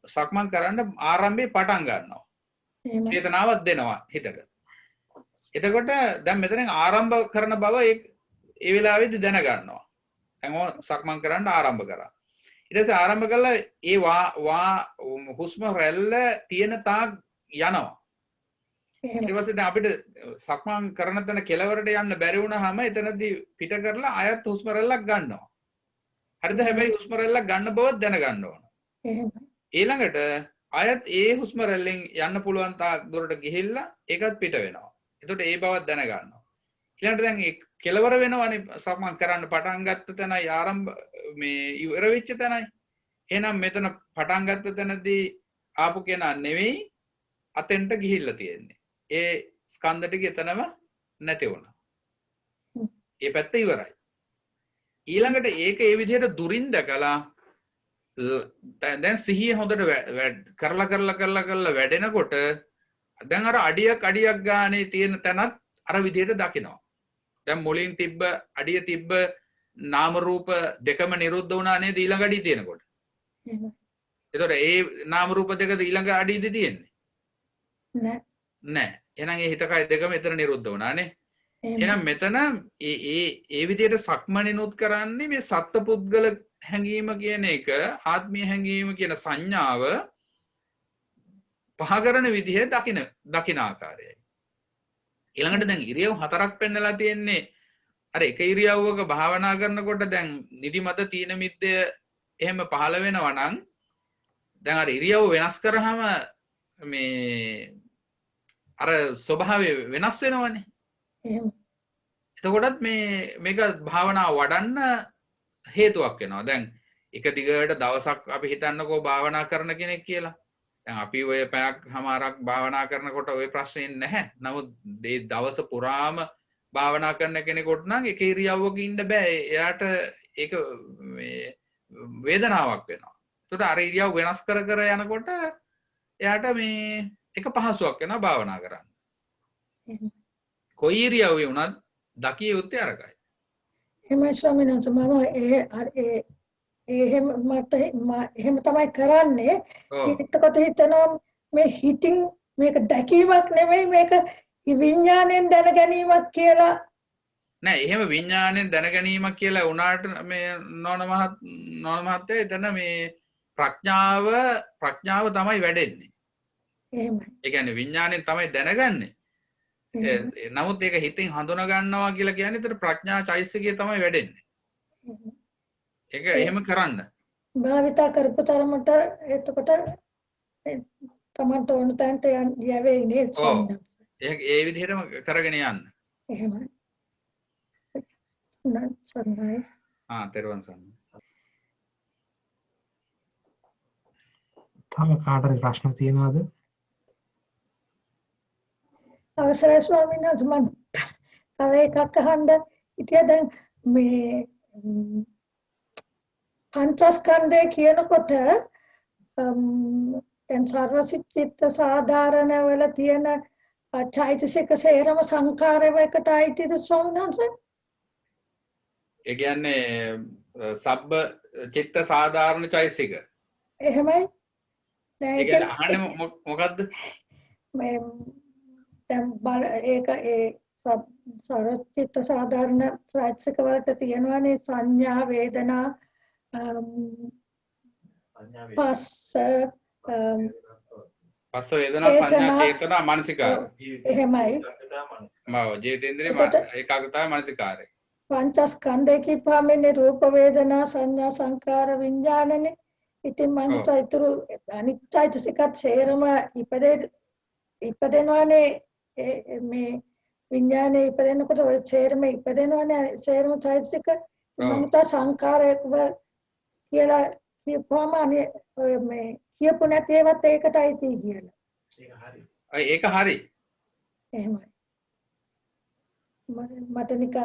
සක්මන් කරන්න ආරම්භයේ පටන් ගන්නවා. චේතනාවක් දෙනවා හිතට. එතකොට දැන් මෙතනින් ආරම්භ කරන බව ඒ වෙලාවේදී දැන ගන්නවා. දැන් ඕන සක්මන් කරන්න ආරම්භ කරා. ඊට පස්සේ ආරම්භ කළා ඒ හුස්ම රැල්ල තියෙන තාක් යනවා. ඊට පස්සේ දැන් අපිට සක්මන් කරන තැන කෙලවරට යන්න බැරි වුණාම එතනදී පිට කරලා අයත් හුස්ම රැල්ලක් ගන්නවා. හරිද? හැබැයි හුස්ම රැල්ලක් ගන්න බව දැන ගන්න ඕන. එහෙමයි. ඊළඟට අයත් ඒ හුස්ම රැල්ලෙන් යන්න පුළුවන් තාක් දුරට ගිහිල්ලා ඒකත් පිට වෙනවා. එතකොට ඒ බවත් දැන ගන්නවා. ඊළඟට දැන් ඒ කෙලවර වෙනවනේ සක්මන් කරන්න පටන් ගත්ත තැනයි ආරම්භ මේ ඉවර වෙච්ච තැනයි. එහෙනම් මෙතන පටන් ගත්ත තැනදී ආපු කෙනා නෙවෙයි අතෙන්ට ගිහිල්ලා තියෙන්නේ. ඒ ස්කන්ධ ටික එතනම නැති වුණා. ඒ පැත්ත ඉවරයි. ඊළඟට ඒක ඒ විදිහට දුරින් දැකලා දැන් සිහිය හොඳට කරලා වැඩෙනකොට දැන් අර අඩියක් ගානේ තියෙන තැනත් අර විදිහට දකිනවා. දැන් මුලින් තිබ්බ අඩිය තිබ්බ නාම රූප දෙකම නිරුද්ධ වුණා නේද ඊළඟ අඩිය තියෙනකොට. එතකොට ඒ නාම රූප දෙකද ඊළඟ අඩියද තියෙන්නේ? නෑ. එහෙනම් ඒ හිතකය දෙකම එතන නිරුද්ධ වුණානේ. එහෙනම් මෙතන ඒ විදිහට සක්මනිනුත් කරන්නේ මේ සත්පුද්ගල හැඟීම කියන එක ආත්මීය හැඟීම කියන සංඥාව පහකරන විදිහ දකින ආකාරයයි. ඊළඟට දැන් ඉරියව් හතරක් පෙන්නලා තියෙන්නේ අර එක ඉරියව්වක භාවනා කරනකොට දැන් නිදිමත තීන මිද්දය එහෙම පහළ වෙනවා නම් දැන් අර ඉරියව් වෙනස් කරාම මේ අර ස්වභාවය වෙනස් වෙනවනේ. එහෙම. එතකොටත් මේක භාවනාව වඩන්න හේතුවක් වෙනවා. දැන් එක දිගට දවසක් අපි හිතන්නකෝ භාවනා කරන කෙනෙක් කියලා. දැන් අපි ඔය පැයක් හමාරක් භාවනා කරනකොට ඔය ප්‍රශ්නේ නැහැ. නමුත් මේ දවස පුරාම භාවනා කරන කෙනෙකුට නම් එක ඉරියව්වක ඉන්න බෑ. එයාට ඒක මේ වේදනාවක් වෙනවා. ඒකට අර ඉරියව් වෙනස් කර යනකොට එයාට මේ එක පහසුවක් වෙනවා භාවනා කරන්න. කොයි ඉරියව්වේ වුණත් දකිය යුත්තේ අරකයි. එහෙමයි ස්වාමීන් වහන්සේ මම එහෙම තමයි කරන්නේ. එතකොට හිතනවා මේ හිතින් මේක දැකීමක් නෙමෙයි මේක විඥාණයෙන් දැන ගැනීමක් කියලා. නෑ එහෙම විඥාණයෙන් දැන ගැනීමක් කියලා උනාට මේ නෝන මහත්තයා එතන මේ ප්‍රඥාව තමයි වැඩෙන්නේ. එහෙමයි. ඒ කියන්නේ විඥාණයෙන් තමයි දැනගන්නේ. නමුත් ඒක හිතින් හඳුනා ගන්නවා කියලා කියන්නේ ඒතර ප්‍රඥා චෛතසිකය තමයි වැඩෙන්නේ. ඒක එහෙම කරන්න. භාවිතා කරපු තරමට එතකොට තමන්ට ඕන තැනට යවෙයි නේද? ඒ විදිහටම කරගෙන යන්න. එහෙමයි. සන්නයි. තෙරුවන් සරණයි. තව කාටරි ප්‍රශ්න තියෙනවද? අවසරයි ස්වාමීන් වහන්සේ මම තව එකක් අහන්න ඉතින් දැන් මේ පංචස්කන්ධය කියනකොට දැන් සර්වසිද්ධිත සාධාරණ වල තියෙන චෛතසික සේරම සංඛාරව එකට අයිතිද ස්වාමීන් වහන්සේ? ඒ කියන්නේ සබ්බ චිත්ත සාධාරණ චෛතසික. එහෙමයි. ඒ කියන්නේ අහන්නේ මොකද්ද? මේ දැන් ඒක සර්වචිත්ත සාධාරණ චෛතසික වලට තියෙනවානේ සංඥා වේදනා පස්ස පස්ස වේදනා සංඥා චේතනා මනසිකාර. එහෙමයි. මාව ජීවිතේන්ද්‍රේ ඒකාග්‍රතාවය මනසිකාරය. පංචස්කන්ධය කිව්වමනේ රූප වේදනා සංඥා සංකාර විඥානනේ. ඉතින් මම හිතුවා ඊතුරු අනිත් චෛතසිකත් සේරම ඉපදෙනවානේ මේ විඥානේ ඉපදෙනකොට ඔය සේරම ඉපදෙනවානේ සේරම චෛතසික මම හිතුවා සංකාරයක් කියලා කියපුවම අනේ ඔය මේ කියපු නැති ඒවත් ඒකටයි තියෙන්නේ කියලා. ඒක හරි. එහෙමයි. මට නිකන්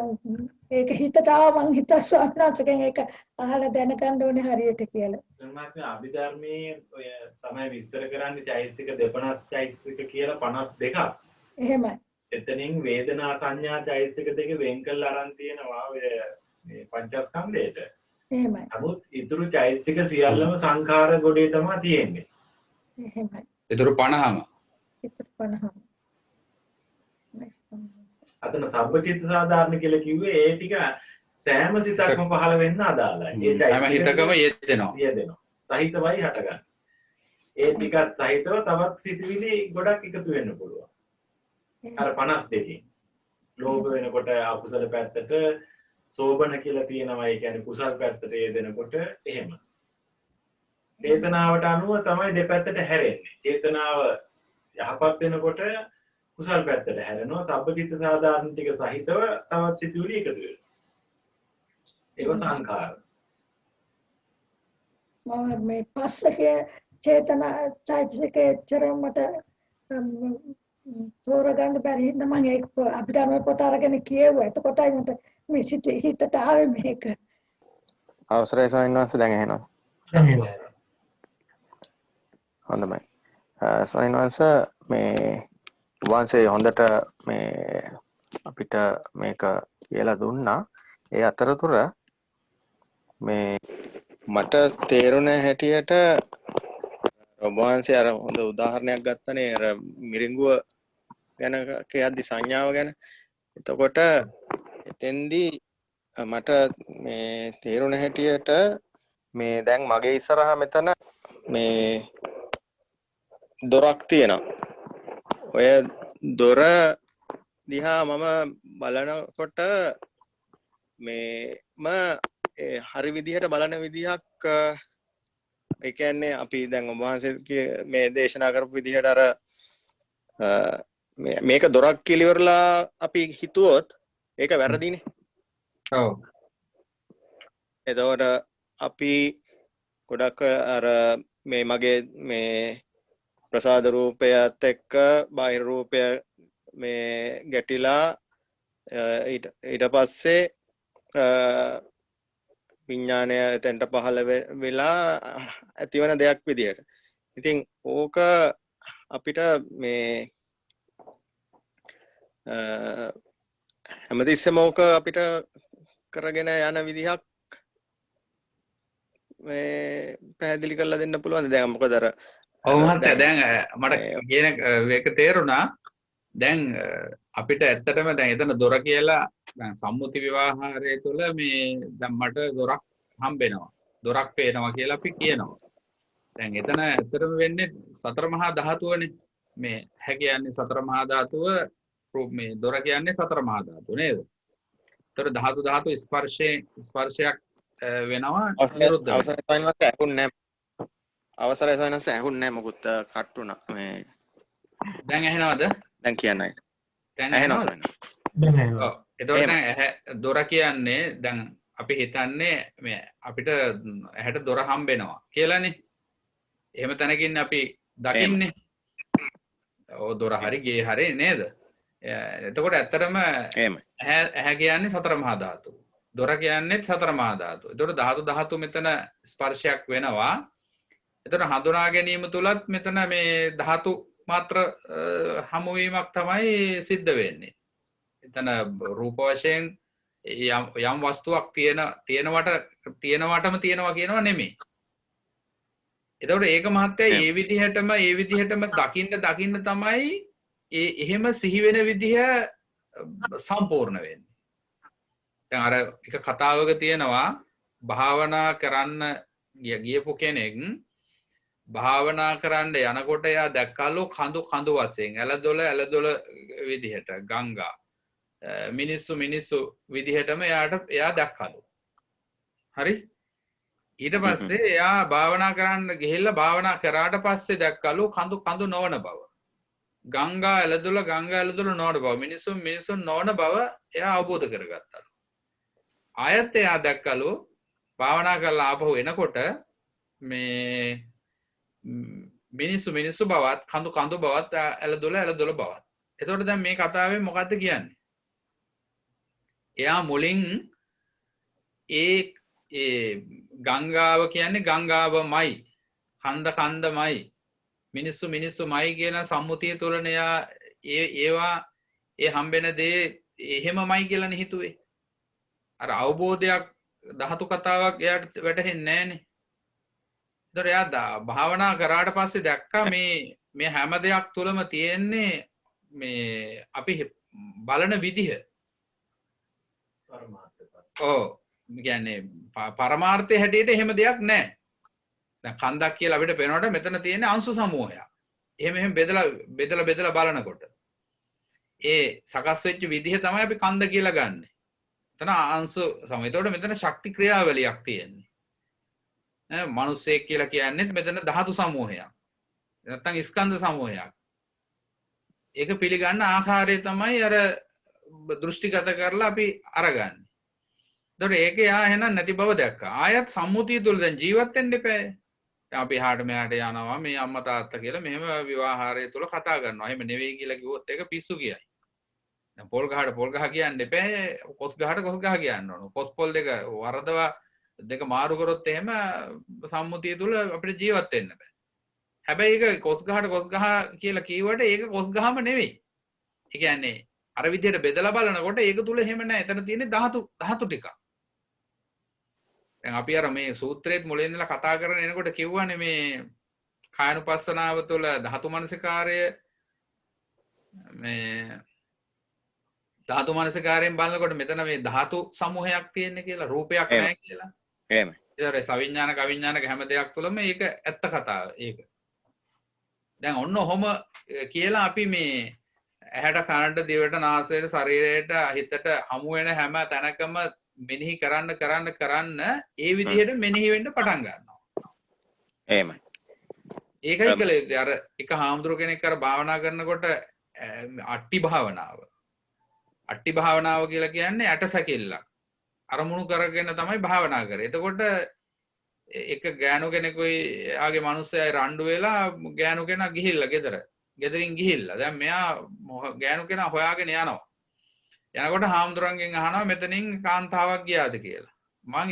ඒක හිතට ආවා මං හිතා ස්වාමීනාචකෙන් ඒක අහලා දැනගන්න ඕනේ හරියට කියලා. සම්මාත්ම අභිධර්මයේ ඔය තමයි විස්තර කරන්නේ චෛතසික 52 චෛතසික කියලා 52ක්. එහෙමයි. එතනින් වේදනා සංඥා චෛතසික දෙක වෙන් කරලා අරන් තියෙනවා ඔය මේ පංචස්කන්ධයට. එහෙමයි. නමුත් ඊතුරු චෛතසික සියල්ලම සංඛාර ගොඩේ තමයි තියෙන්නේ. එහෙමයි. ඊතුරු 50ම. ඊතුරු 50ම. අතන සබ්බචිත්ත සාධාරණ කියලා කිව්වේ ඒ ටික සෑම සිතක්ම පහළ වෙන්න අදාළයි. ඒ හැම හිතකම යෙදෙනවා. සහිතවයි හටගන්නේ. ඒ ටිකත් සහිතව තවත් සිතුවිලි ගොඩක් එකතු වෙන්න පුළුවන්. අර 52කින්. ලෝභ වෙනකොට අකුසල පැත්තට සෝබන කියලා තියෙනවා. ඒ කියන්නේ කුසල් පැත්තට යෙදෙනකොට එහෙම. චේතනාවට අනුව තමයි දෙපැත්තට හැරෙන්නේ. චේතනාව යහපත් වෙනකොට කුසල් පැත්තට හැරෙනවා. සබ්බචිත්ත සාධාරණ ටික සහිතව තවත් සිතුවිලි එකතු වෙනවා. ඒක සංඛාර. මම මේ පස්සේ චේතනා චෛතසිකේ චරමට තෝරගන්න බැරි හින්දා මම ඒක අභිධර්ම පොත අරගෙන කියෙව්වා. එතකොටයි මට මේ හිතට ආවේ මේක. අවසරයි ස්වාමීන් වහන්සේ දැන් ඇහෙනවා. හොඳයි. ස්වාමීන් වහන්සේ මේ වහන්සේ හොඳට මේ අපිට මේක කියලා දුන්නා. ඒ අතරතුර මේ මට තේරුණ හැටියට ඔබ වහන්සේ අර හොඳ උදාහරණයක් ගත්තනේ අර මිරිඟුව ගැන කියද්දි සංඥාව ගැන. එතකොට එතෙන්දී මට මේ තේරුණ හැටියට මේ දැන් මගේ ඉස්සරහා මෙතන මේ දොරක් තියෙනවා. ඔය දොර දිහා මම බලනකොට මේම හරි විදිහට බලන විදිහක් ඒ කියන්නේ අපි දැන් ඔබ වහන්සේ මේ දේශනා කරපු විදිහට අර මේක දොරක් කියලා ඉවරලා අපි හිතුවොත් ඒක වැරදිනේ. ඔව්. එතකොට අපි ගොඩක් අර මේ මගේ මේ ප්‍රසාද රූපයත් එක්ක බාහිර රූපය මේ ගැටිලා ඊට පස්සේ විඥානය එතෙන්ට පහළ වෙලා ඇතිවන දෙයක් විදිහට. ඉතින් ඕක අපිට මේ හැමතිස්සෙම ඕක අපිට කරගෙන යන විදිහක් මේ පැහැදිලි කරලා දෙන්න පුළුවන්ද? දැන් මොකද අර ඔව් මහත්තයා දැන් මට කියන එක තේරුණා. දැන් අපිට ඇත්තටම දැන් එතන දොර කියලා දැන් සම්මුති විවාහාරය තුළ මේ දැන් මට දොරක් හම්බෙනවා. දොරක් පේනවා කියලා අපි කියනවා. දැන් එතන ඇත්තටම වෙන්නේ සතර මහා ධාතුවනේ. මේ හැ කියන්නේ සතර මහා ධාතුව, මේ දොර කියන්නේ සතර මහා ධාතුව නේද? ඒතර ධාතු ස්පර්ශයක් වෙනවා නිරුද්ධ වෙනවා. අවසරයි සයනස ඇහුන්නේ නැහැ මොකුත් කට් වුණා මේ දැන් ඇහෙනවද? දැන් කියන්නයි. දැන් ඇහෙනවද? දැන් ඇහෙනවා. ඔව්. එතකොට දැන් දොර කියන්නේ දැන් අපි හිතන්නේ මේ අපිට ඇහැට දොර හම්බෙනවා කියලානේ. එහෙම තැනකින් අපි දකින්නේ. ඔව් දොර හරි ගේ හරි නේද? එතකොට ඇත්තටම ඇහැ කියන්නේ සතර මහා ධාතු. දොර කියන්නේ සතර මහා ධාතු. එතකොට ධාතු මෙතන ස්පර්ශයක් වෙනවා. එතන හඳුනා ගැනීම තුලත් මෙතන මේ ධාතු මාත්‍ර හමුවීමක් තමයි සිද්ධ වෙන්නේ. එතන රූප වශයෙන් යම් වස්තුවක් තියෙනවටම තියෙනවා කියනවා නෙමෙයි. එතකොට ඒක මහත්තයා ඒ විදිහටම දකින්න තමයි එහෙම සිහි වෙන විදිහ සම්පූර්ණ වෙන්නේ. දැන් අර එක කතාවක තියෙනවා භාවනා කරන්න ගියපු කෙනෙක් භාවනා කරන්න යනකොට එයා දැක්කලු කඳු වශයෙන් ඇලදොල විදිහට ගංගා මිනිස්සු විදිහටම එයා දැක්කලු. හරි? ඊට පස්සේ එයා භාවනා කරන්න ගිහිල්ලා භාවනා කරාට පස්සේ දැක්කලු කඳු නොවන බව. ගංගා ඇලදොල නොවන බව. මිනිස්සුන් නොවන බව එයා අවබෝධ කරගත්තලු. ආයත් එයා දැක්කලු භාවනා කරලා ආපහු එනකොට මේ මිනිස්සු බවත් කඳු බවත් ඇලදොල බවත්. එතකොට දැන් මේ කතාවෙන් මොකද්ද කියන්නේ? එයා මුලින් ඒ ගංගාව කියන්නේ ගංගාවමයි, කන්දමයි, මිනිස්සුමයි කියන සම්මුතිය තුලන එයා ඒවා ඒ හම්බෙන දේ එහෙමමයි කියලානේ හිතුවේ. අර අවබෝධයක් ධාතු කතාවක් එයාට වැටහෙන්නේ නැහනේ. ඒතර එයා භාවනා කරාට පස්සේ දැක්කා මේ හැම දෙයක් තුලම තියෙන්නේ මේ අපි බලන විදිහ. කියන්නේ පරමාර්ථය හැටියට එහෙම දෙයක් නැහැ. දැන් කන්දක් කියලා අපිට පේනකොට මෙතන තියෙන අංශු සමූහයක්. එහෙම බෙදලා බලනකොට ඒ සකස් වෙච්ච විදිහ තමයි අපි කන්ද කියලා ගන්නෙ. එතන අංශු සමූහය. ඒතකොට මෙතන ශක්ති ක්‍රියාවලියක් තියෙන්නේ. මනුස්සයෙක් කියලා කියන්නේ මෙතන ධාතු සමූහයක්. නැත්තම් ස්කන්ධ සමූහයක්. ඒක පිළිගන්න ආකාරය තමයි අර දෘෂ්ටිගත කරලා අපි අරගන්නේ. ඒතකොට ඒක යා එහෙනම් නැති බව දැක්කා. ආයත් සම්මුතිය තුල දැන් ජීවත් වෙන්න එපා. දැන් අපි එහාට මෙහාට යනවා මේ අම්මා තාත්තා කියලා මෙහෙම විවාහාරය තුල කතා කරනවා. එහෙම නෙවෙයි කියලා කිව්වොත් ඒක පිස්සු කියයි. දැන් පොල් ගහ කියන්න එපා. කොස් ගහ කියන්න ඕන. කොස් පොල් දෙක වරදවා දෙක මාරු කරොත් එහෙම සම්මුතිය තුල අපිට ජීවත් වෙන්න බෑ. හැබැයි ඒක කොස් ගහ කියලා කියවට ඒක කොස් ගහම නෙවෙයි. ඒ කියන්නේ අර විදිහට බෙදලා බලනකොට ඒක තුල එහෙම නැහැ. එතන තියෙන්නේ ධාතු ටික. දැන් අපි අර මේ සූත්‍රයේත් මුලින් ඉඳලා කතා කරගෙන එනකොට කිව්වනේ මේ කායනුපස්සනාව තුළ ධාතු මනසිකාරය මේ ධාතු මනසිකාරයෙන් බලනකොට මෙතන මේ ධාතු සමූහයක් තියෙන්නේ කියලා රූපයක් නැහැ කියලා. එහෙමයි. ඒතර සවිඥානික අවිඥානික හැම දෙයක් තුළම මේක ඇත්ත කතාව ඒක. දැන් ඔන්න ඔහොම කියලා අපි මේ ඇහැට කනට දිවට නාසයට ශරීරයට හිතට හමු වෙන හැම තැනකම මෙනෙහි කරන්න ඒ විදිහට මෙනෙහි වෙන්න පටන් ගන්නවා. එහෙමයි. ඒකයි කලේ අර එක හාමුදුර කෙනෙක් අර භාවනා කරනකොට අට්ටි භාවනාව කියලා කියන්නේ ඇටසැකිල්ලක්. අරමුණු කරගෙන තමයි භාවනා කරේ. එතකොට එක ගෑනු කෙනෙකුයි ආගේ මිනිස්සයයි රණ්ඩු වෙලා ගෑනු කෙනා ගිහිල්ලා ගෙදරින් ගිහිල්ලා. දැන් මෙයා ගෑනු කෙනා හොයාගෙන යනවා. යනකොට හාමුදුරන්ගෙන් අහනවා මෙතනින් කාන්තාවක් ගියාද කියලා. මං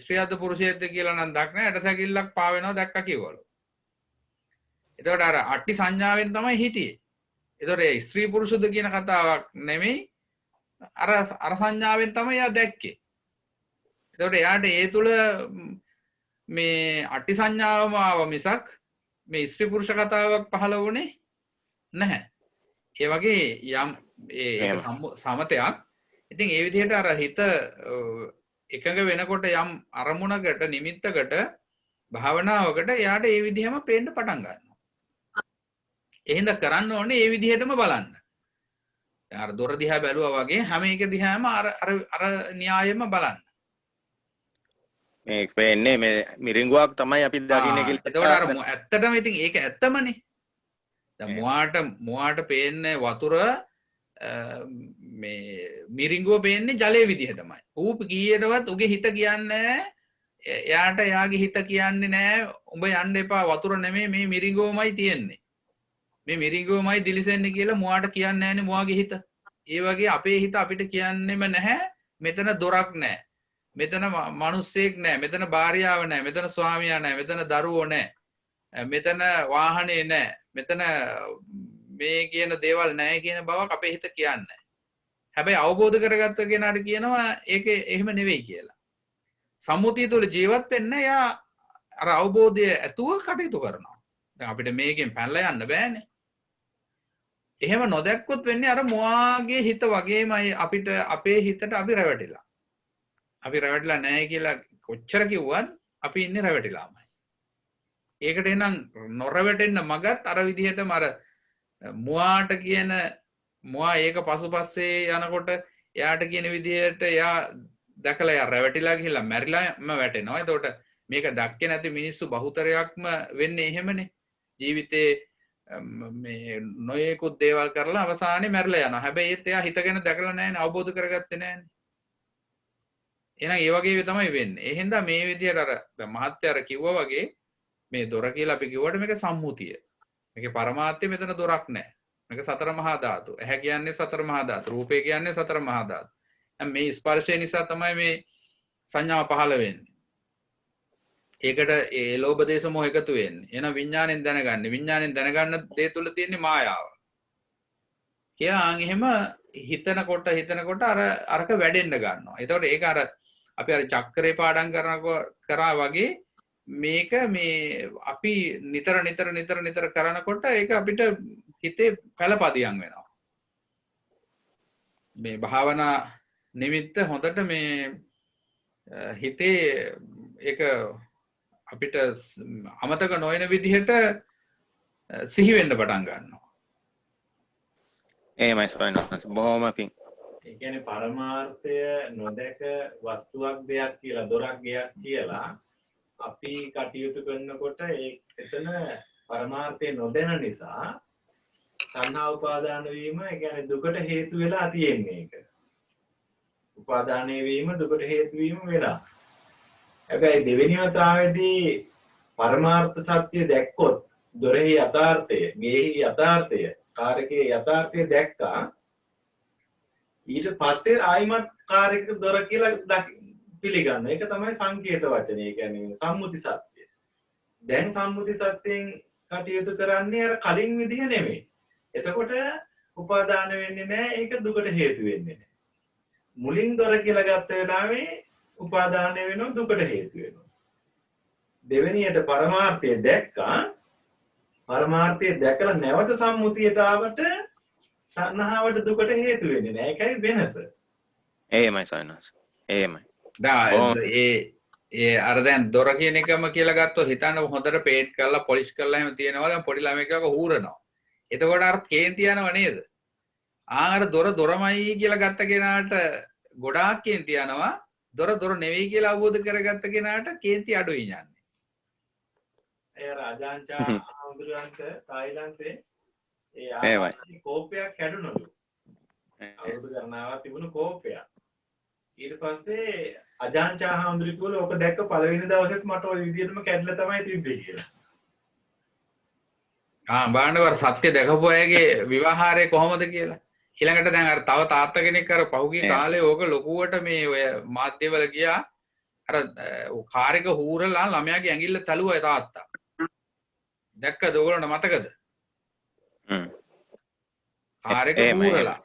ස්ත්‍රියක්ද පුරුෂයෙක්ද කියලා නම් දක්න ඇටසැකිල්ලක් පාවෙනවා දැක්කා කිව්වලු. එතකොට අර අට්ටි සංඥාවෙන් තමයි හිටියේ. එතකොට ඒ ස්ත්‍රී පුරුෂද කියන කතාවක් නෙමෙයි අර සංඥාවෙන් තමයි එයා දැක්කේ. එතකොට එයාට ඒ තුල මේ අට්ටි සංඥාවම ආව මිසක් මේ ස්ත්‍රී පුරුෂ කතාවක් පහළ වුණේ නැහැ. ඒ වගේ යම් සමතයක්. ඉතින් ඒ විදිහට අර හිත එකඟ වෙනකොට යම් අරමුණකට නිමිත්තකට භාවනාවකට එයාට ඒ විදිහම පේන්න පටන් ගන්නවා. එහෙනම් කරන්න ඕනේ ඒ විදිහටම බලන්න. අර දොර දිහා බැලුවා වගේ හැම එක දිහාම අර න්‍යායෙම බලන්න. මේක වෙන්නේ මේ මිරිඟුවක් තමයි අපි දකින්නේ කියලා. ඒතකොට අර ඇත්තටම ඉතින් ඒක ඇත්තමනේ. දැන් මුවාට පේන්නේ වතුර මේ මිරිඟුව පේන්නේ ජලයේ විදිහටමයි. ඌ කීයටවත් උගේ හිත කියන්නේ එයාට එයාගේ හිත කියන්නේ නෑ උඹ යන්න එපා වතුර නෙමෙයි මේ මිරිඟුවමයි තියෙන්නේ. මේ මිරිඟුවමයි දිලිසෙන්නේ කියලා මුවාට කියන්නේ නෑනේ මුවාගේ හිත. ඒ වගේ අපේ හිත අපිට කියන්නෙම නැහැ මෙතන දොරක් නෑ. මෙතන මිනිස්සෙක් නෑ. මෙතන භාර්යාව නෑ. මෙතන ස්වාමියා නෑ. මෙතන දරුවෝ නෑ. මෙතන වාහනේ නෑ. මෙතන මේ කියන දේවල් නැහැ කියන බවක් අපේ හිත කියන්නේ. හැබැයි අවබෝධ කරගත්ත කෙනාට කියනවා ඒක එහෙම නෙවෙයි කියලා. සම්මුතිය තුළ ජීවත් වෙන්න යා අර අවබෝධය ඇතුව කටයුතු කරනවා. දැන් අපිට මේකෙන් පැනලා යන්න බෑනේ. එහෙම නොදැක්කොත් වෙන්නේ අර මොවාගේ හිත වගේමයි අපිට අපේ හිතට අපි රැවටිලා. අපි රැවටිලා නැහැ කියලා කොච්චර කිව්වත් අපි ඉන්නේ රැවටිලාමයි. ඒකට එහෙනම් නොරවැටෙන්න මගත් අර විදිහටම අර මුවාට කියන මුවා ඒක පසුපස්සේ යනකොට එයාට කියන විදිහට එයා දැකලා එයා රැවටිලා ගිහිල්ලා මැරිලාම වැටෙනවා. එතකොට මේක දැක්කේ නැති මිනිස්සු බහුතරයක්ම වෙන්නේ එහෙමනේ. ජීවිතේ මේ නොයෙකුත් දේවල් කරලා අවසානයේ මැරිලා යනවා. හැබැයි ඒත් එයා හිතගෙන දැකලා නැහැනේ, අවබෝධ කරගත්තේ නැහැනේ. එහෙනම් ඒ වගේ තමයි වෙන්නේ. ඒ හින්දා මේ විදිහට අර දැන් මහත්තයා අර කිව්වා වගේ මේ දොර කියලා අපි කිව්වට මේක සම්මුතිය. මේකේ පරමාර්ථය මෙතන දොරක් නැහැ. මේක සතර මහා ධාතු. ඇහැ කියන්නේ සතර මහා ධාතු. රූපය කියන්නේ සතර මහා ධාතු. මේ ස්පර්ශය නිසා තමයි මේ සංඥාව පහළ වෙන්නේ. ඒකට ඒ ලෝභ දේශ මොහ එකතු වෙන්නේ. එහෙනම් විඥාණයෙන් දැනගන්නේ. විඥාණයෙන් දැනගන්න දේ තුල තියෙන්නේ මායාව. කියලාන් එහෙම හිතනකොට අරක වැඩෙන්න ගන්නවා. ඒතකොට ඒක අර අපි අර චක්‍රේ පාඩම් කරා වගේ මේක මේ අපි නිතර කරනකොට ඒක අපිට හිතේ පළපදියම් වෙනවා. මේ භාවනා නිමිත්ත හොඳට මේ හිතේ ඒක අපිට අමතක නොවන විදිහට සිහි වෙන්න පටන් ගන්නවා. එහෙමයි ස්වාමීනි. බොහොම පිං. ඒ කියන්නේ පරමාර්ථය නොදැක වස්තුවක් දෙයක් කියලා දොරක් ගයක් කියලා අපි කටයුතු කරනකොට එතන පරමාර්ථය නොදැන නිසා තණ්හා උපාදාන වීම ඒ කියන්නේ දුකට හේතු වෙලා තියෙන්නේ ඒක. උපාදානය වීම දුකට හේතු වීම වෙලා. හැබැයි දෙවෙනි වතාවේදී පරමාර්ථ සත්‍ය දැක්කොත් දොරෙහි යථාර්ථය, ගේහි යථාර්ථය, කාර්යයේ යථාර්ථය දැක්කා. ඊට පස්සේ ආයිමත් කාර්යක දොර කියලා පිළිගන්න. ඒක තමයි සංකේත වචනේ. ඒ කියන්නේ සම්මුති සත්‍ය. දැන් සම්මුති සත්‍යයෙන් කටයුතු කරන්නේ අර කලින් විදිහ නෙමෙයි. එතකොට උපාදාන වෙන්නේ නැහැ. ඒක දුකට හේතු වෙන්නේ නැහැ. මුලින් දොර කියලා ගත්ත වෙලාවේ උපාදාන වෙනවා, දුකට හේතු වෙනවා. දෙවෙනියට පරමාර්ථය දැක්කා. පරමාර්ථය දැකලා නැවත සම්මුතියට ආවට තණ්හාවට දුකට හේතු වෙන්නේ නැහැ. ඒකයි වෙනස. එහෙමයි සයනස්. එහෙමයි. ඒ අර දැන් දොර කියන එකම කියලා ගත්තොත් හිතන්න හොඳට පේන්ට් කරලා පොලිෂ් කරලා එහෙම තියෙනවා. දැන් පොඩි ළමයෙක් වගේ හූරනවා. එතකොට අර කේන්ති යනව නේද? අර දොරමයි කියලා ගත්ත කෙනාට ගොඩාක් කේන්ති යනවා. දොර නෙවෙයි කියලා අවබෝධ කරගත්ත කෙනාට කේන්ති අඩුයි යන්නේ. ඒ රාජාංචා ආඳුරන්ට තායිලන්තේ ඒ කෝපයක් හැදුනලු. අවුරුදු ගණනාවක් තිබුණු කෝපයක්. ඊට පස්සේ අජාංචා හාමුදුරුවෝ ඔක දැක්ක පළවෙනි දවසෙත් මට ওই විදිහටම කැඩලා තමයි තිබ්බේ කියලා. බාණ්ඩවර සත්‍ය දැකපු අයගේ විවාහාරය කොහොමද කියලා. ඊළඟට දැන් අර තව තාත්තා කෙනෙක් අර පහුගිය කාලේ ඕක ලොකුවට මේ ඔය මාධ්‍යවල ගියා. අර කාර්යක හූරලා ළමයාගේ ඇඟිල්ල තලුවා තාත්තා. දැක්කද ඔයගොල්ලන්ට මතකද? කාර්යක හූරලා.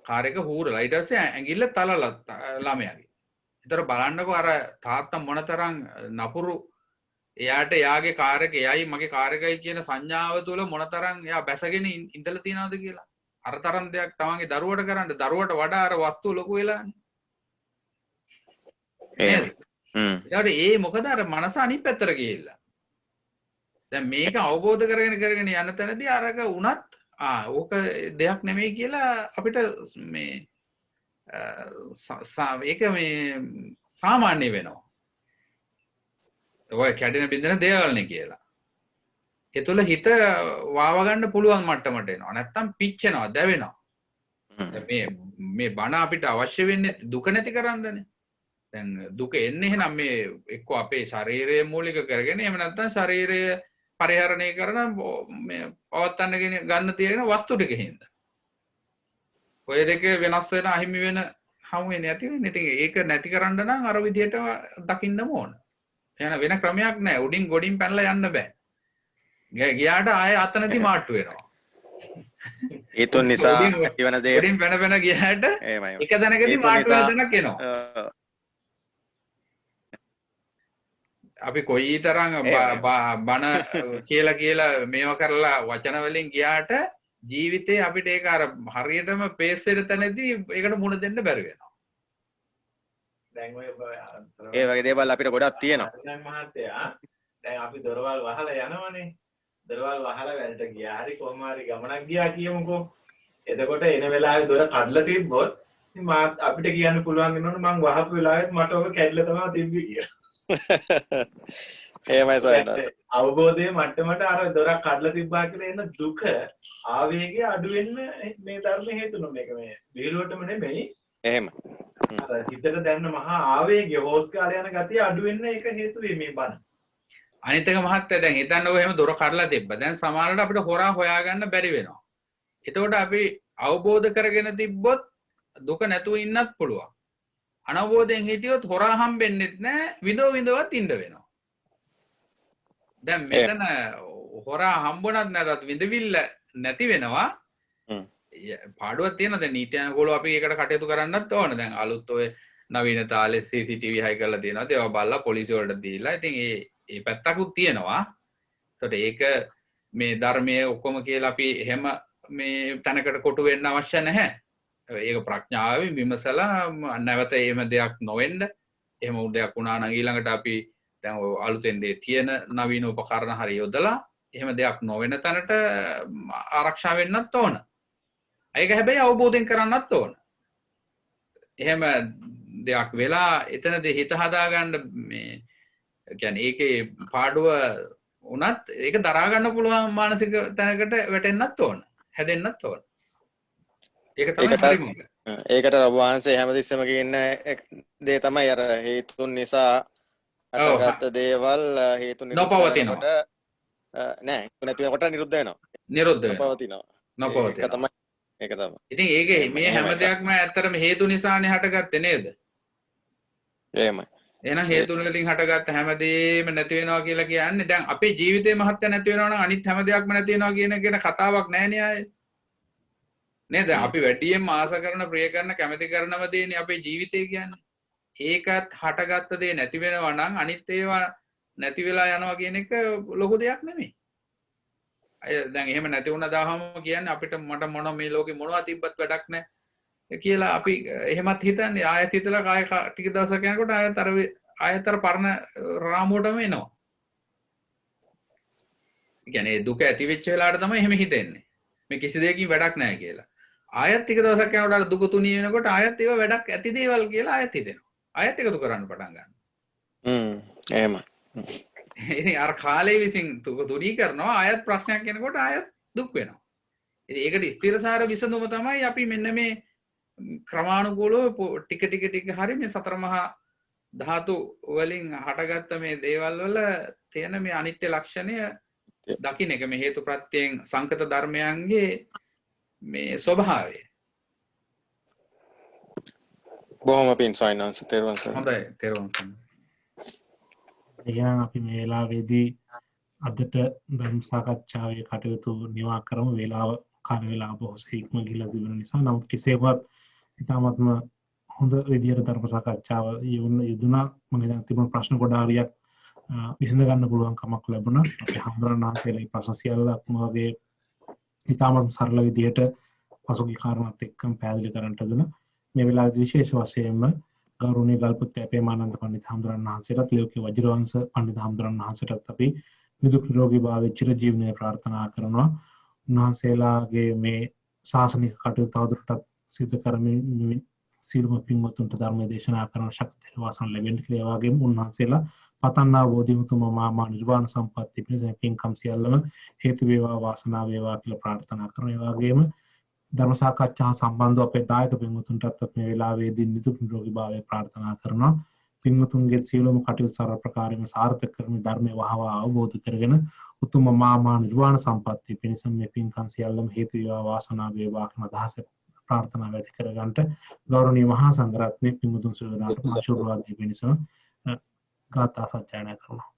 කාර්යක හූරලා ඊට පස්සේ ඇඟිල්ල තලලා ළමයාගේ. ඒතර බලන්නකෝ අර තාත්තා මොනතරම් නපුරු එයාට එයාගේ කාර්යක එයයි මගේ කාර්යකයි කියන සංඥාව තුළ මොනතරම් එයා බැසගෙන ඉඳලා තියනවද කියලා. අර තරම් දෙයක් තමන්ගේ දරුවට කරන්න දරුවට වඩා අර වස්තුව ලොකු වෙලානේ. ඒකට ඒ මොකද අර මනස අනිත් පැත්තට ගිහිල්ලා. දැන් මේක අවබෝධ කරගෙන යන තැනදී අරක උනත් ඕක දෙයක් නෙමෙයි කියලා අපිට මේ ඒක මේ සාමාන්‍ය වෙනවා. ඔය කැඩෙන බින්දෙන දේවල්නේ කියලා. ඒ තුළ හිත වාව ගන්න පුළුවන් මට්ටමට එනවා. නැත්තම් පිච්චෙනවා, දැවෙනවා. මේ බණ අපිට අවශ්‍ය වෙන්නේ දුක නැති කරන්නනේ. දැන් දුක එන්නේ එහෙනම් මේ එක්ක අපේ ශරීරය මූලික කරගෙන එහෙම නැත්නම් ශරීරය පරිහරණය කරන මේ පවත්තන්න ගන්න තියෙන වස්තු ටික හින්දා. ඔය දෙක වෙනස් වෙන අහිමි වෙන හමු වෙන්නේ නැති වෙන්නේ. ඉතින් ඒක නැති කරන්න නම් අර විදිහට දකින්නම ඕන. එහෙනම් වෙන ක්‍රමයක් නැහැ. උඩින් ගොඩින් පැනලා යන්න බෑ. ගියාට ආයෙ අතනදි මාට්ටු වෙනවා. ඒ තුන් නිසා ඉවන දේ උඩින් පැන ගියාට එක දැනකදී මාට්ටු වෙන දැනක් එනවා. අපි කොයිතරම් බණ කියලා මේව කරලා වචන වලින් ගියාට ජීවිතේ අපිට ඒක අර හරියටම පේස් වෙන තැනදී ඒකට මුණ දෙන්න බැරි වෙනවා. දැන් ඔය ඒ වගේ දේවල් අපිට ගොඩක් තියෙනවා. දැන් මහත්තයා දැන් අපි දොරවල් වහලා යනවනේ. දොරවල් වහලා වැල්ට ගියා. හරි කොහොම හරි ගමනක් ගියා කියමුකෝ. එතකොට එන වෙලාවේ දොර කඩලා තිබ්බොත් ඉතින් අපිට කියන්න පුළුවන් වෙනවනේ මං වහපු වෙලාවෙත් මට ඔක කැඩලා තමයි තිබ්බේ කියලා. එහෙමයි සයන්ස්. අවබෝධයේ මට්ටමට අර දොරක් කඩලා තිබ්බා කියලා එන දුක ආවේගය අඩු වෙන්න මේ ධර්ම හේතුන මේක මේ විහිළුවටම නෙමෙයි. එහෙම. අර හිතට දැනෙන මහා ආවේගය හොස් කාලේ යන ගතිය අඩු වෙන්න ඒක හේතු වෙයි මේ බණ. අනිත් එක මහත්තයා දැන් හිතන්නකො එහෙම දොර කඩලා තිබ්බා. දැන් සමහරවිට අපිට හොරා හොයාගන්න බැරි වෙනවා. එතකොට අපි අවබෝධ කරගෙන තිබ්බොත් දුක නැතුව ඉන්නත් පුළුවන්. අනවබෝධයෙන් හිටියොත් හොරා හම්බෙන්නෙත් නැහැ, විඳවත් ඉන්න වෙනවා. දැන් මෙතන හොරා හම්බුණත් නැතත් විඳවිල්ල නැති වෙනවා. පාඩුවක් තියෙනවා. දැන් නීති අනුකූලව අපි ඒකට කටයුතු කරන්නත් ඕන. දැන් අලුත් ඔය නවීන තාලේ CCTV හයි කරලා තියෙනවා. ඒවා බලලා පොලිසිය වලට දීලා. ඉතින් ඒ පැත්තකුත් තියෙනවා. ඒකට ඒක මේ ධර්මයේ ඔක්කොම කියලා අපි එහෙම මේ තැනකට කොටු වෙන්න අවශ්‍ය නැහැ. ඒක ප්‍රඥාවෙන් විමසලා නැවත එහෙම දෙයක් නොවෙන්න. එහෙම උදයක් වුණා නම් ඊළඟට අපි දැන් අලුතෙන් දේ තියෙන නවීන උපකරණ හරි යොදලා එහෙම දෙයක් නොවන තැනට ආරක්ෂා වෙන්නත් ඕන. ඒක හැබැයි අවබෝධයෙන් කරන්නත් ඕන. එහෙම දෙයක් වෙලා එතනදී හිත හදාගන්න මේ කියන්නේ ඒකේ පාඩුව වුණත් ඒක දරා ගන්න පුළුවන් මානසික තැනකට වැටෙන්නත් ඕන. හැදෙන්නත් ඕන. ඒක තමයි හරිම. ඒකට ඔබ වහන්සේ හැමතිස්සෙම කියන දේ තමයි අර හේතුන් නිසා අටගත් දේවල් හේතු නොපවතිනකොට නෑ නැති වෙනකොට නිරුද්ධ වෙනවා. නිරුද්ධ වෙනවා. පවතිනවා. නොපවතිනවා. ඒක තමයි. ඉතින් ඒකේ මේ හැම දෙයක්ම ඇත්තටම හේතු නිසානේ හටගත්තේ නේද? එහෙමයි. එහෙනම් හේතු වලින් හටගත්ත හැමදේම නැති වෙනවා කියලා කියන්නේ දැන් අපේ ජීවිතේ මහත්ය නැති වෙනවා නම් අනිත් හැම දෙයක්ම නැති වෙනවා කියන කතාවක් නෑනේ ආයේ. නේද? අපි වැඩියෙන්ම ආස කරන, ප්‍රිය කරන, කැමති කරනම දේනේ අපේ ජීවිතේ කියන්නේ. ඒකත් හටගත්ත දේ නැති වෙනවා නම් අනිත් ඒවා නැති වෙලා යනවා කියන එක ලොකු දෙයක් නෙමෙයි. අය දැන් එහෙම නැති වුණා දාහම කියන්නේ අපිට මට මොන මේ ලෝකේ මොනවා තිබ්බත් වැඩක් නැහැ කියලා අපි එහෙමත් හිතන්නේ. ආයෙත් හිතලා කාය ටික දවසක් යනකොට ආයෙත් අර පරණ රාමුවටම එනවා. ඒ කියන්නේ දුක ඇති වෙච්ච වෙලාවට තමයි එහෙම හිතෙන්නේ. මේ කිසි දෙයකින් වැඩක් නැහැ කියලා. ආයෙත් ටික දවසක් යනකොට අර දුක තුනී වෙනකොට ආයෙත් ඒවා වැඩක් ඇති දේවල් කියලා ආයෙත් හිතෙනවා. ආයෙත් එකතු කරන්න පටන් ගන්නවා. එහෙමයි. ඉතින් අර කාලේ විසින් තුනී කරනවා ආයෙත් ප්‍රශ්නයක් එනකොට ආයෙත් දුක් වෙනවා. ඉතින් ඒකට ස්ථිරසාර විසඳුම තමයි අපි මෙන්න මේ ක්‍රමානුකූලව ටික හරි මේ සතර මහා ධාතු වලින් හටගත්ත මේ දේවල් වල තියෙන මේ අනිත්‍ය ලක්ෂණය දකින්න එක මේ හේතු ප්‍රත්‍යයෙන් සංකත ධර්මයන්ගේ මේ ස්වභාවය. බොහොම පින් සයින්ස් තේරුවන් සර්. හොඳයි තේරුවන් සර්. එහෙනම් අපි මේ වෙලාවේදී අදට ධර්ම සාකච්ඡාවේ කටයුතු නිවා කරමු. වේලාව කාල වේලාව බොහෝ ඉක්ම ගිහිලා තිබෙන නිසා නමුත් කෙසේවත් ඉතාමත්ම හොඳ විදියට ධර්ම සාකච්ඡාව යෙදුණා. මම දැන් තිබුණු ප්‍රශ්න ගොඩාරියක් විසඳ ගන්න පුළුවන් කමක් ලැබුණා. අපි හම්බුනා නැසෙලයි ප්‍රශ්න සියල්ලක්ම වගේ ඉතාමත් සරල විදියට පසුගිය කාරණාත් එක්කම පැහැදිලි කරන්නට දුන මේ වෙලාවේදී විශේෂ වශයෙන්ම ගෞරවනීය ගල්පොත්තේ අපේ මානන්ද පණ්ඩිත හාමුදුරන් වහන්සේටත් ලෝකේ වජිරවංශ පණ්ඩිත හාමුදුරන් වහන්සේටත් අපි නිදුක් නිරෝගී භාවයේ චිර ජීවනයේ ප්‍රාර්ථනා කරනවා. උන්වහන්සේලාගේ මේ ශාසනික කටයුතු තවදුරටත් සිදු කරමින් සියලුම පින්වතුන්ට ධර්ම දේශනා කරන ශක්තිය වාසන ලැබෙන්න කියලා. ඒ වගේම උන්වහන්සේලා පතන්නා බෝධිමුතුම මා නිර්වාණ සම්පත්තිය පිණිස පින්කම් සියල්ලම හේතු වේවා වාසනාව වේවා කියලා ප්‍රාර්ථනා කරනවා. ඒ වගේම ධර්ම සාකච්ඡා සම්බන්ධව අපේ දායක පින්වතුන්ටත් මේ වෙලාවේදී නිදුක් නිරෝගී භාවය ප්‍රාර්ථනා කරනවා. පින්වතුන්ගේ සියලුම කටයුතු සර්ව ප්‍රකාරයෙන්ම සාර්ථක කරමින් ධර්මයේ වහවා අවබෝධ කරගෙන උතුම් මා නිර්වාණ සම්පත්තිය පිණිස මේ පින්කම් සියල්ලම හේතු වේවා වාසනාව වේවා කියන අදහස ප්‍රාර්ථනා වැඩි කරගන්නට ගෞරවනීය මහා සංඝරත්නයේ පින්වතුන් සියලුනාට ආශිර්වාද දී පිණිස ගාථා සජ්ජායනා කරනවා.